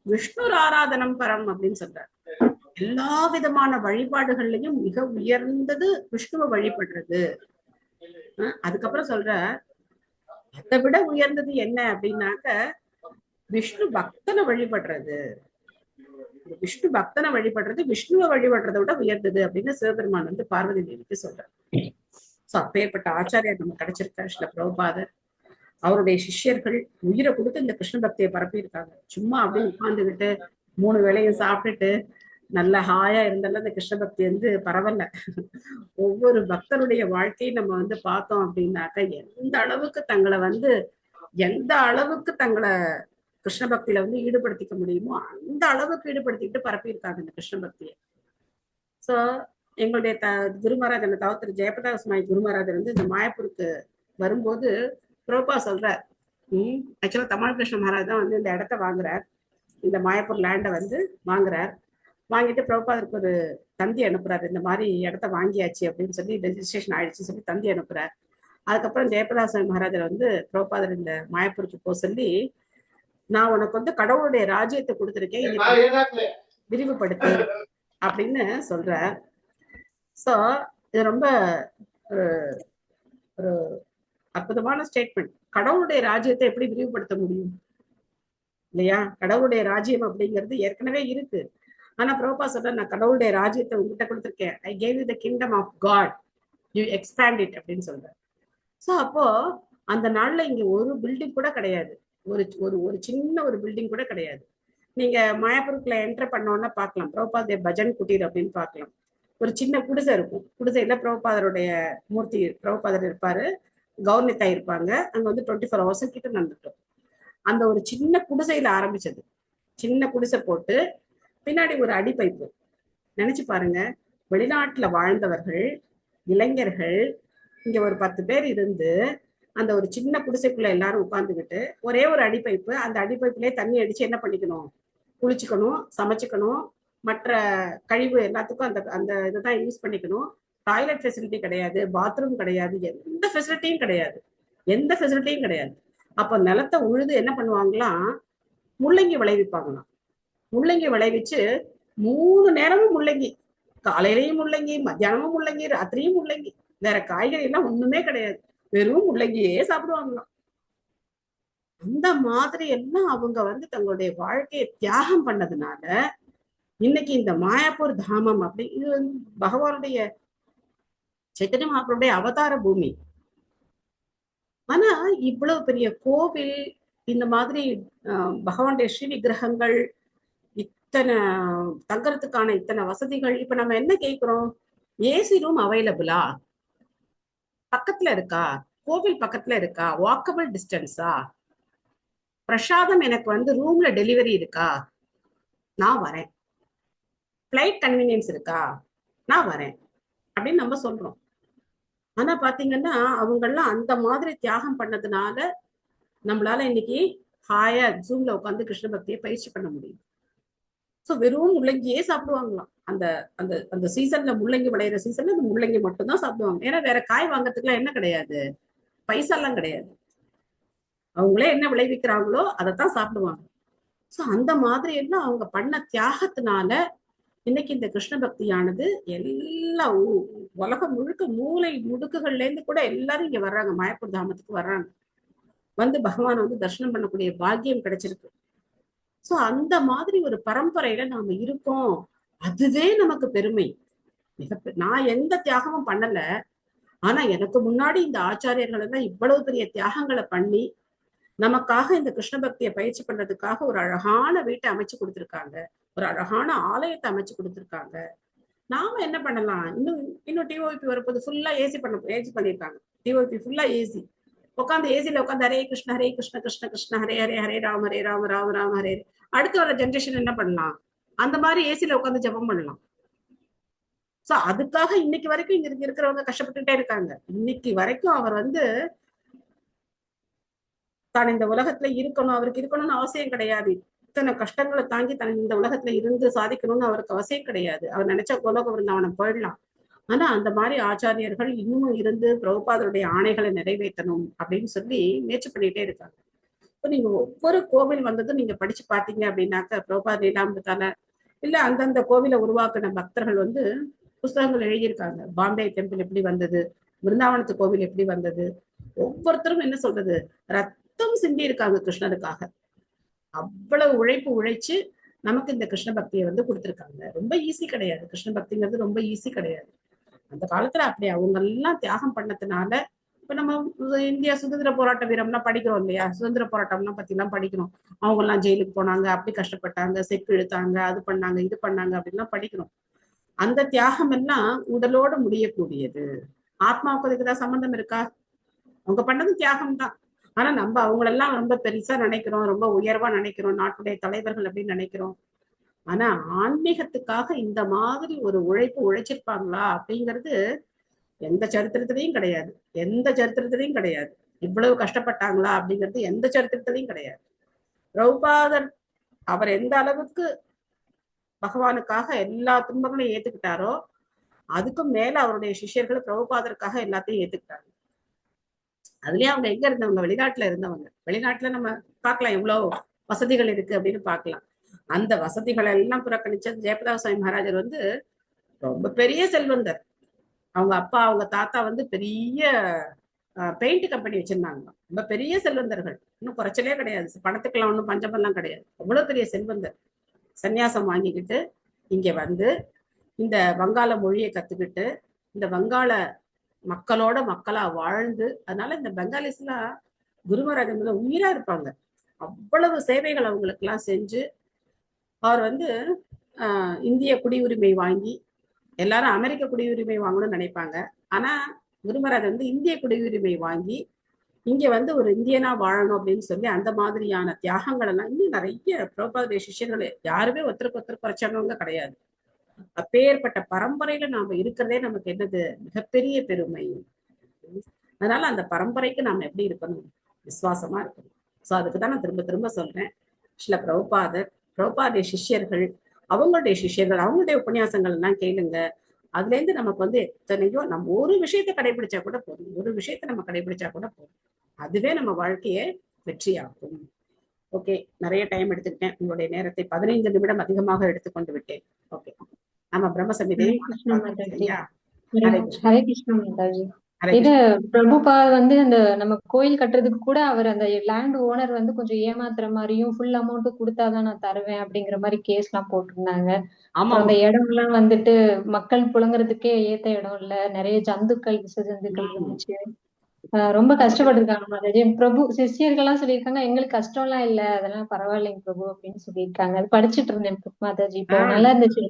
விஷ்ணு ஆராதனம் பரம் அப்படின்னு சொல்றார். எல்லா விதமான வழிபாடுகள்லயும் மிக உயர்ந்தது விஷ்ணுவை வழிபடுறது. அதுக்கப்புறம் சொல்ற அதை விட உயர்ந்தது என்ன அப்படின்னாக்க விஷ்ணு பக்தனை வழிபடுறது. விஷ்ணு பக்தனை வழிபடுறது விஷ்ணுவை வழிபடுறதை விட உயர்ந்தது அப்படின்னு சிவபெருமான் வந்து பார்வதி தேவிக்கு சொல்றார். சோ அப்பேற்பட்ட ஆச்சாரியார் நம்ம கிடைச்சிருக்காரு ஸ்ரீல பிரபுபாதர். அவருடைய சிஷ்யர்கள் உயிரை கொடுத்து இந்த கிருஷ்ண பக்தியை பரப்பி இருக்காங்க. சும்மா அப்படியே உட்கார்ந்துகிட்டு 3 வேளையும் சாப்பிட்டுட்டு நல்ல ஹாயா இருந்தாலும் அந்த கிருஷ்ண பக்தி வந்து பரவல. ஒவ்வொரு பக்தருடைய வாழ்க்கையை நம்ம வந்து பார்த்தோம் அப்படின்னாக்க எந்த அளவுக்கு தங்களை கிருஷ்ண பக்தியில வந்து ஈடுபடுத்திக்க முடியுமோ அந்த அளவுக்கு ஈடுபடுத்திக்கிட்டு பரப்பியிருக்காங்க இந்த கிருஷ்ண பக்தியை. சோ எங்களுடைய குருமராஜ் அந்த தவத்திரு ஜெயபிரகாஷ் சுவாமி குருமராஜர் வந்து இந்த மாயப்பூருக்கு வரும்போது பிரபா சொல்றார், ஆக்சுவலா தமிழ் கிருஷ்ண மகாராஜ் தான் வந்து இந்த இடத்த வாங்குறார், இந்த மாயப்பூர் லேண்டை வந்து வாங்குறார். வாங்கிட்டு பிரபுபாதருக்கு ஒரு தந்தி அனுப்புறாரு, இந்த மாதிரி இடத்த வாங்கியாச்சு அப்படின்னு சொல்லி ரெஜிஸ்ட்ரேஷன் ஆயிடுச்சு சொல்லி தந்தி அனுப்புறாரு. அதுக்கப்புறம் ஜெயபிரகாஷ் மகாராஜர் வந்து பிரபுபாதர் இந்த மாயப்பூருக்கு போக சொல்லி, நான் உனக்கு வந்து கடவுளுடைய ராஜ்யத்தை கொடுத்துருக்கேன், விரிவுபடுத்து அப்படின்னு சொல்ற. சோ இது ரொம்ப ஒரு அற்புதமான ஸ்டேட்மெண்ட். கடவுளுடைய ராஜ்யத்தை எப்படி விரிவுபடுத்த முடியும் இல்லையா? கடவுளுடைய ராஜ்யம் அப்படிங்கிறது ஏற்கனவே இருக்கு. ஆனா பிரபுபா சொல்ற, நான் கடவுளுடைய ராஜ்யத்தை உங்ககிட்ட கொடுத்துருக்கேன், I gave you the kingdom of God, you expand it அப்படின்னு சொல்ற. சோ அப்போ அந்த நாள்ல இங்க ஒரு பில்டிங் கூட கிடையாது, ஒரு சின்ன ஒரு பில்டிங் கூட கிடையாது. நீங்க மாயாபுரத்துல என்டர் பண்ணோன்னா பார்க்கலாம் பிரபுபாத பஜன் குட்டீர் அப்படின்னு பார்க்கலாம். ஒரு சின்ன குடிசை இருக்கும், குடிசையில பிரபுபாதருடைய மூர்த்தி பிரபுபாதர் இருப்பாரு, கௌர்னிதா இருப்பாங்க. அங்க வந்து 24 hours கிட்ட நடந்துட்டோம். அந்த ஒரு சின்ன குடிசையில ஆரம்பிச்சது, சின்ன குடிசை போட்டு பின்னாடி ஒரு அடிப்பைப்பு. நினைச்சு பாருங்க, வெளிநாட்டுல வாழ்ந்தவர்கள் இளைஞர்கள் இங்க ஒரு 10 பேர் இருந்து அந்த ஒரு சின்ன குடிசைக்குள்ள எல்லாரும் உட்கார்ந்துக்கிட்டு ஒரே ஒரு அடிப்பைப்பு, அந்த அடிப்பைப்புலயே தண்ணி அடிச்சு என்ன பண்ணிக்கணும், குளிச்சுக்கணும், சமைச்சுக்கணும், மற்ற கழிவு எல்லாத்துக்கும் அந்த அந்த இதுதான் யூஸ் பண்ணிக்கணும். டாய்லெட் ஃபெசிலிட்டி கிடையாது, பாத்ரூம் கிடையாது, எந்த ஃபெசிலிட்டியும் கிடையாது, எந்த ஃபெசிலிட்டியும் கிடையாது. அப்போ நிலத்தை உழுது என்ன பண்ணுவாங்களாம், முள்ளங்கி விளைவிப்பாங்களாம். முள்ளங்கி விளைவிச்சு 3 நேரமும் முள்ளங்கி, காலையிலையும் முள்ளங்கி, மத்தியானமும் முள்ளங்கி, ராத்திரியும் முள்ளங்கி, வேற காய்கறி எல்லாம் ஒண்ணுமே கிடையாது, வெறும் முள்ளங்கியே சாப்பிடுவாங்களாம். அந்த மாதிரி எல்லாம் அவங்க வந்து தங்களுடைய வாழ்க்கையை தியாகம் பண்ணதுனால இன்னைக்கு இந்த மாயாப்பூர் தாமம் அப்படி இது வந்து பகவானுடைய சைத்தன்ய மகாபிரபுடைய அவதார பூமி. ஆனா இவ்வளவு பெரிய கோவில், இந்த மாதிரி பகவானுடைய ஸ்ரீ விக்கிரகங்கள், இத்தனை தங்கறதுக்கான இத்தனை வசதிகள், இப்ப நம்ம என்ன கேட்கிறோம், ஏசி ரூம் அவைலபிளா, பக்கத்துல இருக்கா, கோவில் பக்கத்துல இருக்கா, வாக்கபிள் டிஸ்டன்ஸா, பிரசாதம் எனக்கு வந்து ரூம்ல டெலிவரி இருக்கா, நான் வரேன், ஃபிளைட் கன்வீனியன்ஸ் இருக்கா, நான் வரேன் அப்படின்னு நம்ம சொல்றோம். ஆனா பாத்தீங்கன்னா அவங்கெல்லாம் அந்த மாதிரி தியாகம் பண்ணதுனால நம்மளால இன்னைக்கு ஹாயா ஜூம்ல உட்காந்து கிருஷ்ண பக்தியை பயிற்சி பண்ண முடியும். ஸோ வெறும் முள்ளங்கியே சாப்பிடுவாங்களாம். அந்த அந்த அந்த சீசன்ல முள்ளங்கி விளையிற சீசன்ல அந்த முள்ளங்கி மட்டும் தான் சாப்பிடுவாங்க. ஏன்னா வேற காய் வாங்கறதுக்குலாம் என்ன கிடையாது, பைசாலாம் கிடையாது. அவங்களே என்ன விளைவிக்கிறாங்களோ அதைத்தான் சாப்பிடுவாங்க. ஸோ அந்த மாதிரி எல்லாம் அவங்க பண்ண தியாகத்தினால இன்னைக்கு இந்த கிருஷ்ண பக்தியானது எல்லா உலகம் முழுக்க மூளை முடுக்குகள்ல இருந்து கூட எல்லாரும் இங்க வர்றாங்க, மாயப்பூர் தாமத்துக்கு வர்றாங்க, வந்து பகவானை வந்து தரிசனம் பண்ணக்கூடிய பாக்கியம் கிடைச்சிருக்கு. சோ அந்த மாதிரி ஒரு பரம்பரையில நாம இருக்கோம், அதுவே நமக்கு பெருமை. நான் எந்த தியாகமும் பண்ணல, ஆனா எனக்கு முன்னாடி இந்த ஆச்சாரியர்கள் எல்லாம் இவ்வளவு பெரிய தியாகங்களை பண்ணி நமக்காக இந்த கிருஷ்ண பக்தியை பயிற்சி பண்றதுக்காக ஒரு அழகான வீட்டை அமைச்சு கொடுத்துருக்காங்க, ஒரு அழகான ஆலயத்தை அமைச்சு கொடுத்துருக்காங்க. நாம என்ன பண்ணலாம், இன்னும் டிஓபி வரப்போது ஃபுல்லா ஏசி பண்ணிருக்காங்க. டிஓபி ஃபுல்லா ஏசி, உட்காந்து ஏசில உட்காந்து ஹரே கிருஷ்ண கிருஷ்ண கிருஷ்ண ஹரே ஹரே ஹரே ராம ராம ஹரே. அடுத்து வர ஜென்ரேஷன் என்ன பண்ணலாம், அந்த மாதிரி ஏசில உட்காந்து ஜபம் பண்ணலாம். சோ அதுக்காக இன்னைக்கு வரைக்கும் இங்க இருக்கிறவங்க கஷ்டப்பட்டுட்டே இருக்காங்க. இன்னைக்கு வரைக்கும் அவர் வந்து தான் இந்த உலகத்துல இருக்கணும், அவருக்கு இருக்கணும்னு அவசியம் கிடையாது. இத்தனை கஷ்டங்களை தாங்கி தன் இந்த உலகத்துல இருந்து சாதிக்கணும்னு அவருக்கு அவசியம் கிடையாது. அவர் நினைச்ச உலக விருந்தாவனம் போயிடலாம். ஆனா அந்த மாதிரி ஆச்சாரியர்கள் இன்னமும் இருந்து பிரபுபாதருடைய ஆணைகளை நிறைவேற்றணும் அப்படின்னு சொல்லி முயற்சி பண்ணிட்டே இருக்காங்க. இப்போ நீங்க ஒவ்வொரு கோவில் வந்ததும் நீங்க படிச்சு பாத்தீங்க அப்படின்னாக்க பிரபுபாத லீலாமிருதால இல்ல அந்தந்த கோவிலை உருவாக்குன பக்தர்கள் வந்து புஸ்தகங்கள் எழுதியிருக்காங்க. பாம்பே டெம்பிள் எப்படி வந்தது, விருந்தாவனத்து கோவில் எப்படி வந்தது, ஒவ்வொருத்தரும் என்ன சொல்றது, ரத்தம் சிந்தி இருக்காங்க கிருஷ்ணருக்காக. அவ்வளவு உழைப்பு உழைச்சு நமக்கு இந்த கிருஷ்ண பக்தியை வந்து கொடுத்துருக்காங்க. ரொம்ப ஈஸி கிடையாது, கிருஷ்ண பக்திங்கிறது ரொம்ப ஈஸி கிடையாது. அந்த காலத்துல அப்படி அவங்க எல்லாம் தியாகம் பண்ணதுனால இப்ப நம்ம இந்தியா சுதந்திர போராட்ட வீரம்லாம் படிக்கிறோம் இல்லையா, சுதந்திர போராட்டம்லாம் பத்தி எல்லாம் படிக்கிறோம். அவங்க எல்லாம் ஜெயிலுக்கு போனாங்க, அப்படி கஷ்டப்பட்டாங்க, செக்கு இழுத்தாங்க, அது பண்ணாங்க இது பண்ணாங்க அப்படின்லாம் படிக்கிறோம். அந்த தியாகம் எல்லாம் உடலோட முடியக்கூடியது. ஆத்மாவுக்கு அதுக்குதான் சம்பந்தம் இருக்கா, அவங்க பண்ணது தியாகம் தான். ஆனா நம்ம அவங்களெல்லாம் ரொம்ப பெருசா நினைக்கிறோம், ரொம்ப உயர்வா நினைக்கிறோம், நாட்டுடைய தலைவர்கள் அப்படின்னு நினைக்கிறோம். ஆனா ஆன்மீகத்துக்காக இந்த மாதிரி ஒரு உழைப்பு உழைச்சிருப்பாங்களா அப்படிங்கிறது எந்த சரித்திரத்திலையும் கிடையாது, எந்த சரித்திரத்திலையும் கிடையாது. இவ்வளவு கஷ்டப்பட்டாங்களா அப்படிங்கிறது எந்த சரித்திரத்திலையும் கிடையாது. பிரபுபாதர் அவர் எந்த அளவுக்கு பகவானுக்காக எல்லா துன்பங்களையும் ஏத்துக்கிட்டாரோ அதுக்கும் மேல அவருடைய சிஷ்யர்கள் பிரபுபாதருக்காக எல்லாத்தையும் ஏத்துக்கிட்டாங்க. அதுலயே அவங்க எங்க இருந்தவங்க, வெளிநாட்டுல இருந்தவங்க. வெளிநாட்டுல நம்ம பார்க்கலாம் எவ்வளவு வசதிகள் இருக்கு அப்படின்னு பார்க்கலாம். அந்த வசதிகள் எல்லாம் புறக்கணிச்ச ஜெயபிரதா சுவாமி மகாராஜர் வந்து ரொம்ப பெரிய செல்வந்தர். அவங்க அப்பா அவங்க தாத்தா வந்து பெரிய பெயிண்ட் கம்பெனி வச்சிருந்தாங்க, ரொம்ப பெரிய செல்வந்தர்கள், இன்னும் குறைச்சலே கிடையாது, பணத்துக்கெல்லாம் ஒன்றும் பஞ்சமெல்லாம் கிடையாது, அவ்வளவு பெரிய செல்வந்தர். சன்னியாசம் வாங்கிக்கிட்டு இங்க வந்து இந்த வங்காள மொழியை கத்துக்கிட்டு இந்த வங்காள மக்களோட மக்களா வாழ்ந்து, அதனால இந்த பெங்காலிஸ் எல்லாம் குருமராஜன் உயிரா இருப்பாங்க. அவ்வளவு சேவைகள் அவங்களுக்கு எல்லாம் செஞ்சு அவர் வந்து இந்திய குடியுரிமை வாங்கி, எல்லாரும் அமெரிக்க குடியுரிமை வாங்கணும்னு நினைப்பாங்க. ஆனா குருமராஜ் வந்து இந்திய குடியுரிமை வாங்கி இங்க வந்து ஒரு இந்தியனா வாழணும் அப்படின்னு சொல்லி அந்த மாதிரியான தியாகங்கள் எல்லாம் இன்னும் நிறைய பிரபுபாதுடைய சிஷ்யர்கள் யாருமே ஒருத்தருக்கு ஒருத்தர் குறைச்சவங்க கிடையாது. அப்பேற்பட்ட பரம்பரையில நாம இருக்கிறதே நமக்கு என்னது மிகப்பெரிய பெருமை. அதனால அந்த பரம்பரைக்கு நாம எப்படி இருக்கணும்? விசுவாசமா இருக்கணும். சோ அதுக்குதான் நான் திரும்ப திரும்ப சொல்றேன், ஸ்ரீல பிரபுபாதுடைய சிஷ்யர்கள், அவங்களுடைய சிஷ்யர்கள், அவங்களுடைய உபன்யாசங்கள் எல்லாம் கேளுங்க. அதுல இருந்து நமக்கு வந்து எத்தனையோ நம்ம ஒரு விஷயத்த கடைபிடிச்சா கூட போதும், ஒரு விஷயத்த நம்ம கடைபிடிச்சா கூட போதும், அதுவே நம்ம வாழ்க்கையை வெற்றியாகும். ஓகே, நிறைய டைம் எடுத்துக்கிட்டேன், உங்களுடைய நேரத்தை 15 நிமிடம் அதிகமாக எடுத்துக்கொண்டு விட்டேன். ஓகே, நம்ம பிரம்ம சமிதியை சரியா? ஹரே கிருஷ்ணா. ஹரே கிருஷ்ணா மாதாஜி. ஹரே இது கிருஷ்ணா. பிரபுபாத் வந்து அந்த நம்ம கோயில் கட்டுறதுக்கு கூட அவர் அந்த லேண்ட் ஓனர் வந்து கொஞ்சம் ஏமாத்துற மாதிரியும் ஃபுல் அமௌண்ட் கொடுத்தாதான் நான் தருவேன் அப்படிங்கிற மாதிரி கேஸ் எல்லாம் போட்டிருந்தாங்க. ஆமா அப்புறம் அந்த இடம் எல்லாம் வந்துட்டு மக்கள் புழங்குறதுக்கே ஏத்த இடம் இல்ல, நிறைய ஜந்துக்கள் விஷ ஜந்துக்கள் இருந்துச்சு. ரொம்ப கஷ்டப்பட்டிருக்காங்க மாதாஜி. பிரபு சிஷியர்கள்லாம் சொல்லியிருக்காங்க எங்களுக்கு கஷ்டம் எல்லாம் இல்ல, அதெல்லாம் பரவாயில்லைங்க பிரபு அப்படின்னு சொல்லியிருக்காங்க. அது படிச்சுட்டு இருந்தேன் மாதாஜி. இப்போ நல்லா இருந்துச்சு,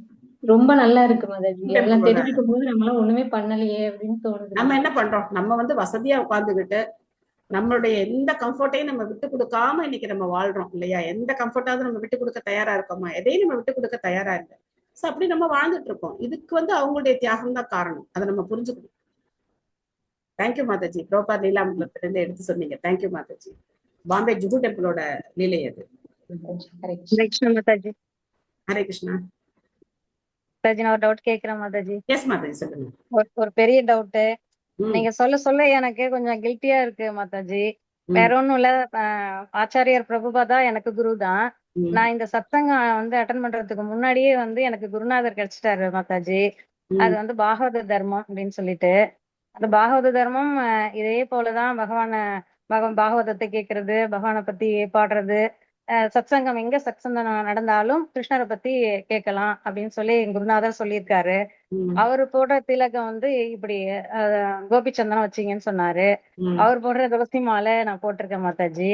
ரொம்ப நல்லா இருக்கு மாதாஜி. அதெல்லாம் தெரிஞ்சுக்கும் போது நம்மளாம் ஒண்ணுமே பண்ணலையே அப்படின்னு தோணுது. நம்ம என்ன பண்றோம்? நம்ம வந்து வசதியா உட்கார்ந்துகிட்டு நம்மளுடைய எந்த கம்ஃபர்ட்டையும் நம்ம விட்டு கொடுக்காம இன்னைக்கு நம்ம வாழ்றோம் இல்லையா? எந்த கம்ஃபர்ட்டாவது நம்ம விட்டு கொடுக்க தயாரா இருக்கோமா? எதையும் நம்ம விட்டு கொடுக்க தயாரா இல்லை. சோ அப்படி நம்ம வாழ்ந்துட்டு இருக்கோம். இதுக்கு வந்து அவங்களுடைய தியாகம் தான் காரணம். அதை நம்ம புரிஞ்சுக்கணும். தேங்க்யூ மாதாஜி. பிரபுபாத் லீலாமங்கலத்திலிருந்து எடுத்து சொன்னீங்க. தேங்க்யூ மாதாஜி. பாம்பே ஜுகு டெம்பிளோட லீலை அது. ஹரே கிருஷ்ணா மாதாஜி. ஹரே கிருஷ்ணா. மாதாஜி, நான் ஒரு டவுட் கேக்குறேன் மாதாஜி. எஸ் மாதாஜி, சொல்லுங்க. ஒரு பெரிய டவுட். நீங்க சொல்ல சொல்ல எனக்கு கொஞ்சம் கில்ட்டியா இருக்கு மாதாஜி. வேற ஒண்ணும் இல்ல, ஆச்சாரியர் பிரபுபாதா எனக்கு குரு தான். நான் இந்த சத்சங்கம் வந்து அட்டன் பண்றதுக்கு முன்னாடியே வந்து எனக்கு குருநாதர் கிடைச்சிட்டாரு மாதாஜி. அது வந்து பாகவத தர்மம் அப்படின்னு சொல்லிட்டு, அந்த பாகவத தர்மம் இதே போலதான் பாகவதத்தை கேட்கறது, பகவானை பத்தி பாடுறது, சத்சங்கம் எங்க சத்சங்கம் நடந்தாலும் கிருஷ்ணரை பத்தி கேட்கலாம் அப்படின்னு சொல்லி என் குருநாதர் சொல்லியிருக்காரு. அவரு போடுற திலகம் வந்து இப்படி கோபிச்சந்தனம் வச்சீங்கன்னு சொன்னாரு. அவர் போடுற துளசி மாலை நான் போட்டிருக்கேன் மாதாஜி.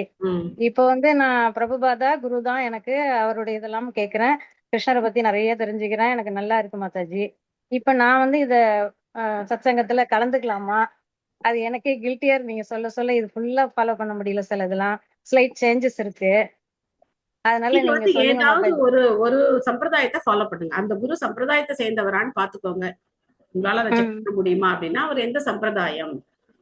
இப்போ வந்து நான் பிரபுபாதா குரு தான் எனக்கு, அவருடைய இதெல்லாம் கேட்கிறேன், கிருஷ்ணரை பத்தி நிறைய தெரிஞ்சுக்கிறேன், எனக்கு நல்லா இருக்கு மாதாஜி. இப்ப நான் வந்து இத சத்சங்கத்துல கலந்துக்கலாமா? அது எனக்கே கில்ட்டியா இருக்கு. நீங்க சொல்ல சொல்ல இது ஃபுல்லா ஃபாலோ பண்ண முடியல, சில இதெல்லாம் ஸ்லைட் சேஞ்சஸ் இருக்கு. அதனால நீங்க நீங்க வந்து சொல்லுங்க ஏதாவது மாதாஜி. ஒரு சம்பிரதாயத்தை ஃபாலோ பண்ணுங்க. அந்த குரு சம்பிரதாயத்தை சேர்ந்தவரான்னு பாத்துக்கோங்க. உங்களால அதை செக் பண்ண முடியுமா அப்படின்னா, அவர் எந்த சம்பிரதாயம்,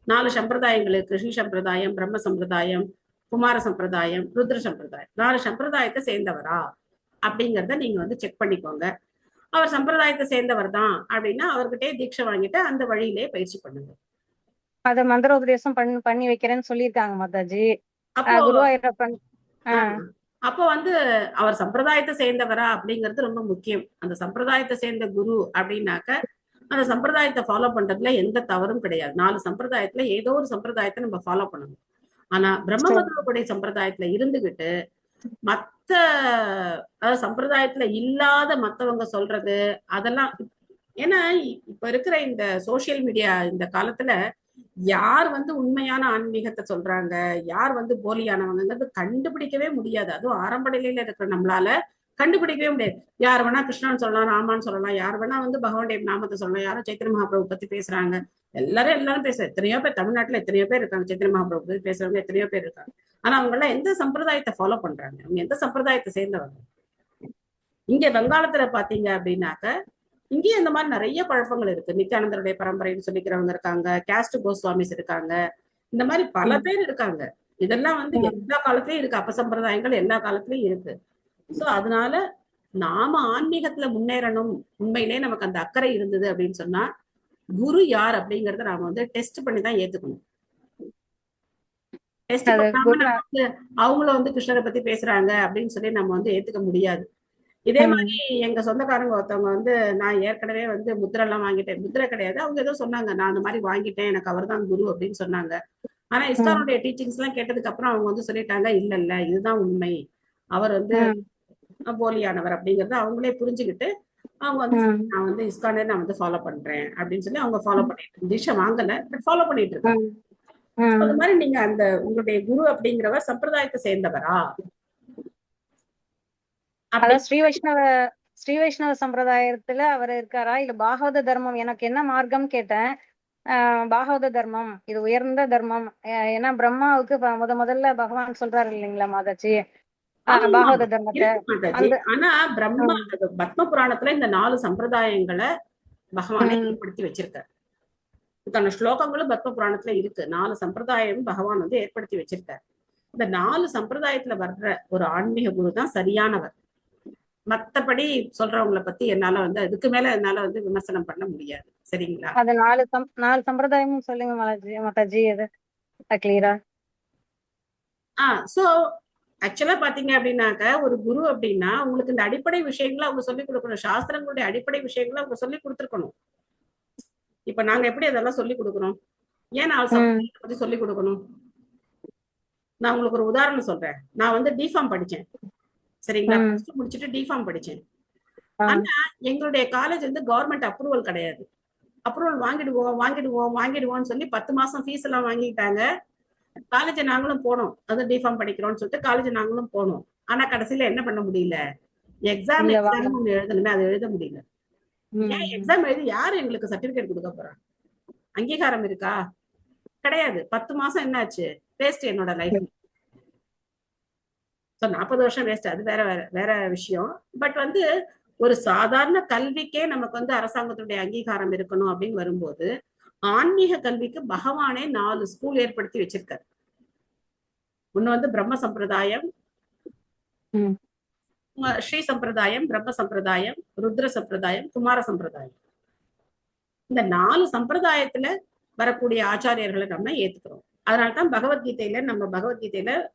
4 சம்பிரதாயங்கள் இருக்கு. ஸ்ரீ சம்பிரதாயம், பிரம்ம சம்பிரதாயம், குமார சம்பிரதாயம், ருத்ர சம்பிரதாயம். 4 சம்பிரதாயத்தை சேர்ந்தவரா அப்படிங்கறத நீங்க வந்து செக் பண்ணிக்கோங்க. அவர் சம்பிரதாயத்தை சேர்ந்தவர் தான் அப்படின்னா அவர்கிட்டயே தீட்சை வாங்கிட்டு அந்த வழியிலே பயிற்சி பண்ணுங்க. அத மந்திரோபதேசம் பண்ணி வைக்கிறேன்னு சொல்லியிருக்காங்க மாதாஜி. அப்போ குருவாயூரப்பன். அப்போ வந்து அவர் சம்பிரதாயத்தை சேர்ந்தவரா அப்படிங்கிறது ரொம்ப முக்கியம். அந்த சம்பிரதாயத்தை சேர்ந்த குரு அப்படின்னாக்க அந்த சம்பிரதாயத்தை ஃபாலோ பண்றதுல எந்த தவறும் கிடையாது. 4 சம்பிரதாயத்துல ஏதோ ஒரு சம்பிரதாயத்தை நம்ம ஃபாலோ பண்ணணும். ஆனா பிரம்மபுத்திரப்படி சம்பிரதாயத்துல இருந்துகிட்டு மத்த அதாவது சம்பிரதாயத்துல இல்லாத மத்தவங்க சொல்றது அதெல்லாம், ஏன்னா இப்ப இருக்கிற இந்த சோசியல் மீடியா இந்த காலத்துல யார் வந்து உண்மையான ஆன்மீகத்தை சொல்றாங்க, யார் வந்து போலியானவங்கிறது கண்டுபிடிக்கவே முடியாது. அதுவும் ஆரம்ப நிலையில இருக்கிற நம்மளால கண்டுபிடிக்கவே முடியாது. யார் வேணா கிருஷ்ணன் சொல்லலாம், ராமான்னு சொல்லலாம், யார் வேணா வந்து பகவானுடைய நாமத்தை சொல்லலாம், யாரும் சைத்தன்ய மகாபிரபு பத்தி பேசுறாங்க, எல்லாரும் பேச எத்தனையோ பேர் தமிழ்நாட்டுல எத்தனையோ பேர் இருக்காங்க, சைத்தன்ய மகாபிரபு பத்தி பேசுறவங்க எத்தனையோ பேர் இருக்காங்க. ஆனா அவங்க எல்லாம் எந்த சம்பிரதாயத்தை ஃபாலோ பண்றாங்க, அவங்க எந்த சம்பிரதாயத்தை சேர்ந்தவங்க? இங்க வங்காளத்துல பாத்தீங்க அப்படின்னாக்க இங்கேயும் இந்த மாதிரி நிறைய குழப்பங்கள் இருக்கு. நித்யானந்தருடைய பரம்பரைன்னு சொல்லிக்கிறவங்க இருக்காங்க, கேஸ்ட் கோஸ்வாமிஸ் இருக்காங்க, இந்த மாதிரி பல பேர் இருக்காங்க. இதெல்லாம் வந்து எல்லா காலத்திலயும் இருக்கு, அப்பசம்பிரதாயங்கள் எல்லா காலத்திலயும் இருக்கு. சோ அதனால நாம ஆன்மீகத்துல முன்னேறணும், உண்மையிலே நமக்கு அந்த அக்கறை இருந்தது அப்படின்னு சொன்னா குரு யார் அப்படிங்கறத நாம வந்து டெஸ்ட் பண்ணி தான் ஏத்துக்கணும். டெஸ்ட் பண்ணாம நம்ம வந்து அவங்கள வந்து கிருஷ்ணரை பத்தி பேசுறாங்க அப்படின்னு சொல்லி நம்ம வந்து ஏத்துக்க முடியாது. இதே மாதிரி எங்க சொந்தக்காரங்க ஒருத்தவங்க வந்து நான் ஏற்கனவே வந்து முத்திரை எல்லாம் வாங்கிட்டேன், முத்திரை கிடையாது, அவங்க ஏதோ சொன்னாங்க நான் அந்த மாதிரி வாங்கிட்டேன், எனக்கு அவர் தான் குரு அப்படின்னு சொன்னாங்க. ஆனா இஸ்கானுடைய டீச்சிங்ஸ் எல்லாம் கேட்டதுக்கு அப்புறம் அவங்க வந்து சொல்லிட்டாங்க, இல்ல இல்ல இதுதான் உண்மை, அவர் வந்து போலியானவர் அப்படிங்கறத அவங்களே புரிஞ்சுக்கிட்டு அவங்க வந்து நான் வந்து இஸ்கானே நான் வந்து ஃபாலோ பண்றேன் அப்படின்னு சொல்லி அவங்க ஃபாலோ பண்ணிட்டு தீட்சை வாங்கல, பட் ஃபாலோ பண்ணிட்டு இருக்காங்க. அது மாதிரி நீங்க அந்த உங்களுடைய குரு அப்படிங்கிறவர் சம்பிரதாயத்தை சேர்ந்தவரா? அதான் ஸ்ரீ வைஷ்ணவ சம்பிரதாயத்துல அவர் இருக்காரா, இல்ல பாகவத தர்மம் எனக்கு என்ன மார்க்கம் கேட்டேன். பாகவத தர்மம் இது உயர்ந்த தர்மம். ஏன்னா பிரம்மாவுக்கு முதல்ல பகவான் சொல்றாரு இல்லைங்களா மாதாஜி, பாகவத தர்மத்தை அந்த ஆனா பிரம்மா பத்ம புராணத்துல இந்த 4 சம்பிரதாயங்களை பகவானே ஏற்படுத்தி வச்சிருக்காரு. இதுக்கான ஸ்லோகங்களும் பத்ம புராணத்துல இருக்கு. 4 சம்பிரதாயம் பகவான் வந்து ஏற்படுத்தி வச்சிருக்காரு. இந்த 4 சம்பிரதாயத்துல வர்ற ஒரு ஆன்மீக குரு தான் சரியானவர். மத்தபடி சொல்றவங்களை பத்தி என்னால வந்து அதுக்கு மேல என்னால வந்து விமர்சனம் பண்ண முடியாது. சரிங்களா? அது 4 சம்பிரதாயமும் சொல்லுங்க மாதாஜி அது கிளியரா. சோ ஆக்சுவலா பாத்தீங்க அப்படின்னாக்க ஒரு குரு அப்படின்னா உங்களுக்கு இந்த அடிப்படை விஷயங்களை அவங்க சொல்லிக் கொடுக்கணும். சாஸ்திரங்களுடைய அடிப்படை விஷயங்களை அவங்க சொல்லி கொடுத்துருக்கணும். இப்ப நாங்க எப்படி அதெல்லாம் சொல்லி கொடுக்கறோம்? ஏன் 4 சம்பிரதாயத்தை பத்தி சொல்லி கொடுக்கணும்? நான் உங்களுக்கு ஒரு உதாரணம் சொல்றேன். நான் வந்து டிஃபார்ம் படிச்சேன். சரிங்களா? முடிச்சுட்டு டிஃபார்ம் படிச்சேன். ஆனா எங்களுடைய காலேஜ் வந்து கவர்மெண்ட் அப்ரூவல் கிடையாது. அப்ரூவல் வாங்கிடுவோம்னு சொல்லி 10 மாசம் ஃபீஸ் எல்லாம் வாங்கிட்டாங்க. காலேஜ் நாங்களும் போனோம். அது டிஃபார்ம் படிக்கிறோம்னு சொல்லிட்டு காலேஜ் நாங்களும் போனோம். ஆனா கடைசியில என்ன பண்ண முடியல? எக்ஸாம் ஒண்ணு எழுதணுமே, அது எழுத முடியல. ஏன் எக்ஸாம் எழுதி யாரு எங்களுக்கு சர்டிபிகேட் கொடுக்க போறாங்க? அங்கீகாரம் இருக்கா? கிடையாது. 10 மாசம் என்னாச்சு? வேஸ்ட் என்னோட லைஃப். 40 வருஷம் வேஸ்ட். அது வேற விஷயம். பட் வந்து ஒரு சாதாரண கல்விக்கே நமக்கு வந்து அரசாங்கத்துடைய அங்கீகாரம் இருக்கணும் அப்படின்னு வரும்போது ஆன்மீக கல்விக்கு பகவானே 4 ஸ்கூல் ஏற்படுத்தி வச்சிருக்காரு. ஒண்ணு வந்து பிரம்ம சம்பிரதாயம், ஸ்ரீ சம்பிரதாயம், பிரம்ம சம்பிரதாயம், ருத்ர சம்பிரதாயம், குமார சம்பிரதாயம். இந்த 4 சம்பிரதாயத்துல வரக்கூடிய ஆச்சாரியர்களை நம்ம ஏத்துக்கிறோம். அதனால்தான் பகவத்கீதையில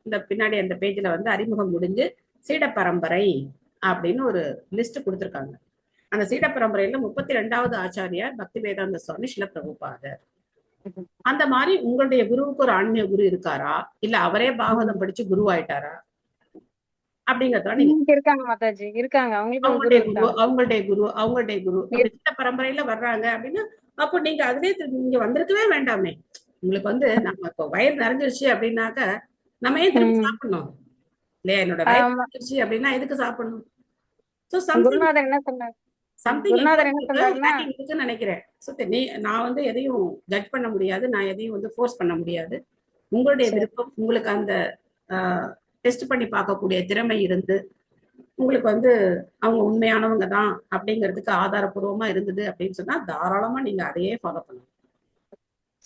இந்த பின்னாடி அந்த பேஜ்ல வந்து அறிமுகம் முடிஞ்சு சீட பரம்பரை அப்படின்னு ஒரு லிஸ்ட் கொடுத்திருக்காங்க. அந்த சீட பரம்பரையில 32வது ஆச்சாரியார் பக்தி வேதாந்த சுவாமி ஸ்ரீல பிரபுபாதர். அந்த மாதிரி உங்களுடைய குருவுக்கு ஒரு ஆன்மீக குரு இருக்காரா, இல்ல அவரே பாகவதம் படிச்சு குரு ஆயிட்டாரா அப்படிங்கறத நீங்க இருக்காங்க மாதாஜி, இருக்காங்க. அவங்களுடைய குரு சீட பரம்பரையில வர்றாங்க அப்படின்னா அப்போ நீங்க அதுலயே நீங்க வந்திருக்கவே வேண்டாமே. உங்களுக்கு வந்து நம்ம இப்போ வயிறு நிறைஞ்சிருச்சு அப்படின்னாக்க நம்ம ஏன் திரும்பி சாப்பிடணும் இல்லையா? என்னோட வயிறு நிறைஞ்சிருச்சு அப்படின்னா எதுக்கு சாப்பிடணும்? நினைக்கிறேன். நான் வந்து எதையும் ஜட்ஜ் பண்ண முடியாது, நான் எதையும் வந்து ஃபோர்ஸ் பண்ண முடியாது. உங்களுடைய விருப்பம். உங்களுக்கு அந்த டெஸ்ட் பண்ணி பார்க்கக்கூடிய திறமை இருந்து உங்களுக்கு வந்து அவங்க உண்மையானவங்க தான் அப்படிங்கிறதுக்கு ஆதாரபூர்வமா இருந்தது அப்படின்னு சொன்னா தாராளமா நீங்க அதையே ஃபாலோ பண்ணுங்க.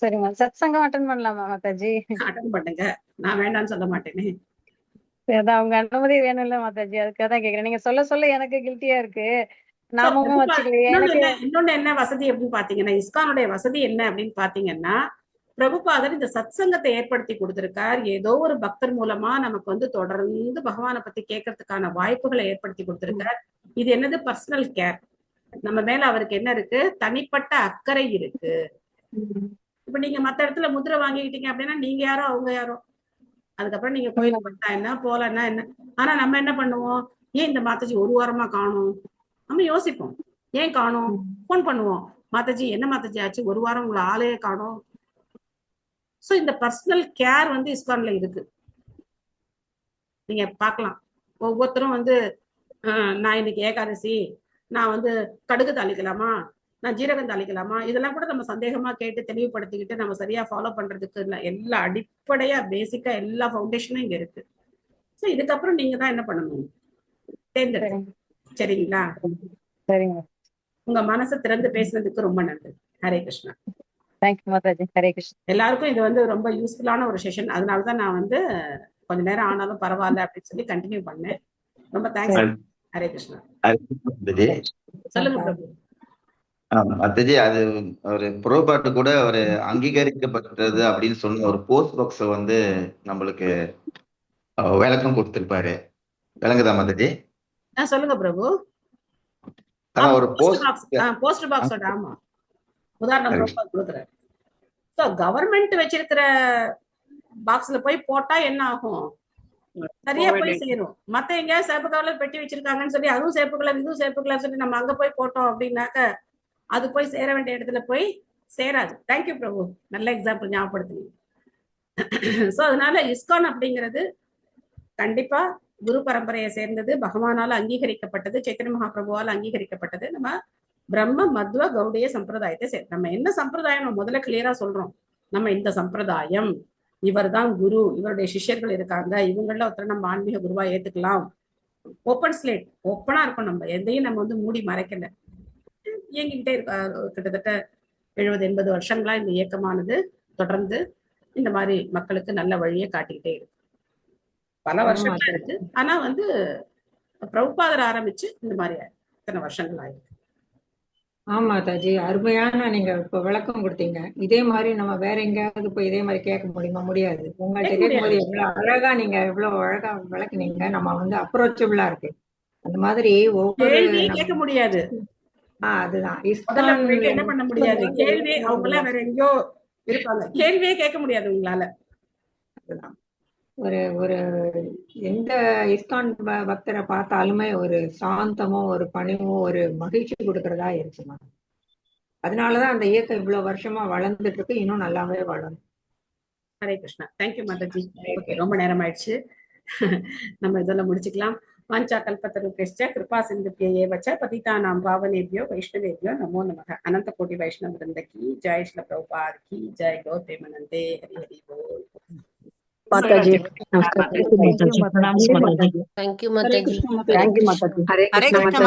சரிங்க. சத்சங்கம் அட்டெண்ட் பண்ணலாமா மாதாஜி? அட்டெண்ட் பண்ணுங்க, நான் வேண்டாம்னு சொல்ல மாட்டேனே. அதான் உங்க அனுமதி வேணும்ல மாதாஜி, அதுக்காக தான் கேக்குறேன். நீங்க சொல்ல எனக்கு கில்ட்டியா இருக்கு. நாமமும் வச்சுக்கலையே. இன்னொன்னு என்ன வசதி அப்படின்னு பாத்தீங்கன்னா, இஸ்கானுடைய வசதி என்ன அப்படின்னு பாத்தீங்கன்னா, பிரபுபாதர் இந்த சத்சங்கத்தை ஏற்படுத்தி கொடுத்திருக்கார். ஏதோ ஒரு பக்தர் மூலமா நமக்கு வந்து தொடர்ந்து பகவானை பத்தி கேட்கறதுக்கான வாய்ப்புகளை ஏற்படுத்தி கொடுத்திருக்கார். இது என்னது? Personal care. நம்ம மேல அவருக்கு என்ன இருக்கு? தனிப்பட்ட அக்கறை இருக்கு. இப்ப நீங்க மத்த இடத்துல முதிரை வாங்கிக்கிட்டீங்க அப்படின்னா நீங்க யாரோ அவங்க யாரோ, அதுக்கப்புறம் நீங்க கோயிலுக்கு போட்டா என்ன போலன்னா என்ன. ஆனா நம்ம என்ன பண்ணுவோம்? ஏன் இந்த மாதாஜி ஒரு வாரமா காணும்? நம்ம யோசிப்போம், ஏன் காணும்? போன் பண்ணுவோம், மாதாஜி என்ன மாதாஜி ஆச்சு, ஒரு வாரம் உங்களை ஆளையே காணும். சோ இந்த பர்சனல் கேர் வந்து இஸ்கான்ல இருக்கு. நீங்க பாக்கலாம், ஒவ்வொருத்தரும் வந்து நான் இன்னைக்கு ஏகாதசி, நான் வந்து கடுகு தாளிக்கலாமா, நான் ஜீரகம் தாளிக்கலாமா, இதெல்லாம் கூட நம்ம சந்தேகமா கேட்டு தெளிவுபடுத்திக்கிட்டு நம்ம சரியா ஃபாலோ பண்றதுக்கு எல்லா அடிப்படையா பேசிக்கா எல்லா ஃபவுண்டேஷனும் இங்க இருக்கு. சோ இதுக்கப்புறம் நீங்க தான் என்ன பண்ணணும்? தேர்ந்தெடுங்க. சரிங்களா? சரிங்க. உங்க மனசை திறந்து பேசுனதுக்கு ரொம்ப நன்றி. ஹரே கிருஷ்ணா. தேங்க்யூ மாதாஜி. ஹரே கிருஷ்ணா. எல்லாருக்கும் இது வந்து ரொம்ப யூஸ்ஃபுல்லான ஒரு செஷன். அதனாலதான் நான் வந்து கொஞ்ச நேரம் ஆனாலும் பரவாயில்ல அப்படின்னு சொல்லி கண்டினியூ பண்ணேன். ரொம்ப தேங்க்ஸ். ஹரே கிருஷ்ணா. சொல்லுங்க பிரபு. மத்தஜி, அது ஒரு புரோபாட்டு கூட ஒரு அங்கீகரிக்கப்பட்டது அப்படின்னு சொன்ன ஒரு போஸ்ட் பாக்ஸ் வந்து நம்மளுக்கு விளக்கம் கொடுத்திருப்பாரு. விளங்குதா மத்தஜி? சொல்லுங்க பிரபு. ஒரு போஸ்ட் பாக்ஸோட ஆமா உதாரணம் கொடுக்குறேன். கவர்மெண்ட் வச்சிருக்கிற பாக்ஸ்ல போய் போட்டா என்ன ஆகும்? சரியா போய் சேரும். மத்த எங்கேயாவது சேப்பு கலர் பெட்டி வச்சிருக்காங்கன்னு சொல்லி அதுவும் சேப்பு கலர் இதுவும் சேப்பு கலர் சொல்லி நம்ம அங்க போய் போட்டோம் அப்படின்னாக்க அது போய் சேர வேண்டிய இடத்துல போய் சேராது. தேங்க்யூ பிரபு, நல்ல எக்ஸாம்பிள் ஞாபகப்படுத்துனீங்க. சோ அதனால இஸ்கான் அப்படிங்கிறது கண்டிப்பா குரு பரம்பரையை சேர்ந்தது, பகவானால அங்கீகரிக்கப்பட்டது, சைத்தன்ய மகாபிரபுவால் அங்கீகரிக்கப்பட்டது. நம்ம பிரம்ம மத்வ கௌடிய சம்பிரதாயத்தை நம்ம என்ன சம்பிரதாயம் நம்ம முதல்ல கிளியரா சொல்றோம். நம்ம இந்த சம்பிரதாயம், இவர் தான் குரு, இவருடைய சிஷ்யர்கள் இருக்காங்க, இவங்கள ஒருத்தர் நம்ம ஆன்மீக குருவா ஏத்துக்கலாம். ஓப்பன் ஸ்லேட், ஓப்பனா இருக்கும். நம்ம எதையும் நம்ம மூடி மறைக்கல, இயங்கிக்கிட்டே இருக்க. கிட்டத்தட்ட 70-80 வருஷங்களா இந்த இயக்கமானது தொடர்ந்து இந்த மாதிரி மக்களுக்கு நல்ல வழியை காட்டிக்கிட்டே இருக்கு. பல வருஷங்களா இருக்கு. ஆனா பிரபுபாதர் ஆரம்பிச்சு இந்த மாதிரி இத்தனை வருஷங்கள் ஆயிருக்கு. ஆமா தாஜி, அருமையான நீங்க இப்ப விளக்கம் கொடுத்தீங்க. இதே மாதிரி நம்ம வேற எங்கேயாவது போய் இதே மாதிரி கேட்க முடியுமா? முடியாது. உங்கள்கிட்ட கேட்கும்போது எவ்வளவு அழகா நீங்க எவ்வளவு அழகா விளக்குனீங்க. நம்ம அப்ரோச்சபிளா இருக்கு. அந்த மாதிரி ஒவ்வொரு கேட்க முடியாது. அதுதான் என்ன பண்ண முடியாது. கேள்வி அவங்க எல்லாம் வேற எங்கேயோ இருப்பாங்க, கேள்வியே கேட்க முடியாது உங்களால. அதுதான் ஒரு எந்த இஸ்கான் பக்தரை பார்த்தாலுமே ஒரு சாந்தமும் ஒரு பணிவும் ஒரு மகிழ்ச்சி கொடுக்கறதா இருக்குமா. அதனாலதான் அந்த இயக்கம் இவ்வளவு வருஷமா வளர்ந்துட்டு இருக்கு, இன்னும் நல்லாவே வளரும். ஹரே கிருஷ்ணா. தேங்க்யூ மாதாஜி. ஓகே, ரொம்ப நேரம் ஆயிடுச்சு, நம்ம இதெல்லாம் முடிச்சுக்கலாம். வாஞ்சா கல்பத்தருஷ்ச கிருபா சிந்துப்யேவ ச பதிதானாம் பாவனேபியோ வைஷ்ணவேபியோ நமோ நமः. அனந்த கோடி வைஷ்ணவ விருந்த கி ஜெய். ஸ்ரீல பிரபுபாத் கி ஜெய். கௌர் பிரேமானந்தே. ஹரி ஹரி போல். माताजी नमस्कार। थैंक यू माताजी। थैंक यू माताजी। हरे कृष्ण।